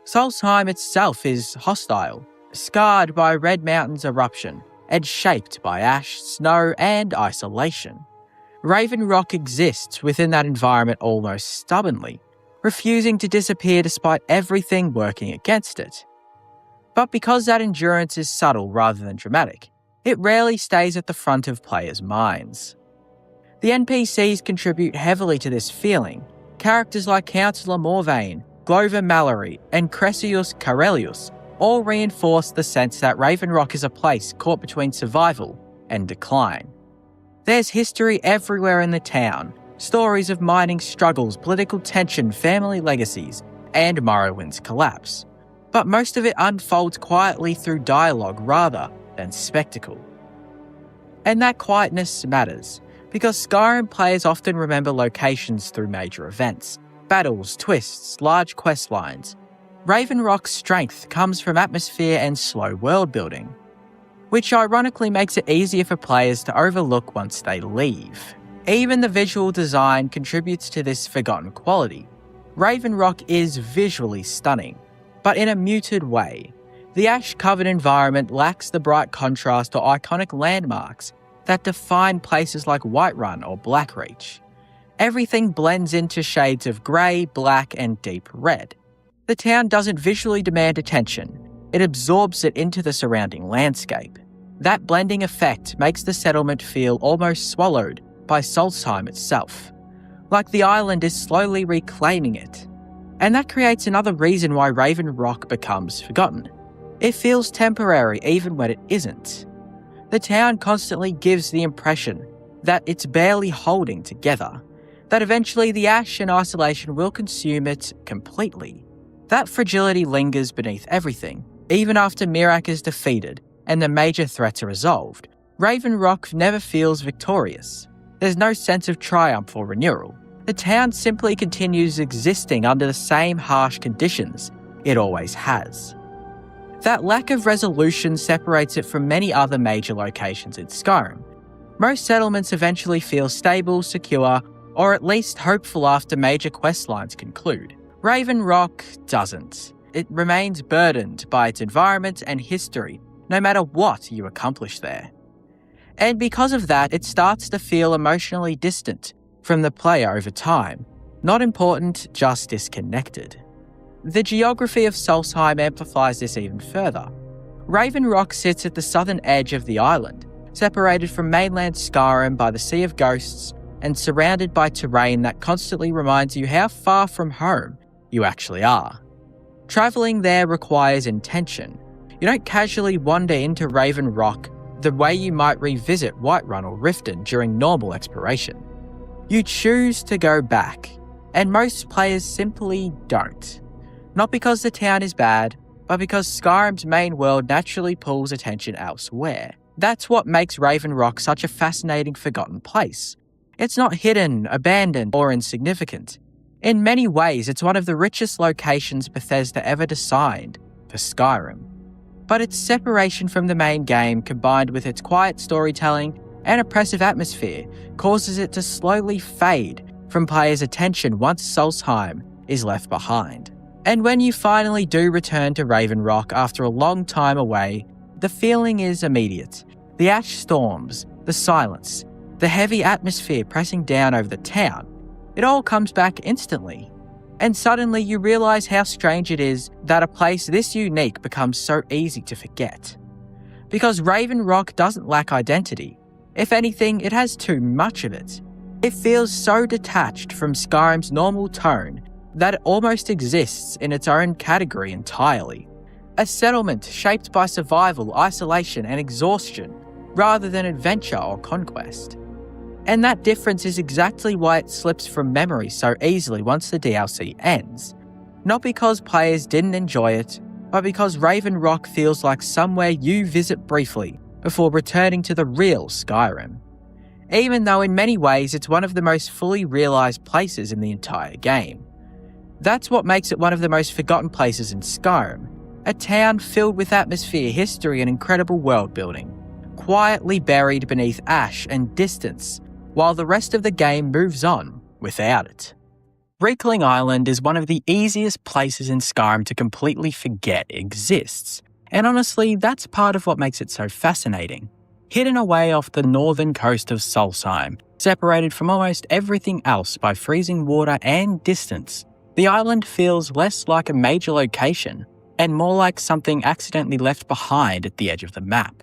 Solstheim itself is hostile, scarred by Red Mountain's eruption, and shaped by ash, snow, and isolation. Raven Rock exists within that environment almost stubbornly, refusing to disappear despite everything working against it. But because that endurance is subtle rather than dramatic, it rarely stays at the front of players' minds. The NPCs contribute heavily to this feeling. Characters like Councillor Morvain, Glover Mallory, and Cressius Carelius all reinforce the sense that Raven Rock is a place caught between survival and decline. There's history everywhere in the town, stories of mining struggles, political tension, family legacies, and Morrowind's collapse. But most of it unfolds quietly through dialogue rather than spectacle. And that quietness matters, because Skyrim players often remember locations through major events, battles, twists, large quest lines. Raven Rock's strength comes from atmosphere and slow world building, which ironically makes it easier for players to overlook once they leave. Even the visual design contributes to this forgotten quality. Raven Rock is visually stunning, but in a muted way. The ash-covered environment lacks the bright contrast or iconic landmarks that define places like Whiterun or Blackreach. Everything blends into shades of grey, black, and deep red. The town doesn't visually demand attention, it absorbs it into the surrounding landscape. That blending effect makes the settlement feel almost swallowed by Solstheim itself, like the island is slowly reclaiming it. And that creates another reason why Raven Rock becomes forgotten. It feels temporary even when it isn't. The town constantly gives the impression that it's barely holding together, that eventually the ash and isolation will consume it completely. That fragility lingers beneath everything, even after Miraak is defeated and the major threats are resolved. Raven Rock never feels victorious. There's no sense of triumph or renewal. The town simply continues existing under the same harsh conditions it always has. That lack of resolution separates it from many other major locations in Skyrim. Most settlements eventually feel stable, secure, or at least hopeful after major questlines conclude. Raven Rock doesn't. It remains burdened by its environment and history, no matter what you accomplish there. And because of that, it starts to feel emotionally distant from the player over time. Not important, just disconnected. The geography of Solstheim amplifies this even further. Raven Rock sits at the southern edge of the island, separated from mainland Skyrim by the Sea of Ghosts and surrounded by terrain that constantly reminds you how far from home you actually are. Travelling there requires intention. You don't casually wander into Raven Rock the way you might revisit Whiterun or Riften during normal exploration. You choose to go back, and most players simply don't. Not because the town is bad, but because Skyrim's main world naturally pulls attention elsewhere. That's what makes Raven Rock such a fascinating forgotten place. It's not hidden, abandoned, or insignificant. In many ways, it's one of the richest locations Bethesda ever designed for Skyrim. But its separation from the main game, combined with its quiet storytelling and oppressive atmosphere, causes it to slowly fade from players' attention once Solstheim is left behind. And when you finally do return to Raven Rock after a long time away, the feeling is immediate. The ash storms, the silence, the heavy atmosphere pressing down over the town, it all comes back instantly. And suddenly you realise how strange it is that a place this unique becomes so easy to forget. Because Raven Rock doesn't lack identity. If anything, it has too much of it. It feels so detached from Skyrim's normal tone that it almost exists in its own category entirely. A settlement shaped by survival, isolation, and exhaustion, rather than adventure or conquest. And that difference is exactly why it slips from memory so easily once the DLC ends. Not because players didn't enjoy it, but because Raven Rock feels like somewhere you visit briefly before returning to the real Skyrim. Even though in many ways it's one of the most fully realised places in the entire game. That's what makes it one of the most forgotten places in Skyrim. A town filled with atmosphere, history, and incredible world building, quietly buried beneath ash and distance, while the rest of the game moves on without it. Reekling Island is one of the easiest places in Skyrim to completely forget exists, and honestly, that's part of what makes it so fascinating. Hidden away off the northern coast of Solstheim, separated from almost everything else by freezing water and distance, the island feels less like a major location and more like something accidentally left behind at the edge of the map.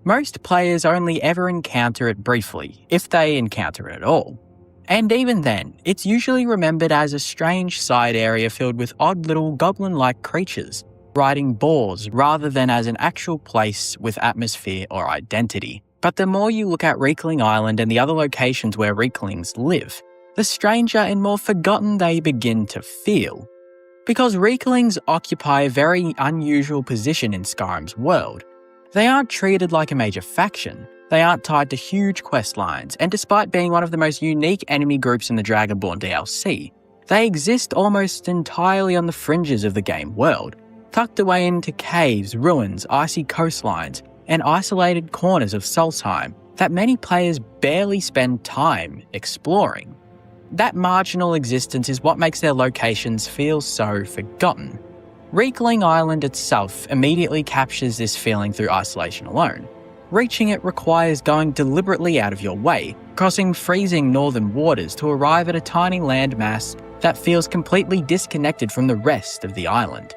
Most players only ever encounter it briefly, if they encounter it at all. And even then, it's usually remembered as a strange side area filled with odd little goblin-like creatures riding boars rather than as an actual place with atmosphere or identity. But the more you look at Riekling Island and the other locations where Rieklings live, the stranger and more forgotten they begin to feel. Because Rieklings occupy a very unusual position in Skyrim's world. They aren't treated like a major faction, they aren't tied to huge quest lines, and despite being one of the most unique enemy groups in the Dragonborn DLC, they exist almost entirely on the fringes of the game world, tucked away into caves, ruins, icy coastlines, and isolated corners of Solstheim that many players barely spend time exploring. That marginal existence is what makes their locations feel so forgotten. Riekling Island itself immediately captures this feeling through isolation alone. Reaching it requires going deliberately out of your way, crossing freezing northern waters to arrive at a tiny landmass that feels completely disconnected from the rest of the island.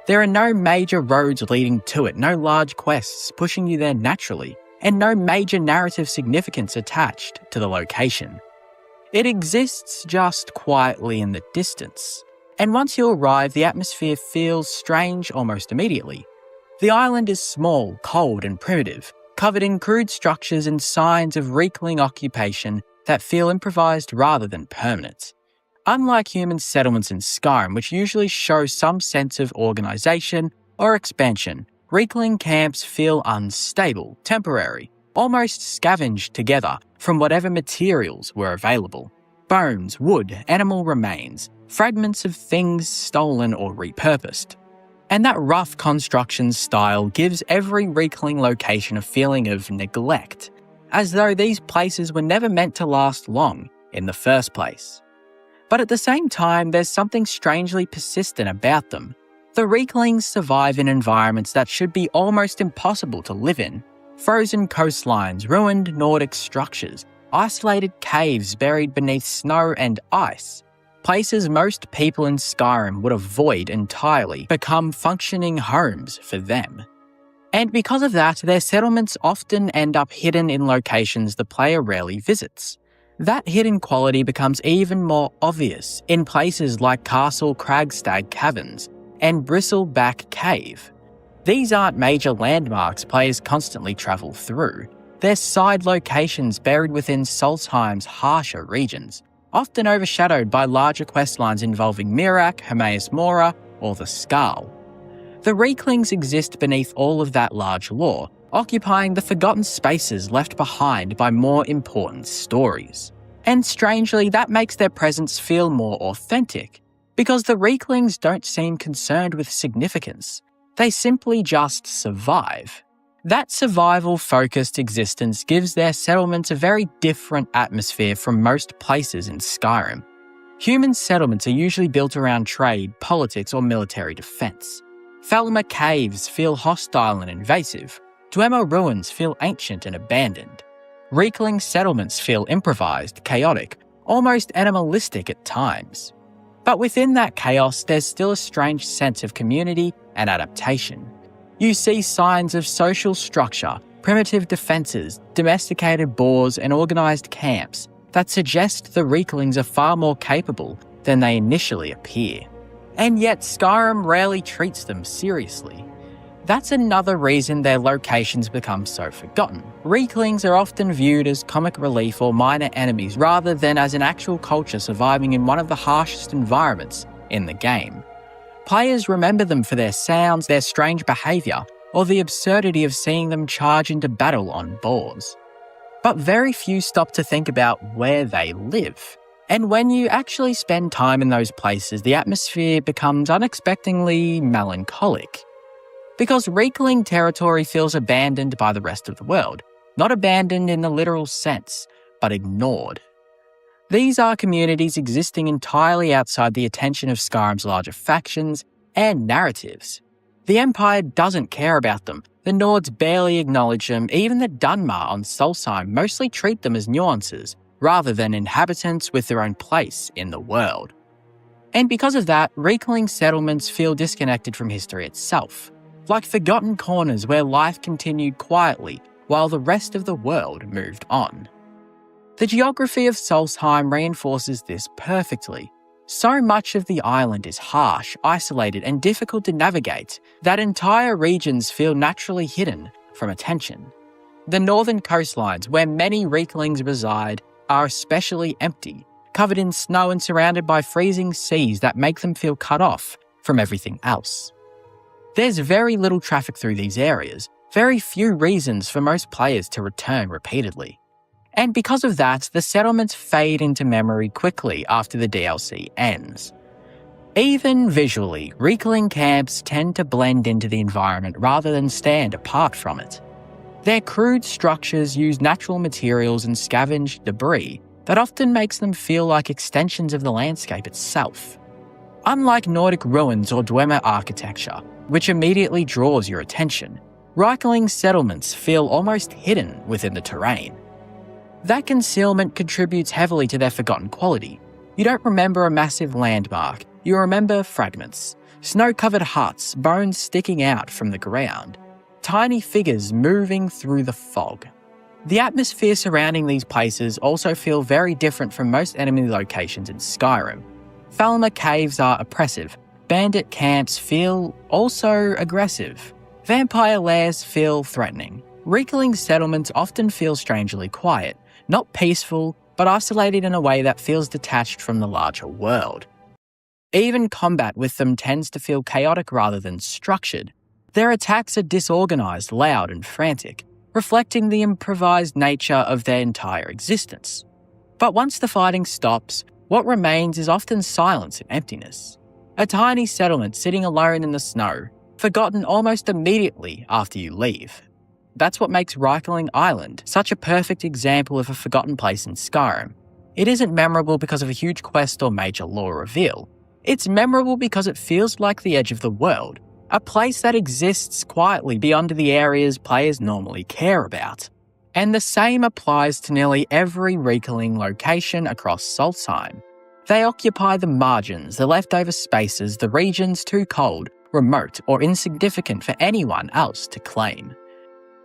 There are no major roads leading to it, no large quests pushing you there naturally, and no major narrative significance attached to the location. It exists just quietly in the distance, and once you arrive, the atmosphere feels strange almost immediately. The island is small, cold, and primitive, covered in crude structures and signs of Riekling occupation that feel improvised rather than permanent. Unlike human settlements in Skyrim, which usually show some sense of organisation or expansion, Riekling camps feel unstable, temporary, almost scavenged together from whatever materials were available. Bones, wood, animal remains, fragments of things stolen or repurposed. And that rough construction style gives every Riekling location a feeling of neglect, as though these places were never meant to last long in the first place. But at the same time, there's something strangely persistent about them. The Rieklings survive in environments that should be almost impossible to live in. Frozen coastlines, ruined Nordic structures, isolated caves buried beneath snow and ice. Places most people in Skyrim would avoid entirely become functioning homes for them. And because of that, their settlements often end up hidden in locations the player rarely visits. That hidden quality becomes even more obvious in places like Castle Cragstag Caverns and Bristleback Cave. These aren't major landmarks players constantly travel through. They're side locations buried within Solstheim's harsher regions, often overshadowed by larger questlines involving Miraak, Hermaeus Mora, or the Skarl. The Rieklings exist beneath all of that large lore, occupying the forgotten spaces left behind by more important stories. And strangely, that makes their presence feel more authentic, because the Rieklings don't seem concerned with significance. They simply just survive. That survival-focused existence gives their settlements a very different atmosphere from most places in Skyrim. Human settlements are usually built around trade, politics, or military defense. Falmer caves feel hostile and invasive. Dwemer ruins feel ancient and abandoned. Riekling settlements feel improvised, chaotic, almost animalistic at times. But within that chaos, there's still a strange sense of community and adaptation. You see signs of social structure, primitive defences, domesticated boars, and organised camps that suggest the Rieklings are far more capable than they initially appear. And yet Skyrim rarely treats them seriously. That's another reason their locations become so forgotten. Rieklings are often viewed as comic relief or minor enemies rather than as an actual culture surviving in one of the harshest environments in the game. Players remember them for their sounds, their strange behaviour, or the absurdity of seeing them charge into battle on boars. But very few stop to think about where they live. And when you actually spend time in those places, the atmosphere becomes unexpectedly melancholic. Because Riekling territory feels abandoned by the rest of the world. Not abandoned in the literal sense, but ignored. These are communities existing entirely outside the attention of Skyrim's larger factions and narratives. The Empire doesn't care about them, the Nords barely acknowledge them, even the Dunmer on Solstheim mostly treat them as nuances, rather than inhabitants with their own place in the world. And because of that, Riekling settlements feel disconnected from history itself. Like forgotten corners where life continued quietly while the rest of the world moved on. The geography of Solstheim reinforces this perfectly. So much of the island is harsh, isolated, and difficult to navigate that entire regions feel naturally hidden from attention. The northern coastlines, where many Rieklings reside, are especially empty, covered in snow and surrounded by freezing seas that make them feel cut off from everything else. There's very little traffic through these areas, very few reasons for most players to return repeatedly. And because of that, the settlements fade into memory quickly after the DLC ends. Even visually, Riekling camps tend to blend into the environment rather than stand apart from it. Their crude structures use natural materials and scavenge debris that often makes them feel like extensions of the landscape itself. Unlike Nordic ruins or Dwemer architecture, which immediately draws your attention, Riekling settlements feel almost hidden within the terrain. That concealment contributes heavily to their forgotten quality. You don't remember a massive landmark, you remember fragments, snow-covered huts, bones sticking out from the ground, tiny figures moving through the fog. The atmosphere surrounding these places also feel very different from most enemy locations in Skyrim. Falmer caves are oppressive, bandit camps feel also aggressive, vampire lairs feel threatening. Riekling settlements often feel strangely quiet, not peaceful, but isolated in a way that feels detached from the larger world. Even combat with them tends to feel chaotic rather than structured. Their attacks are disorganized, loud, and frantic, reflecting the improvised nature of their entire existence. But once the fighting stops, what remains is often silence and emptiness. A tiny settlement sitting alone in the snow, forgotten almost immediately after you leave. That's what makes Riekling Island such a perfect example of a forgotten place in Skyrim. It isn't memorable because of a huge quest or major lore reveal. It's memorable because it feels like the edge of the world, a place that exists quietly beyond the areas players normally care about. And the same applies to nearly every Riekling location across Solstheim. They occupy the margins, the leftover spaces, the regions too cold, remote, or insignificant for anyone else to claim.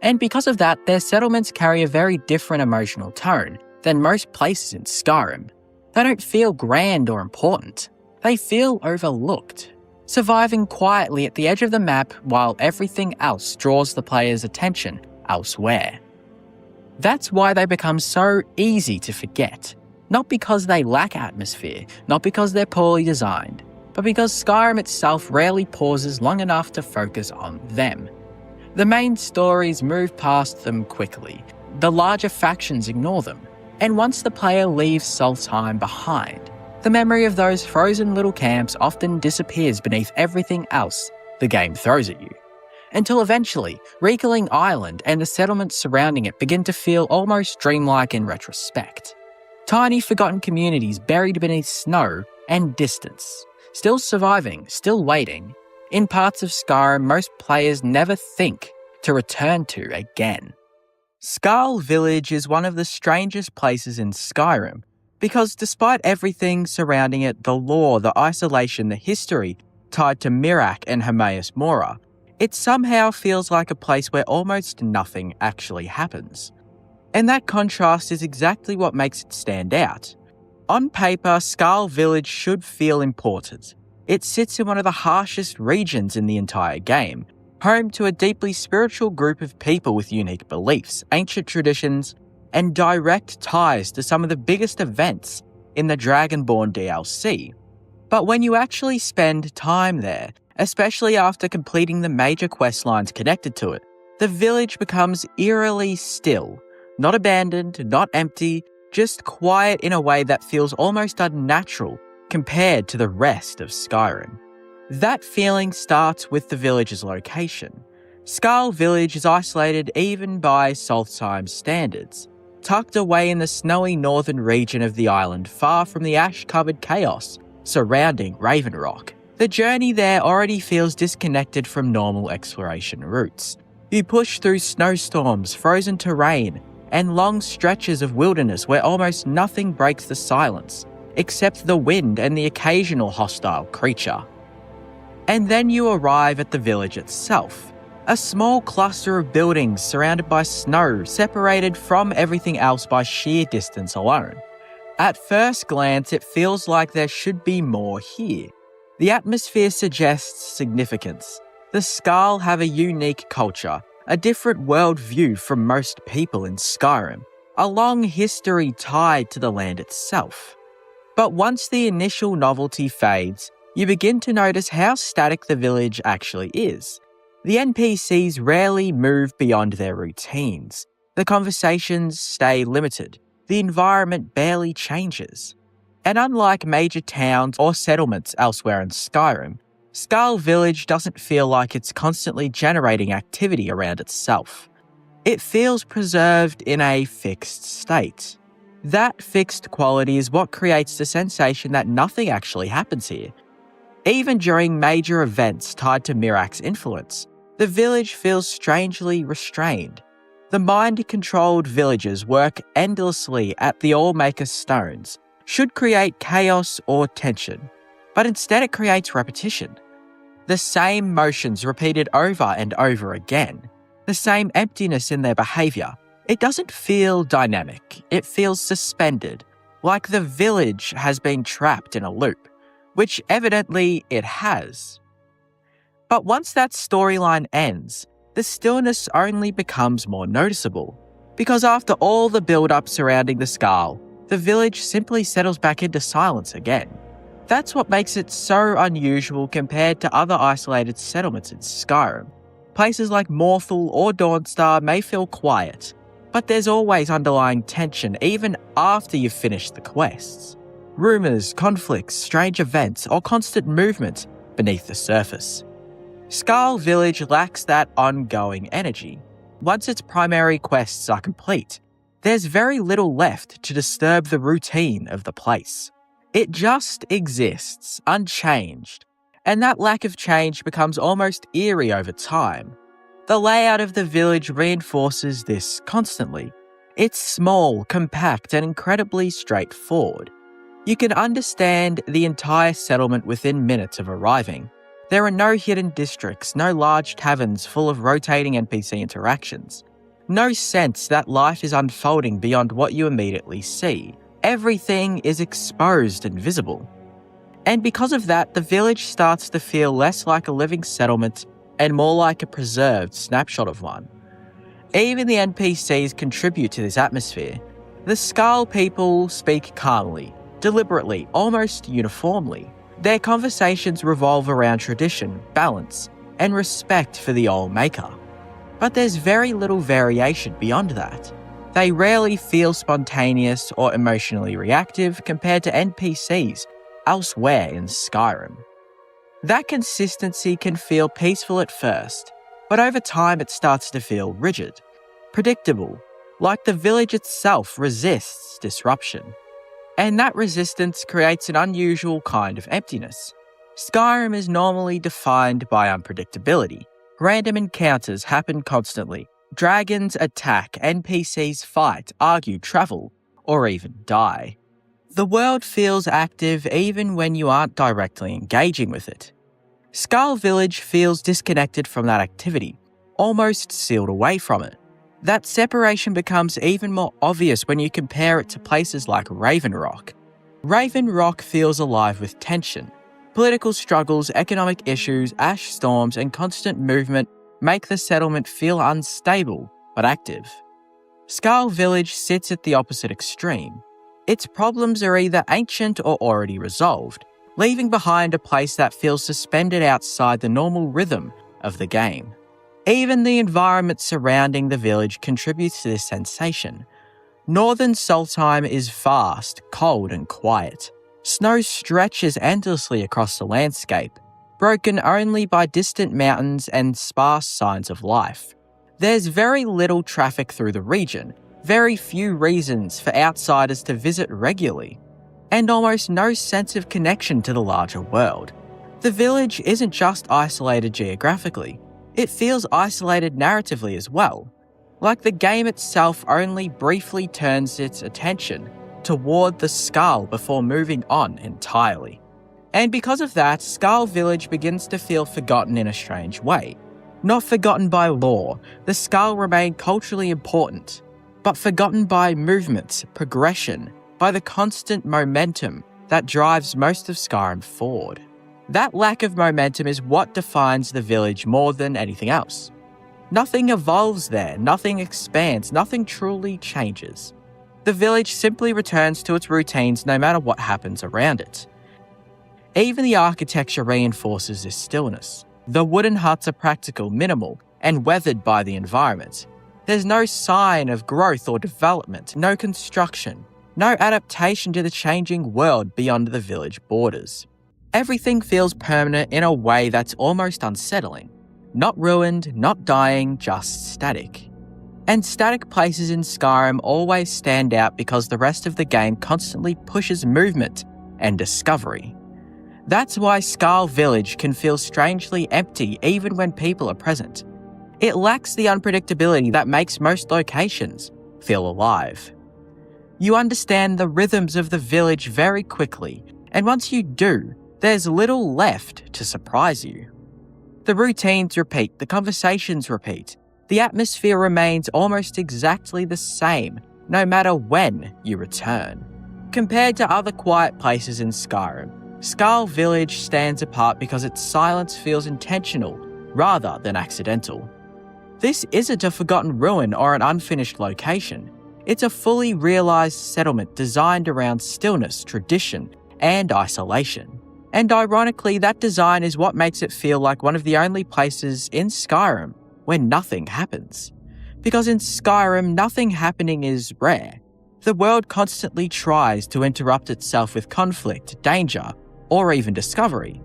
And because of that, their settlements carry a very different emotional tone than most places in Skyrim. They don't feel grand or important. They feel overlooked, surviving quietly at the edge of the map while everything else draws the player's attention elsewhere. That's why they become so easy to forget. Not because they lack atmosphere, not because they're poorly designed, but because Skyrim itself rarely pauses long enough to focus on them. The main stories move past them quickly, the larger factions ignore them, and once the player leaves Solstheim behind, the memory of those frozen little camps often disappears beneath everything else the game throws at you. Until eventually, Riekling Island and the settlements surrounding it begin to feel almost dreamlike in retrospect. Tiny forgotten communities buried beneath snow and distance, still surviving, still waiting, in parts of Skyrim most players never think to return to again. Skarl Village is one of the strangest places in Skyrim, because despite everything surrounding it, the lore, the isolation, the history tied to Miraak and Hermaeus Mora, it somehow feels like a place where almost nothing actually happens. And that contrast is exactly what makes it stand out. On paper, Skarl Village should feel important. It sits in one of the harshest regions in the entire game, home to a deeply spiritual group of people with unique beliefs, ancient traditions, and direct ties to some of the biggest events in the Dragonborn DLC. But when you actually spend time there, especially after completing the major quest lines connected to it, the village becomes eerily still, not abandoned, not empty, just quiet in a way that feels almost unnatural compared to the rest of Skyrim. That feeling starts with the village's location. Skarl Village is isolated even by Solstheim standards, tucked away in the snowy northern region of the island, far from the ash-covered chaos surrounding Raven Rock. The journey there already feels disconnected from normal exploration routes. You push through snowstorms, frozen terrain, and long stretches of wilderness where almost nothing breaks the silence, except the wind and the occasional hostile creature. And then you arrive at the village itself, a small cluster of buildings surrounded by snow, separated from everything else by sheer distance alone. At first glance, it feels like there should be more here. The atmosphere suggests significance. The Skarl have a unique culture, a different worldview from most people in Skyrim, a long history tied to the land itself. But once the initial novelty fades, you begin to notice how static the village actually is. The NPCs rarely move beyond their routines. The conversations stay limited. The environment barely changes. And unlike major towns or settlements elsewhere in Skyrim, Skarl Village doesn't feel like it's constantly generating activity around itself. It feels preserved in a fixed state. That fixed quality is what creates the sensation that nothing actually happens here. Even during major events tied to Mirak's influence, the village feels strangely restrained. The mind-controlled villagers work endlessly at the Allmaker stones, should create chaos or tension, but instead it creates repetition. The same motions repeated over and over again, the same emptiness in their behaviour. It doesn't feel dynamic, it feels suspended, like the village has been trapped in a loop, which evidently it has. But once that storyline ends, the stillness only becomes more noticeable, because after all the build-up surrounding the Skarl, the village simply settles back into silence again. That's what makes it so unusual compared to other isolated settlements in Skyrim. Places like Morthal or Dawnstar may feel quiet, but there's always underlying tension even after you've finished the quests. Rumours, conflicts, strange events, or constant movement beneath the surface. Skarl Village lacks that ongoing energy. Once its primary quests are complete, there's very little left to disturb the routine of the place. It just exists, unchanged, and that lack of change becomes almost eerie over time. The layout of the village reinforces this constantly. It's small, compact, and incredibly straightforward. You can understand the entire settlement within minutes of arriving. There are no hidden districts, no large taverns full of rotating NPC interactions. No sense that life is unfolding beyond what you immediately see. Everything is exposed and visible. And because of that, the village starts to feel less like a living settlement and more like a preserved snapshot of one. Even the NPCs contribute to this atmosphere. The Skarl people speak calmly, deliberately, almost uniformly. Their conversations revolve around tradition, balance, and respect for the Allmaker. But there's very little variation beyond that. They rarely feel spontaneous or emotionally reactive compared to NPCs elsewhere in Skyrim. That consistency can feel peaceful at first, but over time it starts to feel rigid, predictable, like the village itself resists disruption. And that resistance creates an unusual kind of emptiness. Skyrim is normally defined by unpredictability. Random encounters happen constantly. Dragons attack, NPCs fight, argue, travel, or even die. The world feels active even when you aren't directly engaging with it. Skarl Village feels disconnected from that activity, almost sealed away from it. That separation becomes even more obvious when you compare it to places like Raven Rock. Raven Rock feels alive with tension. Political struggles, economic issues, ash storms, and constant movement make the settlement feel unstable but active. Skarl Village sits at the opposite extreme. Its problems are either ancient or already resolved, leaving behind a place that feels suspended outside the normal rhythm of the game. Even the environment surrounding the village contributes to this sensation. Northern Solstheim is vast, cold, and quiet. Snow stretches endlessly across the landscape, broken only by distant mountains and sparse signs of life. There's very little traffic through the region, very few reasons for outsiders to visit regularly, and almost no sense of connection to the larger world. The village isn't just isolated geographically, it feels isolated narratively as well, like the game itself only briefly turns its attention toward the Skarl before moving on entirely. And because of that, Skarl Village begins to feel forgotten in a strange way. Not forgotten by lore, the Skarl remain culturally important, but forgotten by movement, progression, by by the constant momentum that drives most of Skyrim forward. That lack of momentum is what defines the village more than anything else. Nothing evolves there, nothing expands, nothing truly changes. The village simply returns to its routines no matter what happens around it. Even the architecture reinforces this stillness. The wooden huts are practical, minimal, and weathered by the environment. There's no sign of growth or development, no construction, no adaptation to the changing world beyond the village borders. Everything feels permanent in a way that's almost unsettling. Not ruined, not dying, just static. And static places in Skyrim always stand out because the rest of the game constantly pushes movement and discovery. That's why Skarl Village can feel strangely empty even when people are present. It lacks the unpredictability that makes most locations feel alive. You understand the rhythms of the village very quickly, and once you do, there's little left to surprise you. The routines repeat, the conversations repeat, the atmosphere remains almost exactly the same, no matter when you return. Compared to other quiet places in Skyrim, Skarl Village stands apart because its silence feels intentional rather than accidental. This isn't a forgotten ruin or an unfinished location. It's a fully realised settlement designed around stillness, tradition, and isolation. And ironically, that design is what makes it feel like one of the only places in Skyrim where nothing happens. Because in Skyrim, nothing happening is rare. The world constantly tries to interrupt itself with conflict, danger, or even discovery.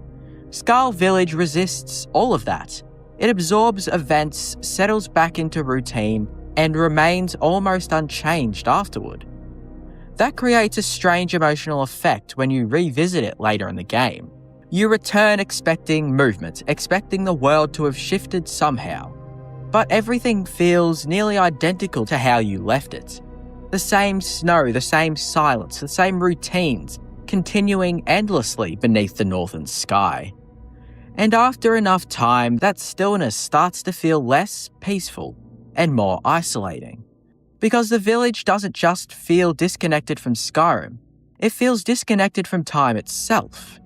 Skarl Village resists all of that. It absorbs events, settles back into routine, and remains almost unchanged afterward. That creates a strange emotional effect when you revisit it later in the game. You return expecting movement, expecting the world to have shifted somehow. But everything feels nearly identical to how you left it. The same snow, the same silence, the same routines, continuing endlessly beneath the northern sky. And after enough time, that stillness starts to feel less peaceful and more isolating. Because the village doesn't just feel disconnected from Skyrim, it feels disconnected from time itself.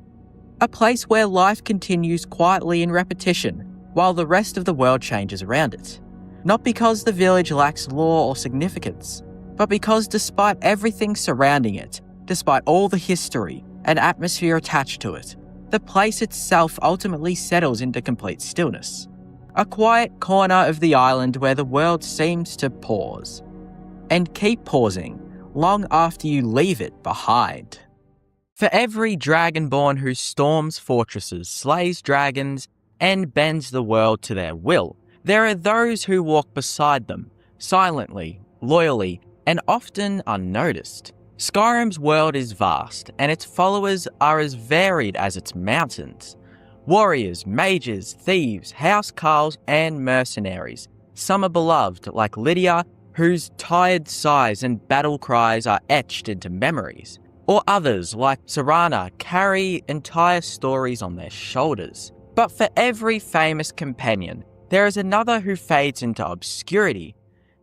A place where life continues quietly in repetition while the rest of the world changes around it. Not because the village lacks lore or significance, but because despite everything surrounding it, despite all the history and atmosphere attached to it, the place itself ultimately settles into complete stillness. A quiet corner of the island where the world seems to pause. And keep pausing long after you leave it behind. For every dragonborn who storms fortresses, slays dragons, and bends the world to their will, there are those who walk beside them, silently, loyally, and often unnoticed. Skyrim's world is vast, and its followers are as varied as its mountains. Warriors, mages, thieves, housecarls, and mercenaries. Some are beloved, like Lydia, whose tired sighs and battle cries are etched into memories. Or others, like Serana, carry entire stories on their shoulders. But for every famous companion, there is another who fades into obscurity.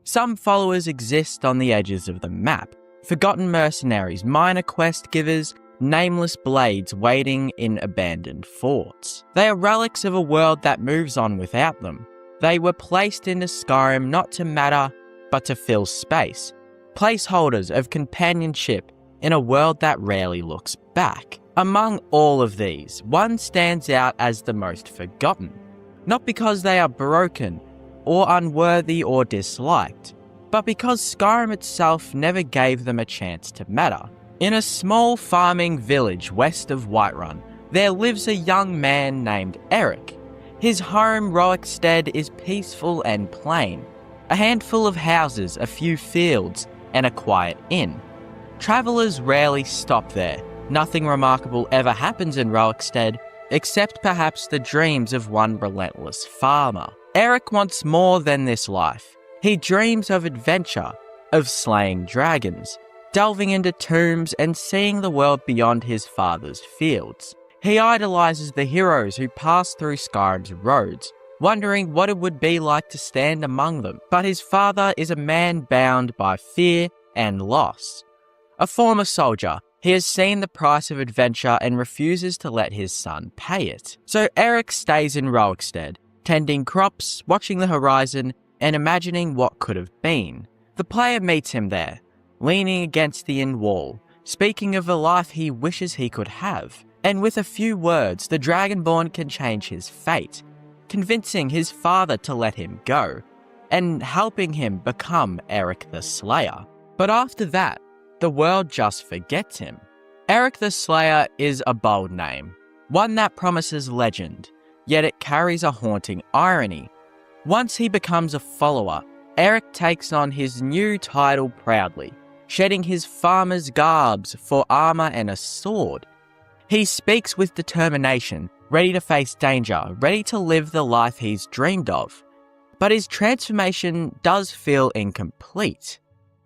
Some followers exist on the edges of the map. Forgotten mercenaries, minor quest givers, nameless blades waiting in abandoned forts. They are relics of a world that moves on without them. They were placed into Skyrim not to matter, but to fill space. Placeholders of companionship in a world that rarely looks back. Among all of these, one stands out as the most forgotten. Not because they are broken, or unworthy or disliked, but because Skyrim itself never gave them a chance to matter. In a small farming village west of Whiterun, there lives a young man named Eric. His home, Roickstead, is peaceful and plain. A handful of houses, a few fields, and a quiet inn. Travellers rarely stop there. Nothing remarkable ever happens in Roickstead, except perhaps the dreams of one relentless farmer. Eric wants more than this life. He dreams of adventure, of slaying dragons, delving into tombs and seeing the world beyond his father's fields. He idolises the heroes who pass through Skyrim's roads, wondering what it would be like to stand among them. But his father is a man bound by fear and loss. A former soldier, he has seen the price of adventure and refuses to let his son pay it. So Eric stays in Röykstead, tending crops, watching the horizon, and imagining what could have been. The player meets him there, leaning against the inn wall, speaking of the life he wishes he could have. And with a few words, the Dragonborn can change his fate, convincing his father to let him go, and helping him become Eric the Slayer. But after that, the world just forgets him. Eric the Slayer is a bold name, one that promises legend, yet it carries a haunting irony. Once he becomes a follower, Eric takes on his new title proudly, shedding his farmer's garbs for armor and a sword. He speaks with determination, ready to face danger, ready to live the life he's dreamed of. But his transformation does feel incomplete.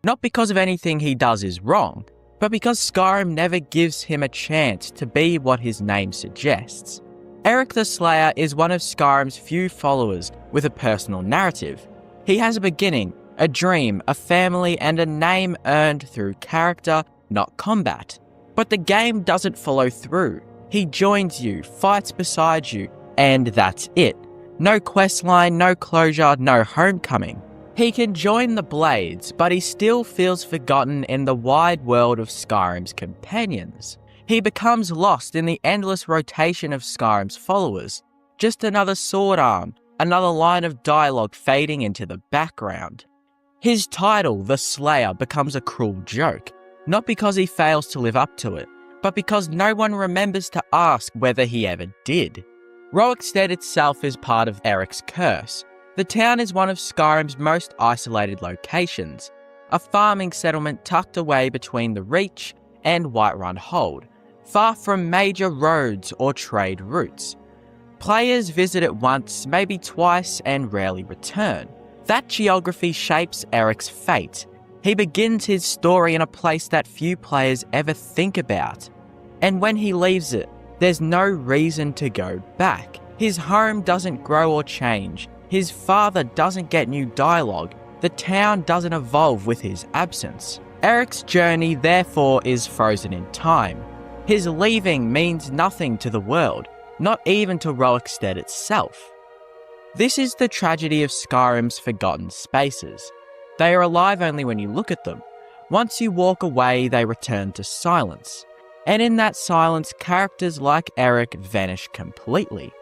Not because of anything he does is wrong, but because Skyrim never gives him a chance to be what his name suggests. Eric the Slayer is one of Skyrim's few followers with a personal narrative. He has a beginning, a dream, a family, and a name earned through character, not combat. But the game doesn't follow through. He joins you, fights beside you, and that's it. No questline, no closure, no homecoming. He can join the Blades, but he still feels forgotten in the wide world of Skyrim's companions. He becomes lost in the endless rotation of Skyrim's followers. Just another sword arm, another line of dialogue fading into the background. His title, the Slayer, becomes a cruel joke, not because he fails to live up to it, but because no one remembers to ask whether he ever did. Röykstead itself is part of Eric's curse. The town is one of Skyrim's most isolated locations, a farming settlement tucked away between the Reach and Whiterun Hold, far from major roads or trade routes. Players visit it once, maybe twice, and rarely return. That geography shapes Eric's fate. He begins his story in a place that few players ever think about. And when he leaves it, there's no reason to go back. His home doesn't grow or change. His father doesn't get new dialogue. The town doesn't evolve with his absence. Eric's journey, therefore, is frozen in time. His leaving means nothing to the world, not even to Röykstead itself. This is the tragedy of Skyrim's forgotten spaces. They are alive only when you look at them. Once you walk away, they return to silence. And in that silence, characters like Eric vanish completely.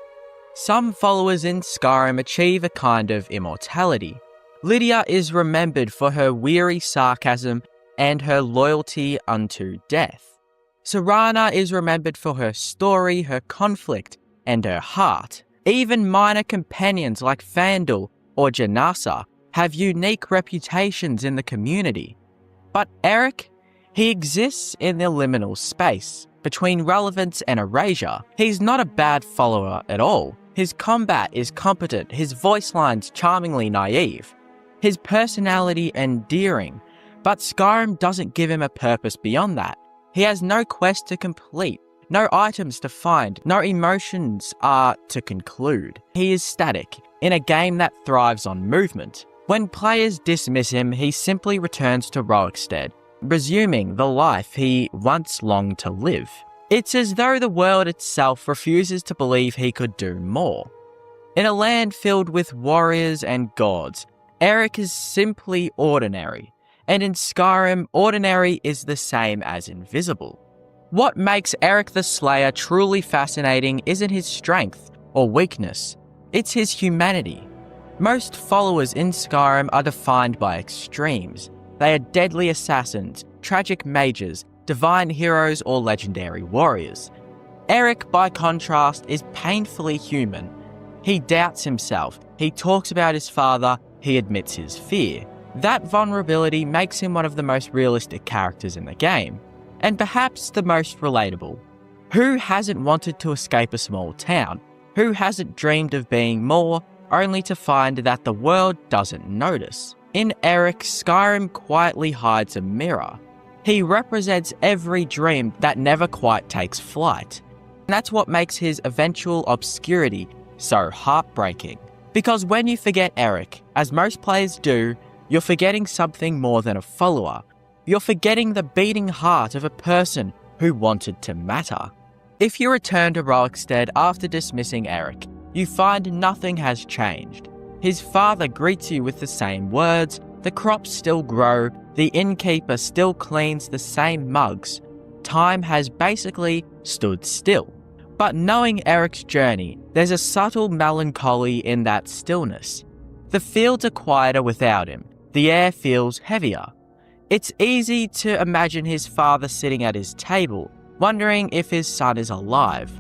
Some followers in Skyrim achieve a kind of immortality. Lydia is remembered for her weary sarcasm and her loyalty unto death. Serana is remembered for her story, her conflict, and her heart. Even minor companions like Fandel or Janasa have unique reputations in the community. But Eric, he exists in the liminal space between relevance and erasure. He's not a bad follower at all. His combat is competent, his voice lines charmingly naive, his personality endearing, but Skyrim doesn't give him a purpose beyond that. He has no quest to complete, no items to find, no emotions are to conclude. He is static, in a game that thrives on movement. When players dismiss him, he simply returns to Röykstead, resuming the life he once longed to live. It's as though the world itself refuses to believe he could do more. In a land filled with warriors and gods, Eric is simply ordinary, and in Skyrim, ordinary is the same as invisible. What makes Eric the Slayer truly fascinating isn't his strength or weakness, it's his humanity. Most followers in Skyrim are defined by extremes. They are deadly assassins, tragic mages, divine heroes, or legendary warriors. Eric, by contrast, is painfully human. He doubts himself, he talks about his father, he admits his fear. That vulnerability makes him one of the most realistic characters in the game, and perhaps the most relatable. Who hasn't wanted to escape a small town? Who hasn't dreamed of being more, only to find that the world doesn't notice? In Eric, Skyrim quietly hides a mirror. He represents every dream that never quite takes flight. And that's what makes his eventual obscurity so heartbreaking. Because when you forget Eric, as most players do, you're forgetting something more than a follower. you're forgetting the beating heart of a person who wanted to matter. If you return to Roekstead after dismissing Eric, you find nothing has changed. His father greets you with the same words, the crops still grow, the innkeeper still cleans the same mugs. Time has basically stood still. But knowing Eric's journey, there's a subtle melancholy in that stillness. The fields are quieter without him. The air feels heavier. It's easy to imagine his father sitting at his table, wondering if his son is alive.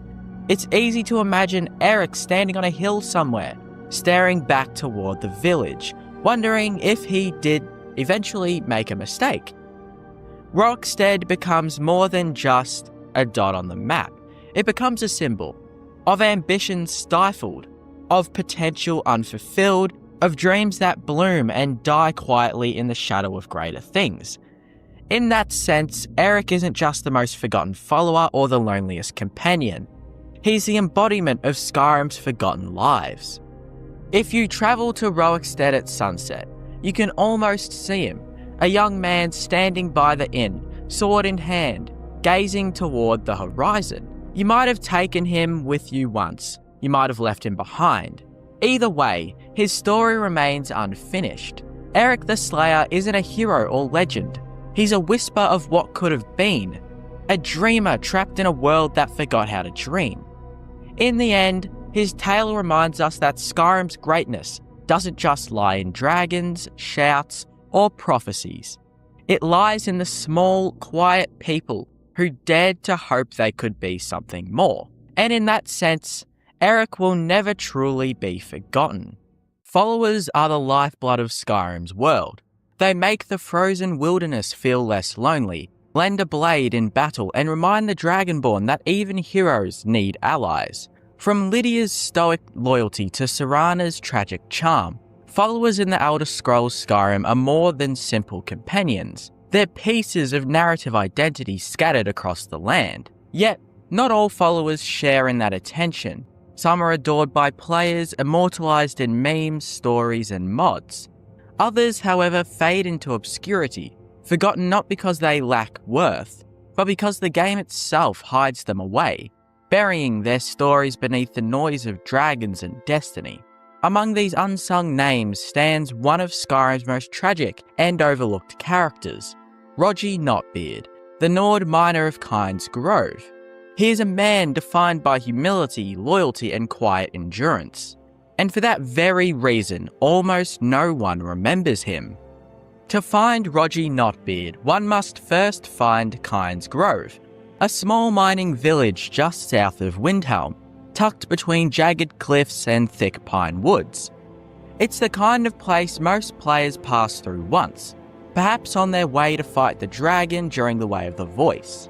It's easy to imagine Eric standing on a hill somewhere, staring back toward the village, wondering if he did eventually make a mistake. Roekstead becomes more than just a dot on the map. It becomes a symbol of ambition stifled, of potential unfulfilled, of dreams that bloom and die quietly in the shadow of greater things. In that sense, Eric isn't just the most forgotten follower or the loneliest companion. He's the embodiment of Skyrim's forgotten lives. If you travel to Roekstead at sunset, you can almost see him, a young man standing by the inn, sword in hand, gazing toward the horizon. You might have taken him with you once, you might have left him behind. Either way, his story remains unfinished. Eric the Slayer isn't a hero or legend. He's a whisper of what could have been, a dreamer trapped in a world that forgot how to dream. In the end, his tale reminds us that Skyrim's greatness doesn't just lie in dragons, shouts, or prophecies. It lies in the small, quiet people who dared to hope they could be something more. And in that sense, Eric will never truly be forgotten. Followers are the lifeblood of Skyrim's world. They make the frozen wilderness feel less lonely, lend a blade in battle, and remind the Dragonborn that even heroes need allies. From Lydia's stoic loyalty to Serana's tragic charm, followers in the Elder Scrolls Skyrim are more than simple companions. They're pieces of narrative identity scattered across the land. Yet, not all followers share in that attention. Some are adored by players, immortalized in memes, stories, and mods. Others, however, fade into obscurity, forgotten not because they lack worth, but because the game itself hides them away, burying their stories beneath the noise of dragons and destiny. Among these unsung names stands one of Skyrim's most tragic and overlooked characters, Rogi Notbeard, the Nord miner of Kynes Grove. He is a man defined by humility, loyalty, and quiet endurance. And for that very reason, almost no one remembers him. To find Rogi Notbeard, one must first find Kynes Grove, a small mining village just south of Windhelm, tucked between jagged cliffs and thick pine woods. It's the kind of place most players pass through once, perhaps on their way to fight the dragon during the Way of the Voice.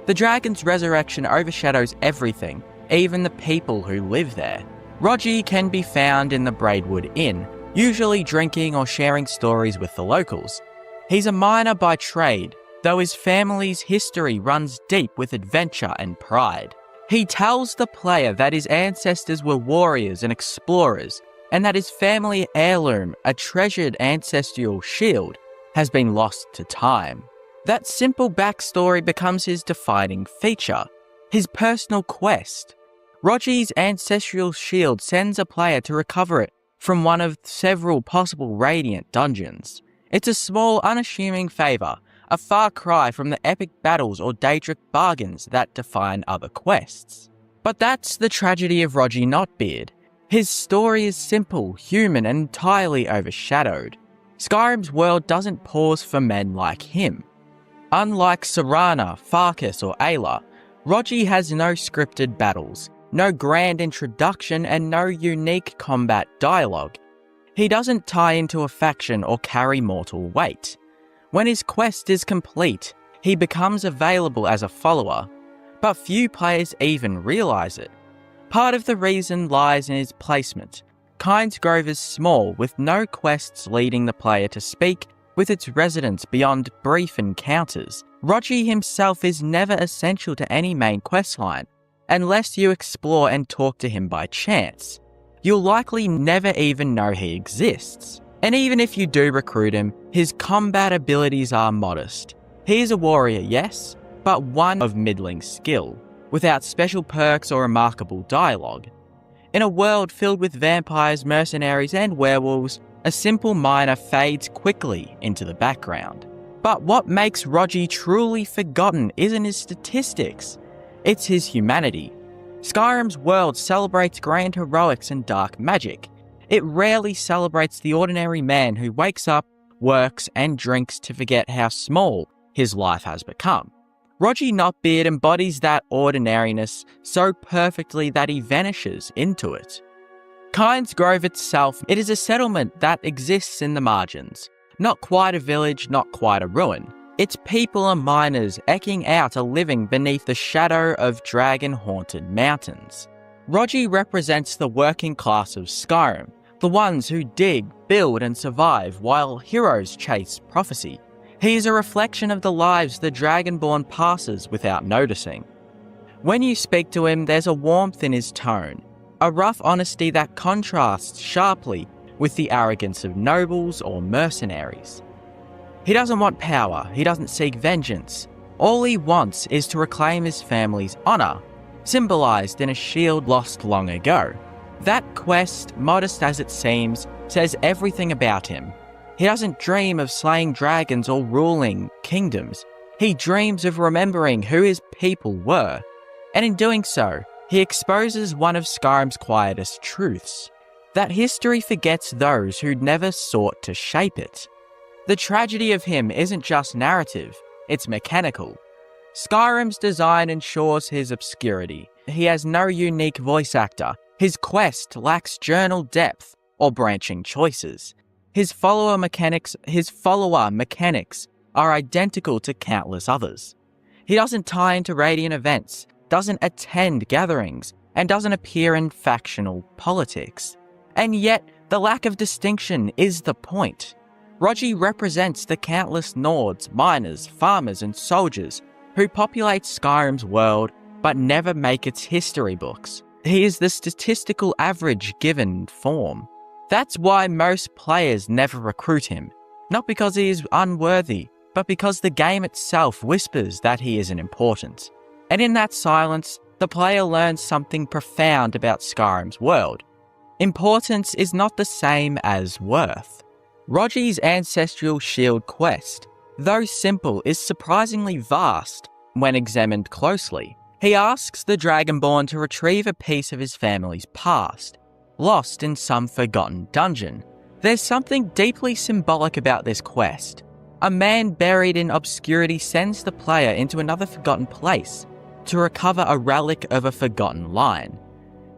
The dragon's resurrection overshadows everything, even the people who live there. Rogi can be found in the Braidwood Inn, usually drinking or sharing stories with the locals. He's a miner by trade, though his family's history runs deep with adventure and pride. He tells the player that his ancestors were warriors and explorers, and that his family heirloom, a treasured ancestral shield, has been lost to time. That simple backstory becomes his defining feature, his personal quest. Rogi's ancestral shield sends a player to recover it from one of several possible Radiant dungeons. It's a small, unassuming favour, a far cry from the epic battles or Daedric bargains that define other quests. But that's the tragedy of Rogi Notbeard. His story is simple, human, and entirely overshadowed. Skyrim's world doesn't pause for men like him. Unlike Serana, Farkas, or Ayla, Rogi has no scripted battles, no grand introduction, and no unique combat dialogue. He doesn't tie into a faction or carry mortal weight. When his quest is complete, he becomes available as a follower, but few players even realise it. Part of the reason lies in his placement. Kynes Grove is small, with no quests leading the player to speak with its residents beyond brief encounters. Rogi himself is never essential to any main questline, unless you explore and talk to him by chance. You'll likely never even know he exists. And even if you do recruit him, his combat abilities are modest. He is a warrior, yes, but one of middling skill, without special perks or remarkable dialogue. In a world filled with vampires, mercenaries, and werewolves, a simple miner fades quickly into the background. But what makes Rogi truly forgotten isn't his statistics, it's his humanity. Skyrim's world celebrates grand heroics and dark magic. It rarely celebrates the ordinary man who wakes up, works, and drinks to forget how small his life has become. Rogi Notbeard embodies that ordinariness so perfectly that he vanishes into it. Kynes Grove itself, it is a settlement that exists in the margins. Not quite a village, not quite a ruin. Its people are miners eking out a living beneath the shadow of dragon-haunted mountains. Rogi represents the working class of Skyrim, the ones who dig, build, and survive while heroes chase prophecy. He is a reflection of the lives the Dragonborn passes without noticing. When you speak to him, there's a warmth in his tone, a rough honesty that contrasts sharply with the arrogance of nobles or mercenaries. He doesn't want power, he doesn't seek vengeance. All he wants is to reclaim his family's honour, symbolised in a shield lost long ago. That quest, modest as it seems, says everything about him. He doesn't dream of slaying dragons or ruling kingdoms. He dreams of remembering who his people were. And in doing so, he exposes one of Skyrim's quietest truths, that history forgets those who never sought to shape it. The tragedy of him isn't just narrative, it's mechanical. Skyrim's design ensures his obscurity. He has no unique voice actor. His quest lacks journal depth or branching choices. His follower mechanics are identical to countless others. He doesn't tie into Radiant events, doesn't attend gatherings, and doesn't appear in factional politics. And yet, the lack of distinction is the point. Rogi represents the countless Nords, miners, farmers, and soldiers who populate Skyrim's world but never make its history books. He is the statistical average given form. That's why most players never recruit him, not because he is unworthy, but because the game itself whispers that he isn't important. And in that silence, the player learns something profound about Skyrim's world. Importance is not the same as worth. Rogi's Ancestral Shield quest, though simple, is surprisingly vast when examined closely. He asks the Dragonborn to retrieve a piece of his family's past, lost in some forgotten dungeon. There's something deeply symbolic about this quest. A man buried in obscurity sends the player into another forgotten place to recover a relic of a forgotten line.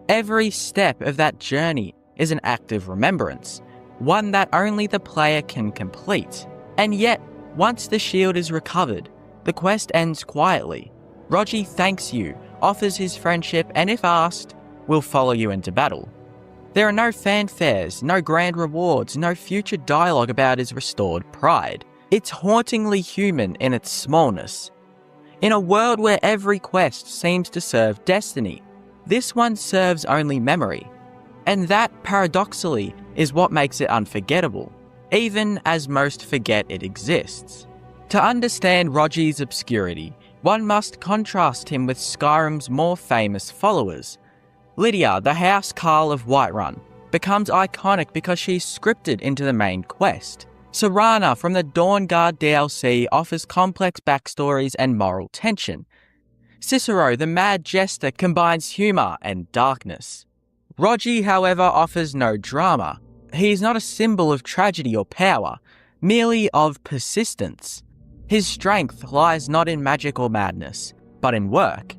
Every step of that journey is an act of remembrance, one that only the player can complete. And yet, once the shield is recovered, the quest ends quietly. Rogi thanks you, offers his friendship, and if asked, will follow you into battle. There are no fanfares, no grand rewards, no future dialogue about his restored pride. It's hauntingly human in its smallness. In a world where every quest seems to serve destiny, this one serves only memory. And that, paradoxically, is what makes it unforgettable, even as most forget it exists. To understand Rogi's obscurity, one must contrast him with Skyrim's more famous followers. Lydia, the House Carl of Whiterun, becomes iconic because she's scripted into the main quest. Serana from the Dawnguard DLC offers complex backstories and moral tension. Cicero, the Mad Jester, combines humour and darkness. Rogi, however, offers no drama. He is not a symbol of tragedy or power, merely of persistence. His strength lies not in magic or madness, but in work.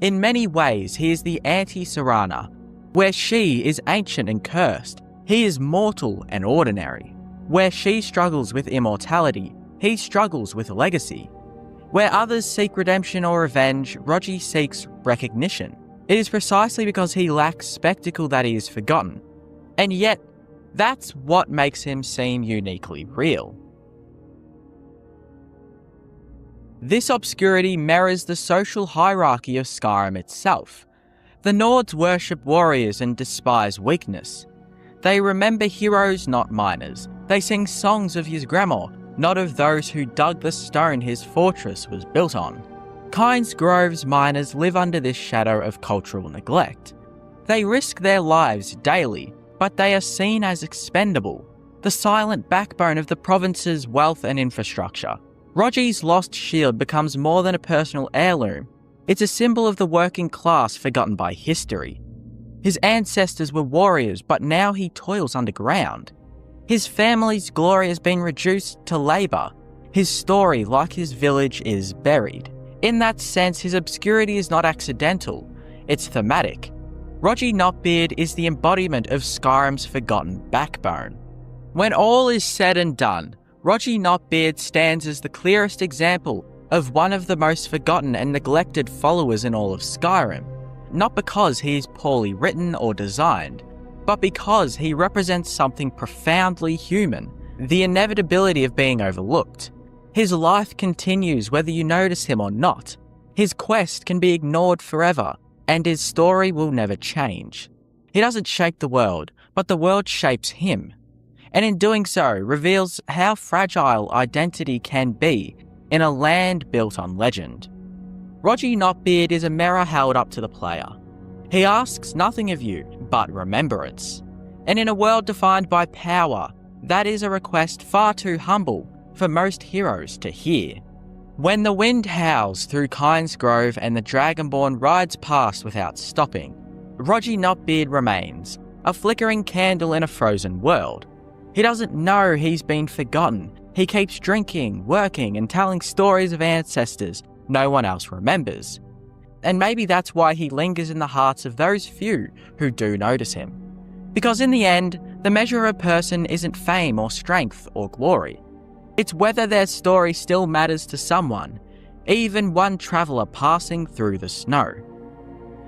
In many ways, he is the anti-Serana. Where she is ancient and cursed, he is mortal and ordinary. Where she struggles with immortality, he struggles with legacy. Where others seek redemption or revenge, Rogi seeks recognition. It is precisely because he lacks spectacle that he is forgotten. And yet, that's what makes him seem uniquely real. This obscurity mirrors the social hierarchy of Skyrim itself. The Nords worship warriors and despise weakness. They remember heroes, not miners. They sing songs of his grandma, not of those who dug the stone his fortress was built on. Kynes Grove's miners live under this shadow of cultural neglect. They risk their lives daily, but they are seen as expendable, the silent backbone of the province's wealth and infrastructure. Rogi's lost shield becomes more than a personal heirloom. It's a symbol of the working class forgotten by history. His ancestors were warriors, but now he toils underground. His family's glory has been reduced to labour. His story, like his village, is buried. In that sense, his obscurity is not accidental, it's thematic. Rogi Knotbeard is the embodiment of Skyrim's forgotten backbone. When all is said and done, Rogi Knotbeard stands as the clearest example of one of the most forgotten and neglected followers in all of Skyrim, not because he is poorly written or designed, but because he represents something profoundly human, the inevitability of being overlooked. His life continues whether you notice him or not. His quest can be ignored forever, and his story will never change. He doesn't shape the world, but the world shapes him, and in doing so reveals how fragile identity can be in a land built on legend. Rogi Knotbeard is a mirror held up to the player. He asks nothing of you but remembrance, and in a world defined by power, that is a request far too humble for most heroes to hear. When the wind howls through Kynes Grove and the Dragonborn rides past without stopping, Rogi Knotbeard remains, a flickering candle in a frozen world. He doesn't know he's been forgotten. He keeps drinking, working, and telling stories of ancestors no one else remembers. And maybe that's why he lingers in the hearts of those few who do notice him. Because in the end, the measure of a person isn't fame or strength or glory. It's whether their story still matters to someone, even one traveller passing through the snow.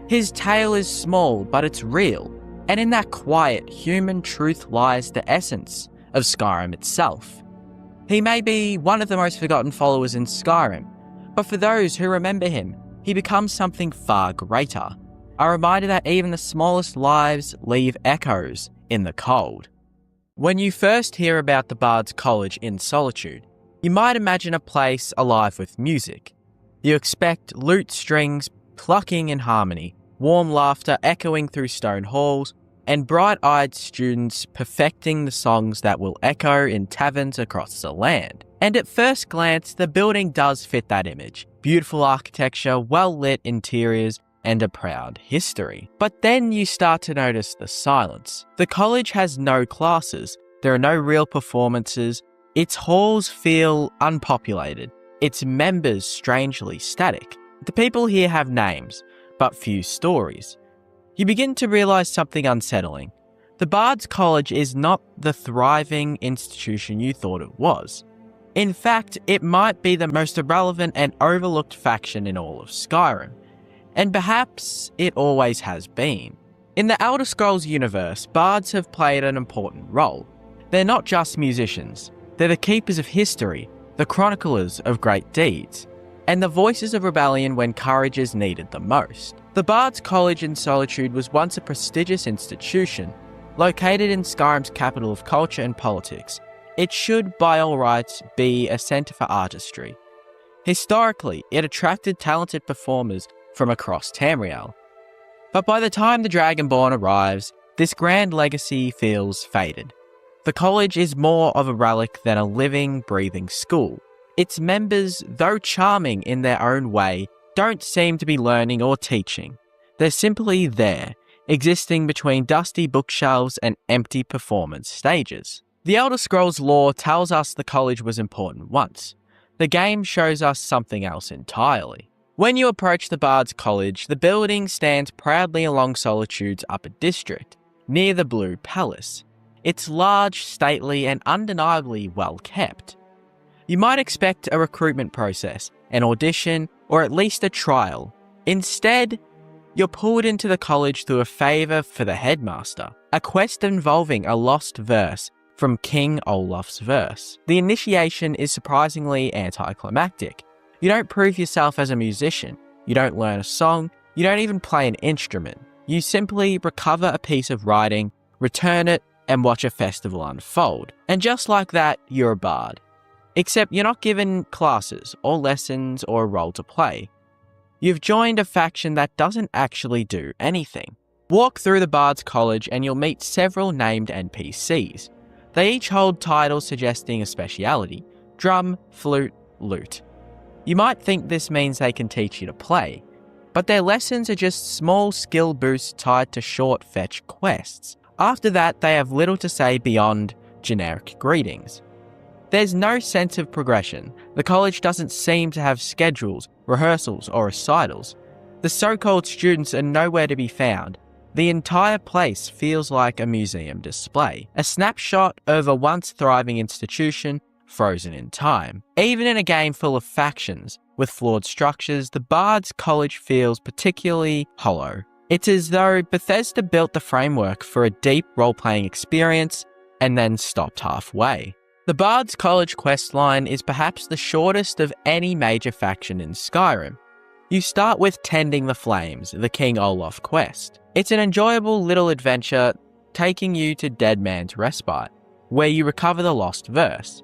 His tale is small, but it's real, and in that quiet, human truth lies the essence of Skyrim itself. He may be one of the most forgotten followers in Skyrim, but for those who remember him, he becomes something far greater, a reminder that even the smallest lives leave echoes in the cold. When you first hear about the Bard's College in Solitude, you might imagine a place alive with music. You expect lute strings plucking in harmony, warm laughter echoing through stone halls, and bright-eyed students perfecting the songs that will echo in taverns across the land. And at first glance, the building does fit that image. Beautiful architecture, well-lit interiors, and a proud history. But then you start to notice the silence. The college has no classes, there are no real performances, its halls feel unpopulated, its members strangely static. The people here have names, but few stories. You begin to realise something unsettling. The Bard's College is not the thriving institution you thought it was. In fact, it might be the most irrelevant and overlooked faction in all of Skyrim. And perhaps it always has been. In the Elder Scrolls universe, bards have played an important role. They're not just musicians, they're the keepers of history, the chroniclers of great deeds, and the voices of rebellion when courage is needed the most. The Bard's College in Solitude was once a prestigious institution, located in Skyrim's capital of culture and politics. It should, by all rights, be a centre for artistry. Historically, it attracted talented performers from across Tamriel. But by the time the Dragonborn arrives, this grand legacy feels faded. The college is more of a relic than a living, breathing school. Its members, though charming in their own way, don't seem to be learning or teaching. They're simply there, existing between dusty bookshelves and empty performance stages. The Elder Scrolls lore tells us the college was important once. The game shows us something else entirely. When you approach the Bard's College, the building stands proudly along Solitude's upper district, near the Blue Palace. It's large, stately, and undeniably well kept. You might expect a recruitment process, an audition, or at least a trial. Instead, you're pulled into the college through a favour for the headmaster, a quest involving a lost verse from King Olaf's verse. The initiation is surprisingly anticlimactic. You don't prove yourself as a musician, you don't learn a song, you don't even play an instrument. You simply recover a piece of writing, return it, and watch a festival unfold. And just like that, you're a bard. Except you're not given classes or lessons or a role to play. You've joined a faction that doesn't actually do anything. Walk through the Bard's College and you'll meet several named NPCs. They each hold titles suggesting a speciality: drum, flute, lute. You might think this means they can teach you to play, but their lessons are just small skill boosts tied to short fetch quests. After that, they have little to say beyond generic greetings. There's no sense of progression. The college doesn't seem to have schedules, rehearsals, or recitals. The so-called students are nowhere to be found. The entire place feels like a museum display, a snapshot of a once thriving institution frozen in time. Even in a game full of factions with flawed structures, the Bard's College feels particularly hollow. It's as though Bethesda built the framework for a deep role-playing experience and then stopped halfway. The Bard's College questline is perhaps the shortest of any major faction in Skyrim. You start with Tending the Flames, the King Olaf quest. It's an enjoyable little adventure taking you to Dead Man's Respite, where you recover the lost verse.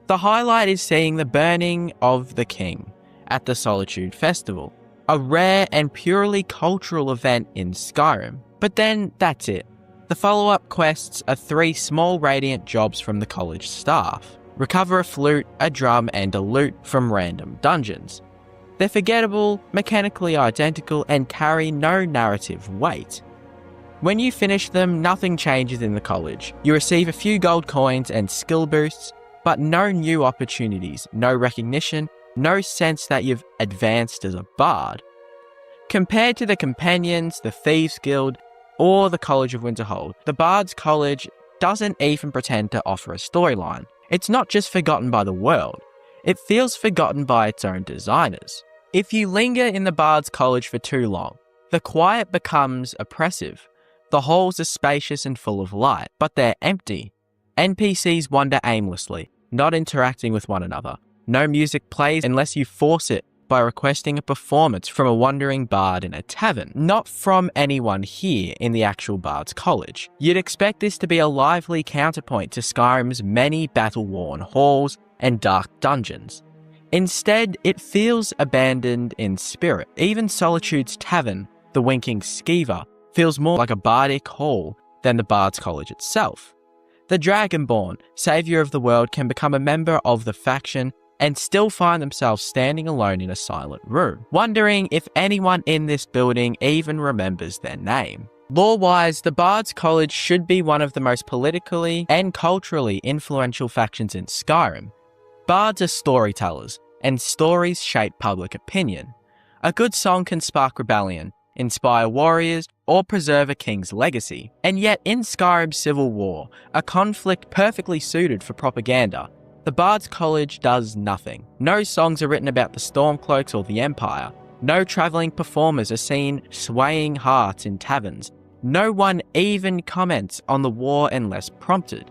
The highlight is seeing the burning of the king at the Solitude Festival, a rare and purely cultural event in Skyrim. But then that's it. The follow-up quests are 3 small radiant jobs from the college staff. Recover a flute, a drum, and a lute from random dungeons. They're forgettable, mechanically identical, and carry no narrative weight. When you finish them, nothing changes in the college. You receive a few gold coins and skill boosts, but no new opportunities, no recognition, no sense that you've advanced as a bard. Compared to the Companions, the Thieves Guild, or the College of Winterhold, the Bard's College doesn't even pretend to offer a storyline. It's not just forgotten by the world, it feels forgotten by its own designers. If you linger in the Bard's College for too long, the quiet becomes oppressive. The halls are spacious and full of light, but they're empty. NPCs wander aimlessly, not interacting with one another. No music plays unless you force it by requesting a performance from a wandering bard in a tavern, not from anyone here in the actual Bard's College. You'd expect this to be a lively counterpoint to Skyrim's many battle-worn halls and dark dungeons. Instead, it feels abandoned in spirit. Even Solitude's tavern, the Winking Skeever, feels more like a bardic hall than the Bard's College itself. The Dragonborn, savior of the world, can become a member of the faction and still find themselves standing alone in a silent room, wondering if anyone in this building even remembers their name. Lore-wise, the Bard's College should be one of the most politically and culturally influential factions in Skyrim. Bards are storytellers, and stories shape public opinion. A good song can spark rebellion, inspire warriors, or preserve a king's legacy. And yet in Skyrim's civil war, a conflict perfectly suited for propaganda, the Bard's College does nothing. No songs are written about the Stormcloaks or the Empire. No travelling performers are seen swaying hearts in taverns. No one even comments on the war unless prompted.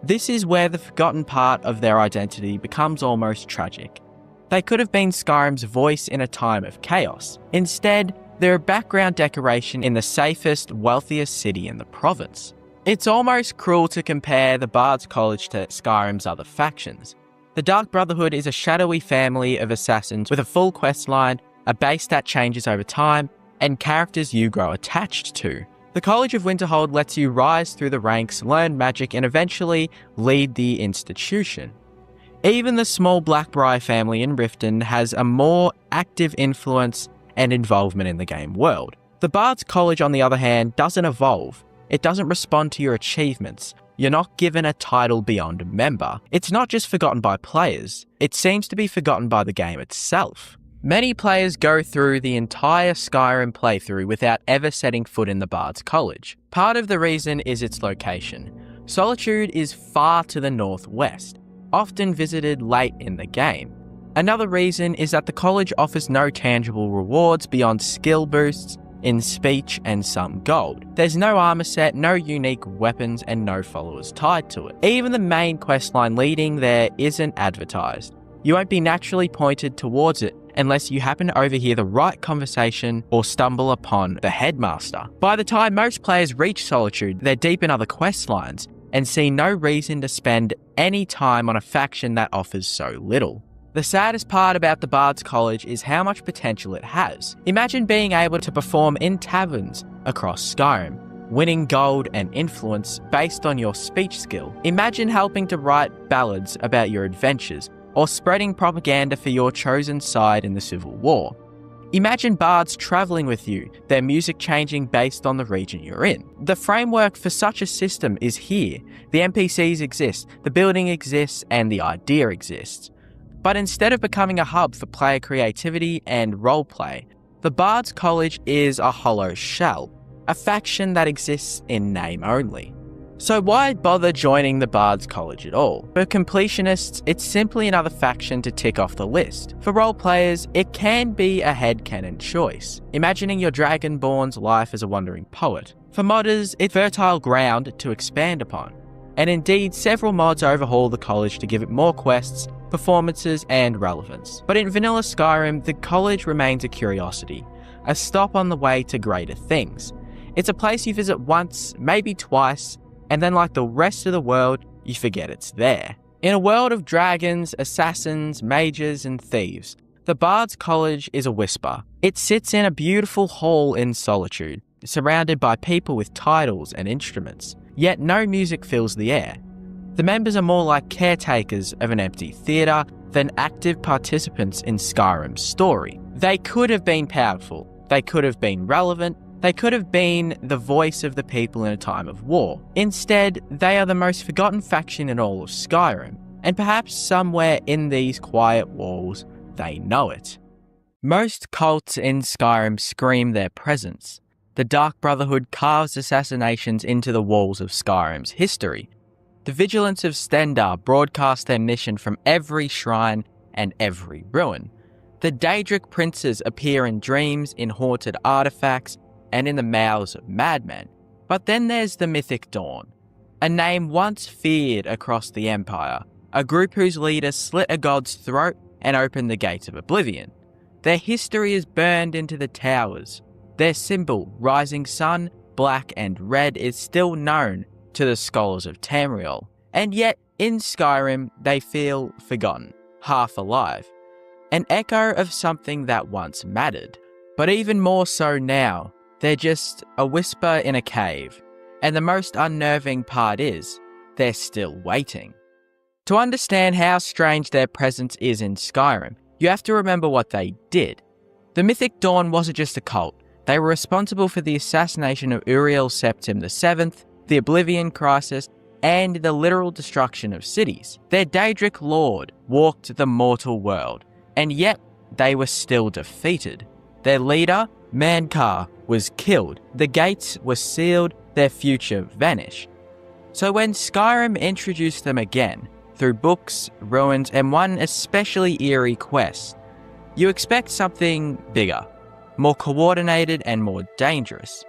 This is where the forgotten part of their identity becomes almost tragic. They could have been Skyrim's voice in a time of chaos. Instead, they're a background decoration in the safest, wealthiest city in the province. It's almost cruel to compare the Bard's College to Skyrim's other factions. The Dark Brotherhood is a shadowy family of assassins with a full questline, a base that changes over time, and characters you grow attached to. The College of Winterhold lets you rise through the ranks, learn magic, and eventually lead the institution. Even the small Blackbriar family in Riften has a more active influence and involvement in the game world. The Bard's College, on the other hand, doesn't evolve. It doesn't respond to your achievements. You're not given a title beyond a member. It's not just forgotten by players. It seems to be forgotten by the game itself. Many players go through the entire Skyrim playthrough without ever setting foot in the Bard's College. Part of the reason is its location. Solitude is far to the northwest, often visited late in the game. Another reason is that the college offers no tangible rewards beyond skill boosts in speech and some gold. There's no armor set, no unique weapons, and no followers tied to it. Even the main questline leading there isn't advertised. You won't be naturally pointed towards it, unless you happen to overhear the right conversation or stumble upon the headmaster. By the time most players reach Solitude, they're deep in other quest lines and see no reason to spend any time on a faction that offers so little. The saddest part about the Bard's College is how much potential it has. Imagine being able to perform in taverns across Skyrim, winning gold and influence based on your speech skill. Imagine helping to write ballads about your adventures, or spreading propaganda for your chosen side in the Civil War. Imagine bards travelling with you, their music changing based on the region you're in. The framework for such a system is here. The NPCs exist, the building exists, and the idea exists. But instead of becoming a hub for player creativity and roleplay, the Bard's College is a hollow shell, a faction that exists in name only. So why bother joining the Bard's College at all? For completionists, it's simply another faction to tick off the list. For role players, it can be a headcanon choice, imagining your Dragonborn's life as a wandering poet. For modders, it's fertile ground to expand upon. And indeed, several mods overhaul the college to give it more quests, performances, and relevance. But in vanilla Skyrim, the college remains a curiosity, a stop on the way to greater things. It's a place you visit once, maybe twice, and then like the rest of the world, you forget it's there. In a world of dragons, assassins, mages, and thieves, the Bard's College is a whisper. It sits in a beautiful hall in Solitude, surrounded by people with titles and instruments, yet no music fills the air. The members are more like caretakers of an empty theatre than active participants in Skyrim's story. They could have been powerful, they could have been relevant, they could have been the voice of the people in a time of war. Instead, they are the most forgotten faction in all of Skyrim, and perhaps somewhere in these quiet walls, they know it. Most cults in Skyrim scream their presence. The Dark Brotherhood carves assassinations into the walls of Skyrim's history. The Vigilance of Stendarr broadcast their mission from every shrine and every ruin. The Daedric princes appear in dreams, in haunted artifacts, and in the mouths of madmen. But then there's the Mythic Dawn, a name once feared across the Empire, a group whose leader slit a god's throat and opened the gates of oblivion. Their history is burned into the towers. Their symbol, rising sun, black and red, is still known to the scholars of Tamriel, and yet in Skyrim they feel forgotten, half alive, an echo of something that once mattered. But even more so now, they're just a whisper in a cave, and the most unnerving part is, they're still waiting. To understand how strange their presence is in Skyrim, you have to remember what they did. The Mythic Dawn wasn't just a cult. They were responsible for the assassination of Uriel Septim VII, the Oblivion Crisis, and the literal destruction of cities. Their Daedric lord walked the mortal world, and yet they were still defeated. Their leader, Markarth, was killed, the gates were sealed, their future vanished. So when Skyrim introduced them again, through books, ruins, and one especially eerie quest, you expect something bigger, more coordinated and more dangerous.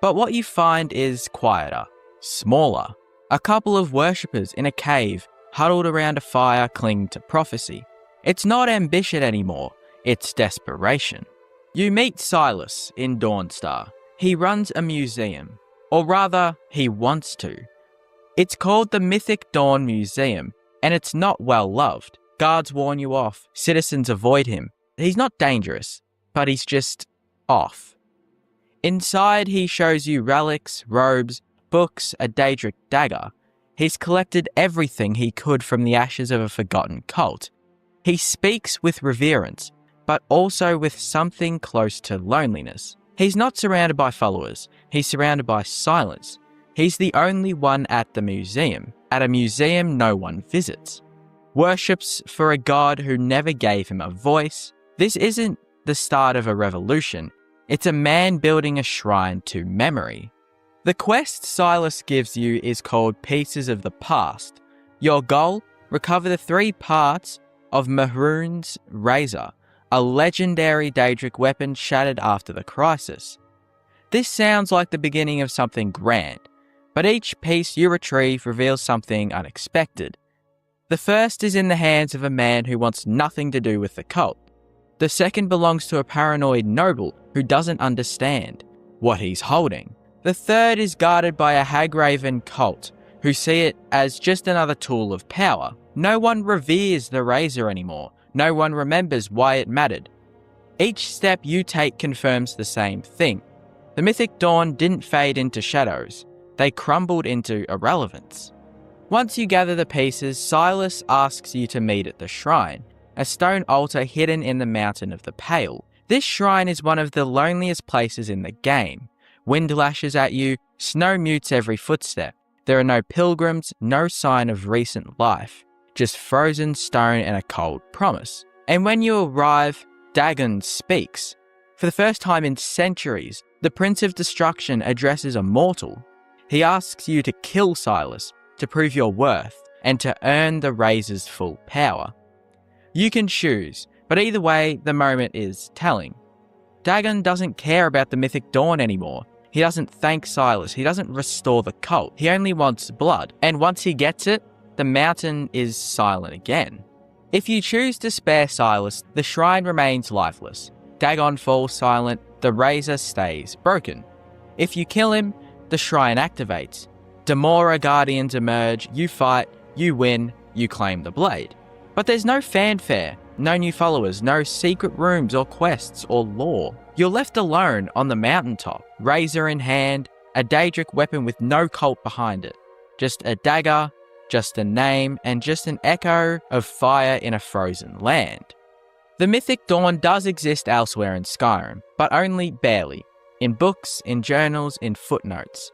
But what you find is quieter, smaller. A couple of worshippers in a cave, huddled around a fire, cling to prophecy. It's not ambition anymore, it's desperation. You meet Silas in Dawnstar. He runs a museum, or rather, he wants to. It's called the Mythic Dawn Museum, and it's not well loved. Guards warn you off, citizens avoid him. He's not dangerous, but he's just off. Inside, he shows you relics, robes, books, a Daedric dagger. He's collected everything he could from the ashes of a forgotten cult. He speaks with reverence, but also with something close to loneliness. He's not surrounded by followers, he's surrounded by silence. He's the only one at the museum, at a museum no one visits. Worships for a god who never gave him a voice. This isn't the start of a revolution, it's a man building a shrine to memory. The quest Silas gives you is called Pieces of the Past. Your goal? Recover the 3 parts of Mehrunes' razor, a legendary Daedric weapon shattered after the crisis. This sounds like the beginning of something grand, but each piece you retrieve reveals something unexpected. The first is in the hands of a man who wants nothing to do with the cult. The second belongs to a paranoid noble who doesn't understand what he's holding. The third is guarded by a Hagraven cult who see it as just another tool of power. No one reveres the razor anymore. No one remembers why it mattered. Each step you take confirms the same thing. The Mythic Dawn didn't fade into shadows. They crumbled into irrelevance. Once you gather the pieces, Silas asks you to meet at the shrine, a stone altar hidden in the Mountain of the Pale. This shrine is one of the loneliest places in the game. Wind lashes at you, snow mutes every footstep. There are no pilgrims, no sign of recent life, just frozen stone and a cold promise. And when you arrive, Dagon speaks. For the first time in centuries, the Prince of Destruction addresses a mortal. He asks you to kill Silas, to prove your worth, and to earn the razor's full power. You can choose, but either way, the moment is telling. Dagon doesn't care about the Mythic Dawn anymore. He doesn't thank Silas, he doesn't restore the cult, he only wants blood. And once he gets it, the mountain is silent again. If you choose to spare Silas, the shrine remains lifeless. Dagon falls silent, the razor stays broken. If you kill him, the shrine activates. Demora guardians emerge, you fight, you win, you claim the blade. But there's no fanfare, no new followers, no secret rooms or quests or lore. You're left alone on the mountaintop, razor in hand, a Daedric weapon with no cult behind it. Just a dagger, just a name, and just an echo of fire in a frozen land. The Mythic Dawn does exist elsewhere in Skyrim, but only barely. In books, in journals, in footnotes.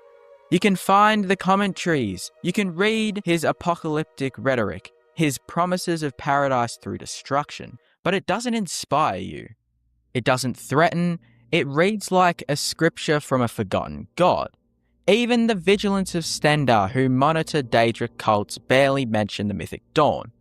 You can find the commentaries, you can read his apocalyptic rhetoric, his promises of paradise through destruction, but it doesn't inspire you. It doesn't threaten, it reads like a scripture from a forgotten god. Even the vigilance of Stendar, who monitor Daedric cults, barely mention the Mythic Dawn.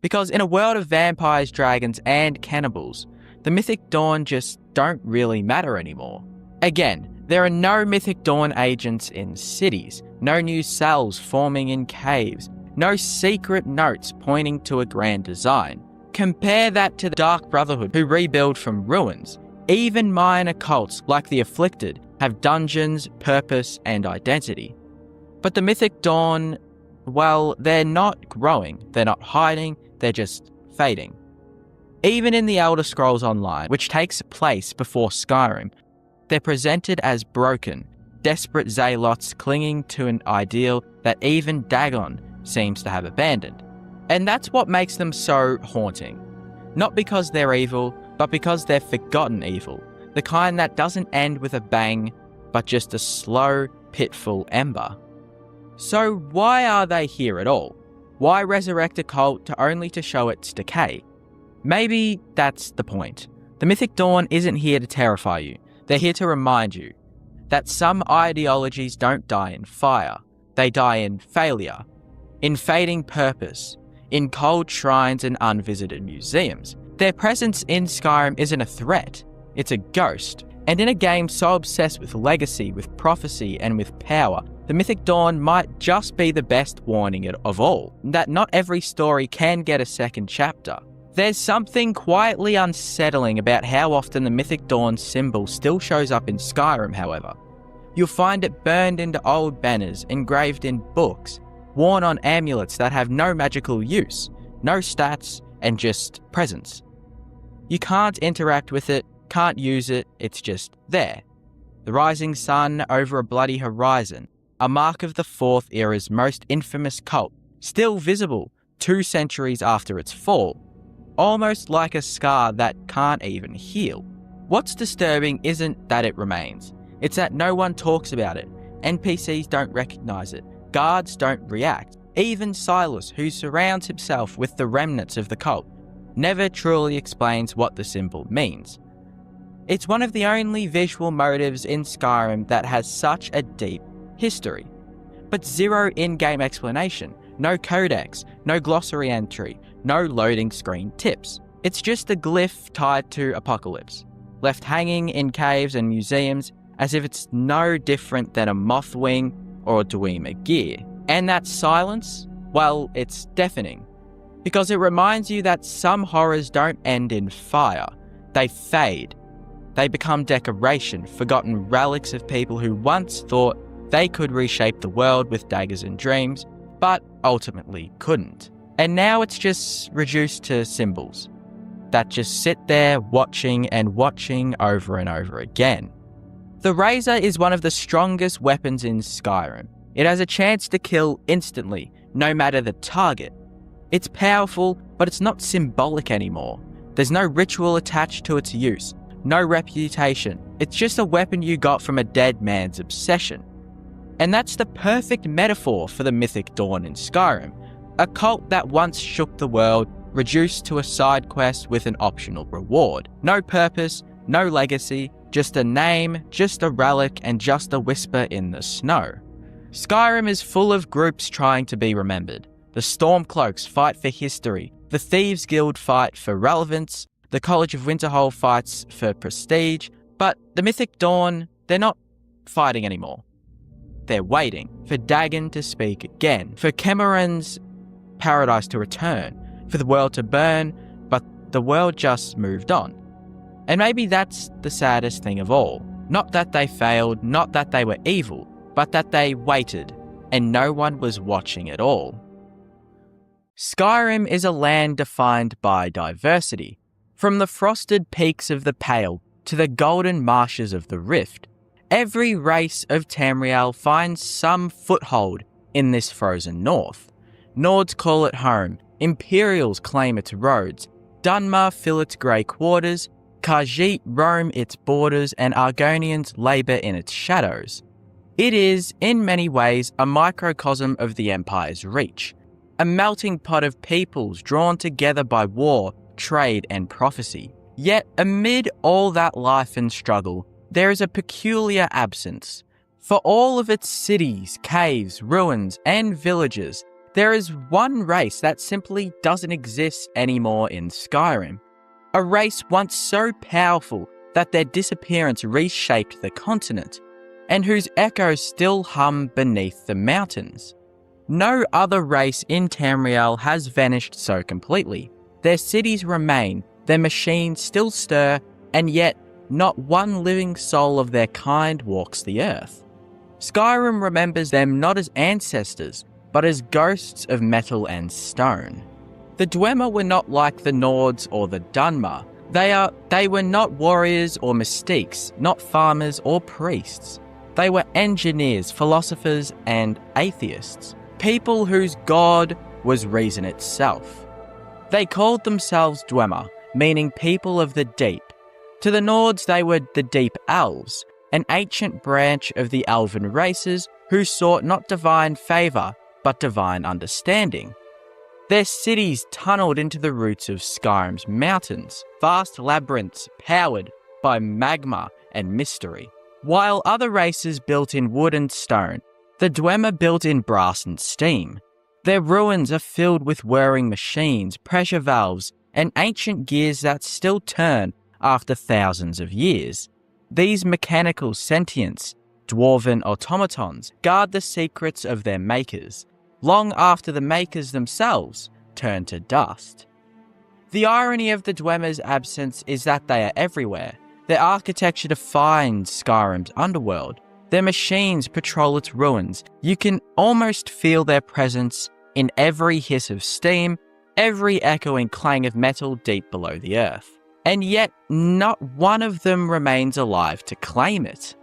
Because in a world of vampires, dragons, and cannibals, the Mythic Dawn just don't really matter anymore. Again, there are no Mythic Dawn agents in cities, no new cells forming in caves, no secret notes pointing to a grand design. Compare that to the Dark Brotherhood, who rebuild from ruins. Even minor cults, like the Afflicted, have dungeons, purpose, and identity. But the Mythic Dawn, well, they're not growing, they're not hiding, they're just fading. Even in the Elder Scrolls Online, which takes place before Skyrim, they're presented as broken, desperate zealots clinging to an ideal that even Dagon seems to have abandoned. And that's what makes them so haunting. Not because they're evil, but because they're forgotten evil. The kind that doesn't end with a bang, but just a slow, pitiful ember. So why are they here at all? Why resurrect a cult only to show its decay? Maybe that's the point. The Mythic Dawn isn't here to terrify you. They're here to remind you that some ideologies don't die in fire. They die in failure, in fading purpose, in cold shrines and unvisited museums. Their presence in Skyrim isn't a threat, it's a ghost. And in a game so obsessed with legacy, with prophecy, and with power, the Mythic Dawn might just be the best warning of all, that not every story can get a second chapter. There's something quietly unsettling about how often the Mythic Dawn symbol still shows up in Skyrim, however. You'll find it burned into old banners, engraved in books, worn on amulets that have no magical use, no stats, and just presence. You can't interact with it, can't use it, it's just there. The rising sun over a bloody horizon, a mark of the Fourth Era's most infamous cult, still visible 2 centuries after its fall, almost like a scar that can't even heal. What's disturbing isn't that it remains, it's that no one talks about it. NPCs don't recognize it, guards don't react. Even Silas, who surrounds himself with the remnants of the cult, never truly explains what the symbol means. It's one of the only visual motives in Skyrim that has such a deep history, but zero in-game explanation, no codex, no glossary entry, no loading screen tips. It's just a glyph tied to apocalypse, left hanging in caves and museums as if it's no different than a moth wing or a Dwemer gear. And that silence, well, it's deafening, because it reminds you that some horrors don't end in fire, They fade. They become decoration, forgotten relics of people who once thought they could reshape the world with daggers and dreams, but ultimately couldn't. And now it's just reduced to symbols that just sit there watching and watching over and over again. The razor is one of the strongest weapons in Skyrim. It has a chance to kill instantly, no matter the target. It's powerful, but it's not symbolic anymore. There's no ritual attached to its use, no reputation. It's just a weapon you got from a dead man's obsession. And that's the perfect metaphor for the mythic Dawn in Skyrim, a cult that once shook the world, reduced to a side quest with an optional reward. No purpose, no legacy, just a name, just a relic, and just a whisper in the snow. Skyrim is full of groups trying to be remembered. The Stormcloaks fight for history, the Thieves Guild fight for relevance, the College of Winterhold fights for prestige, but the Mythic Dawn, they're not fighting anymore. They're waiting for Dagon to speak again, for Cameron's paradise to return, for the world to burn, but the world just moved on. And maybe that's the saddest thing of all. Not that they failed, not that they were evil, but that they waited, and no one was watching at all. Skyrim is a land defined by diversity. From the frosted peaks of the Pale to the golden marshes of the Rift, every race of Tamriel finds some foothold in this frozen north. Nords call it home, Imperials claim its roads, Dunmer fill its grey quarters, Khajiit roam its borders, and Argonians labour in its shadows. It is, in many ways, a microcosm of the Empire's reach, a melting pot of peoples drawn together by war, trade, and prophecy. Yet, amid all that life and struggle, there is a peculiar absence. For all of its cities, caves, ruins, and villages, there is one race that simply doesn't exist anymore in Skyrim. A race once so powerful that their disappearance reshaped the continent, and whose echoes still hum beneath the mountains. No other race in Tamriel has vanished so completely. Their cities remain, their machines still stir, and yet not one living soul of their kind walks the earth. Skyrim remembers them not as ancestors, but as ghosts of metal and stone. The Dwemer were not like the Nords or the Dunmer. They were not warriors or mystiques, not farmers or priests. They were engineers, philosophers, and atheists. People whose god was reason itself. They called themselves Dwemer, meaning people of the deep. To the Nords, they were the Deep Elves, an ancient branch of the elven races who sought not divine favour, but divine understanding. Their cities tunnelled into the roots of Skyrim's mountains, vast labyrinths powered by magma and mystery. While other races built in wood and stone, the Dwemer built in brass and steam. Their ruins are filled with whirring machines, pressure valves, and ancient gears that still turn after thousands of years. These mechanical sentients, dwarven automatons, guard the secrets of their makers, long after the makers themselves turn to dust. The irony of the Dwemer's absence is that they are everywhere. Their architecture defines Skyrim's underworld. Their machines patrol its ruins. You can almost feel their presence in every hiss of steam, every echoing clang of metal deep below the earth. And yet, not one of them remains alive to claim it.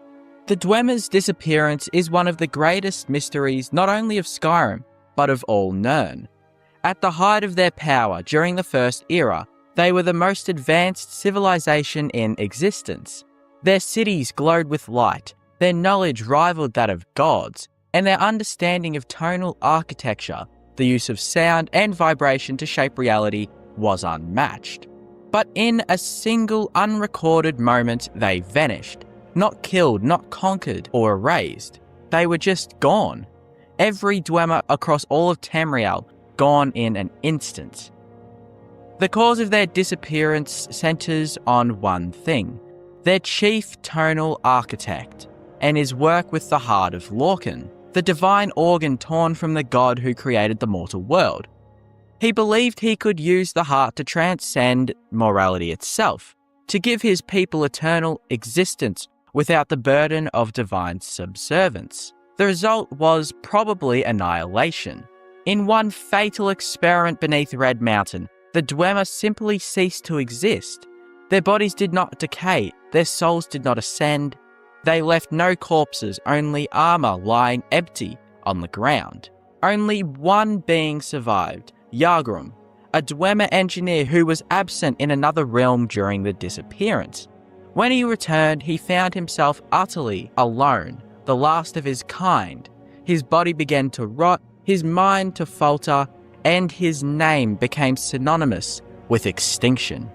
The Dwemer's disappearance is one of the greatest mysteries not only of Skyrim, but of all Nirn. At the height of their power during the First Era, they were the most advanced civilization in existence. Their cities glowed with light, their knowledge rivaled that of gods, and their understanding of tonal architecture, the use of sound and vibration to shape reality, was unmatched. But in a single unrecorded moment, they vanished. Not killed, not conquered or erased. They were just gone. Every Dwemer across all of Tamriel gone in an instant. The cause of their disappearance centres on one thing: their chief tonal architect, and his work with the heart of Lorcan, the divine organ torn from the god who created the mortal world. He believed he could use the heart to transcend morality itself, to give his people eternal existence without the burden of divine subservience. The result was probably annihilation. In one fatal experiment beneath Red Mountain, the Dwemer simply ceased to exist. Their bodies did not decay, their souls did not ascend. They left no corpses, only armor lying empty on the ground. Only one being survived, Yargrim, a Dwemer engineer who was absent in another realm during the disappearance. When he returned, he found himself utterly alone, the last of his kind. His body began to rot, his mind to falter, and his name became synonymous with extinction.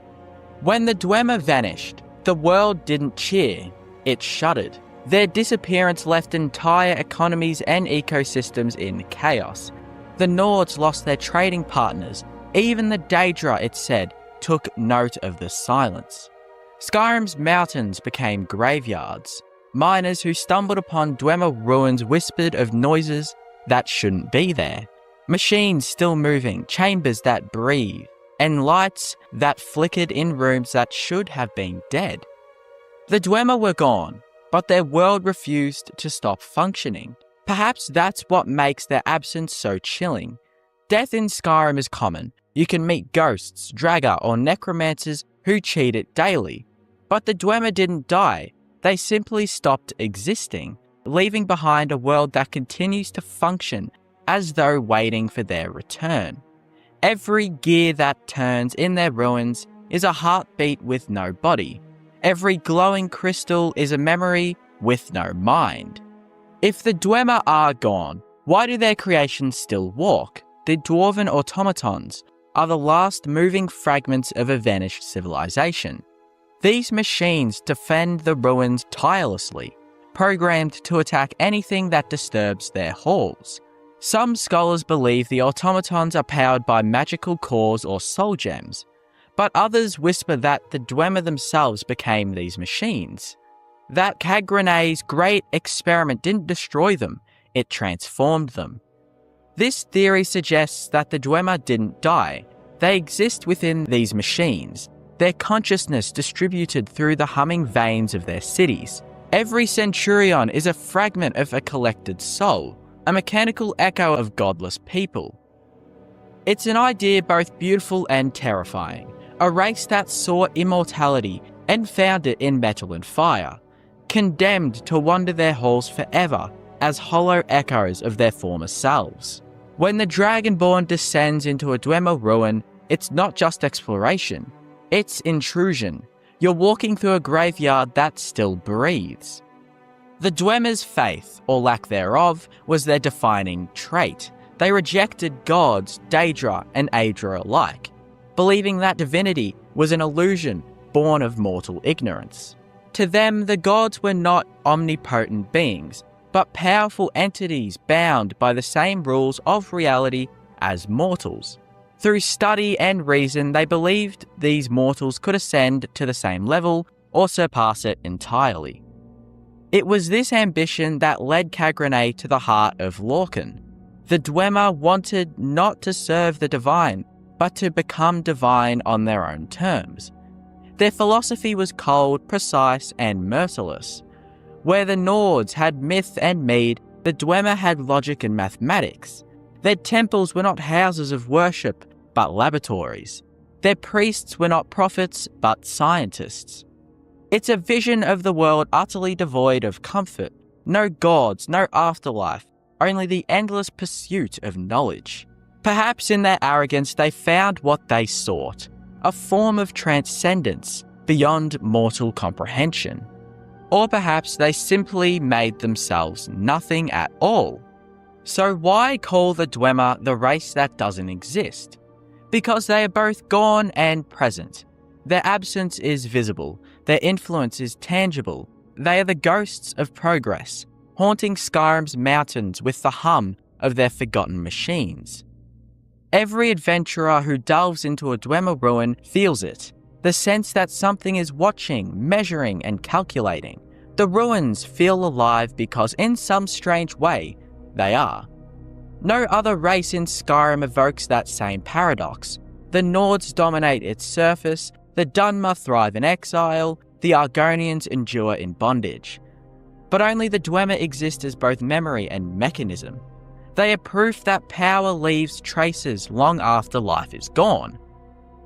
When the Dwemer vanished, the world didn't cheer, it shuddered. Their disappearance left entire economies and ecosystems in chaos. The Nords lost their trading partners. Even the Daedra, it said, took note of the silence. Skyrim's mountains became graveyards. Miners who stumbled upon Dwemer ruins whispered of noises that shouldn't be there. Machines still moving, chambers that breathe, and lights that flickered in rooms that should have been dead. The Dwemer were gone, but their world refused to stop functioning. Perhaps that's what makes their absence so chilling. Death in Skyrim is common. You can meet ghosts, Draga, or necromancers who cheat it daily. But the Dwemer didn't die. They simply stopped existing, leaving behind a world that continues to function as though waiting for their return. Every gear that turns in their ruins is a heartbeat with no body. Every glowing crystal is a memory with no mind. If the Dwemer are gone, why do their creations still walk? The dwarven automatons are the last moving fragments of a vanished civilization. These machines defend the ruins tirelessly, programmed to attack anything that disturbs their halls. Some scholars believe the automatons are powered by magical cores or soul gems, but others whisper that the Dwemer themselves became these machines. That Cagrene's great experiment didn't destroy them, it transformed them. This theory suggests that the Dwemer didn't die. They exist within these machines, their consciousness distributed through the humming veins of their cities. Every centurion is a fragment of a collected soul, a mechanical echo of godless people. It's an idea both beautiful and terrifying, a race that saw immortality and found it in metal and fire, condemned to wander their halls forever as hollow echoes of their former selves. When the Dragonborn descends into a Dwemer ruin, it's not just exploration, it's intrusion. You're walking through a graveyard that still breathes. The Dwemer's faith, or lack thereof, was their defining trait. They rejected gods, Daedra and Aedra alike, believing that divinity was an illusion born of mortal ignorance. To them, the gods were not omnipotent beings, but powerful entities bound by the same rules of reality as mortals. Through study and reason, they believed these mortals could ascend to the same level or surpass it entirely. It was this ambition that led Cagrene to the heart of Lorcan. The Dwemer wanted not to serve the divine, but to become divine on their own terms. Their philosophy was cold, precise, and merciless. Where the Nords had myth and mead, the Dwemer had logic and mathematics. Their temples were not houses of worship, but laboratories. Their priests were not prophets, but scientists. It's a vision of the world utterly devoid of comfort. No gods, no afterlife, only the endless pursuit of knowledge. Perhaps in their arrogance they found what they sought, a form of transcendence beyond mortal comprehension. Or perhaps they simply made themselves nothing at all. So why call the Dwemer the race that doesn't exist? Because they are both gone and present. Their absence is visible, their influence is tangible. They are the ghosts of progress, haunting Skyrim's mountains with the hum of their forgotten machines. Every adventurer who delves into a Dwemer ruin feels it, the sense that something is watching, measuring, and calculating. The ruins feel alive because in some strange way, they are. No other race in Skyrim evokes that same paradox. The Nords dominate its surface, The Dunmer thrive in exile, the Argonians endure in bondage. But only the Dwemer exist as both memory and mechanism. They are proof that power leaves traces long after life is gone.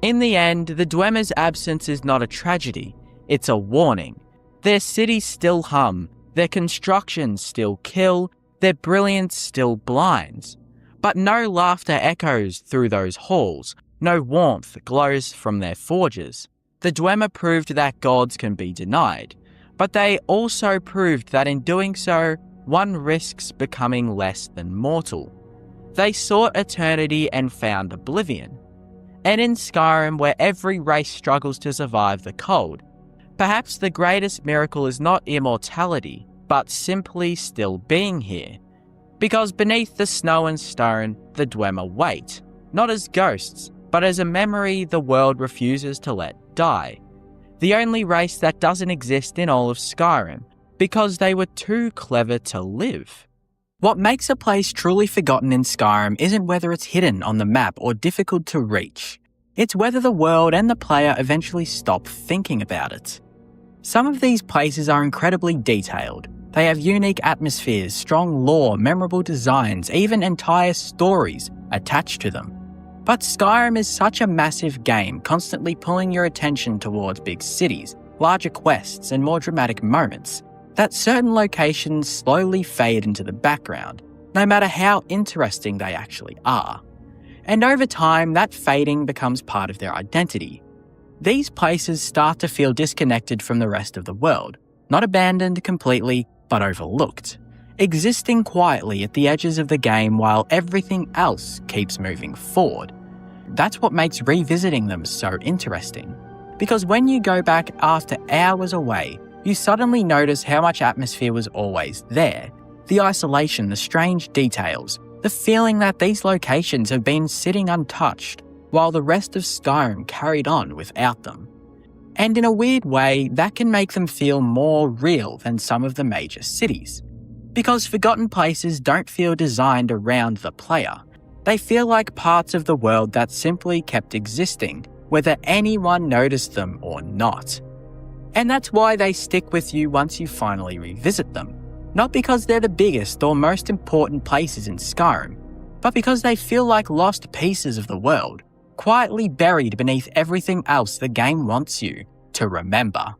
In the end, the Dwemer's absence is not a tragedy, it's a warning. Their cities still hum, their constructions still kill, their brilliance still blinds. But no laughter echoes through those halls, no warmth glows from their forges. The Dwemer proved that gods can be denied, but they also proved that in doing so, one risks becoming less than mortal. They sought eternity and found oblivion. And in Skyrim, where every race struggles to survive the cold, perhaps the greatest miracle is not immortality, but simply still being here. Because beneath the snow and stone, the Dwemer wait, not as ghosts, but as a memory the world refuses to let die. The only race that doesn't exist in all of Skyrim, because they were too clever to live. What makes a place truly forgotten in Skyrim isn't whether it's hidden on the map or difficult to reach. It's whether the world and the player eventually stop thinking about it. Some of these places are incredibly detailed. They have unique atmospheres, strong lore, memorable designs, even entire stories attached to them. But Skyrim is such a massive game, constantly pulling your attention towards big cities, larger quests, and more dramatic moments, that certain locations slowly fade into the background, no matter how interesting they actually are. And over time, that fading becomes part of their identity. These places start to feel disconnected from the rest of the world, not abandoned completely, but overlooked, existing quietly at the edges of the game while everything else keeps moving forward. That's what makes revisiting them so interesting. Because when you go back after hours away, you suddenly notice how much atmosphere was always there. The isolation, the strange details, the feeling that these locations have been sitting untouched, while the rest of Skyrim carried on without them. And in a weird way, that can make them feel more real than some of the major cities. Because forgotten places don't feel designed around the player. They feel like parts of the world that simply kept existing, whether anyone noticed them or not. And that's why they stick with you once you finally revisit them. Not because they're the biggest or most important places in Skyrim, but because they feel like lost pieces of the world, quietly buried beneath everything else the game wants you to remember.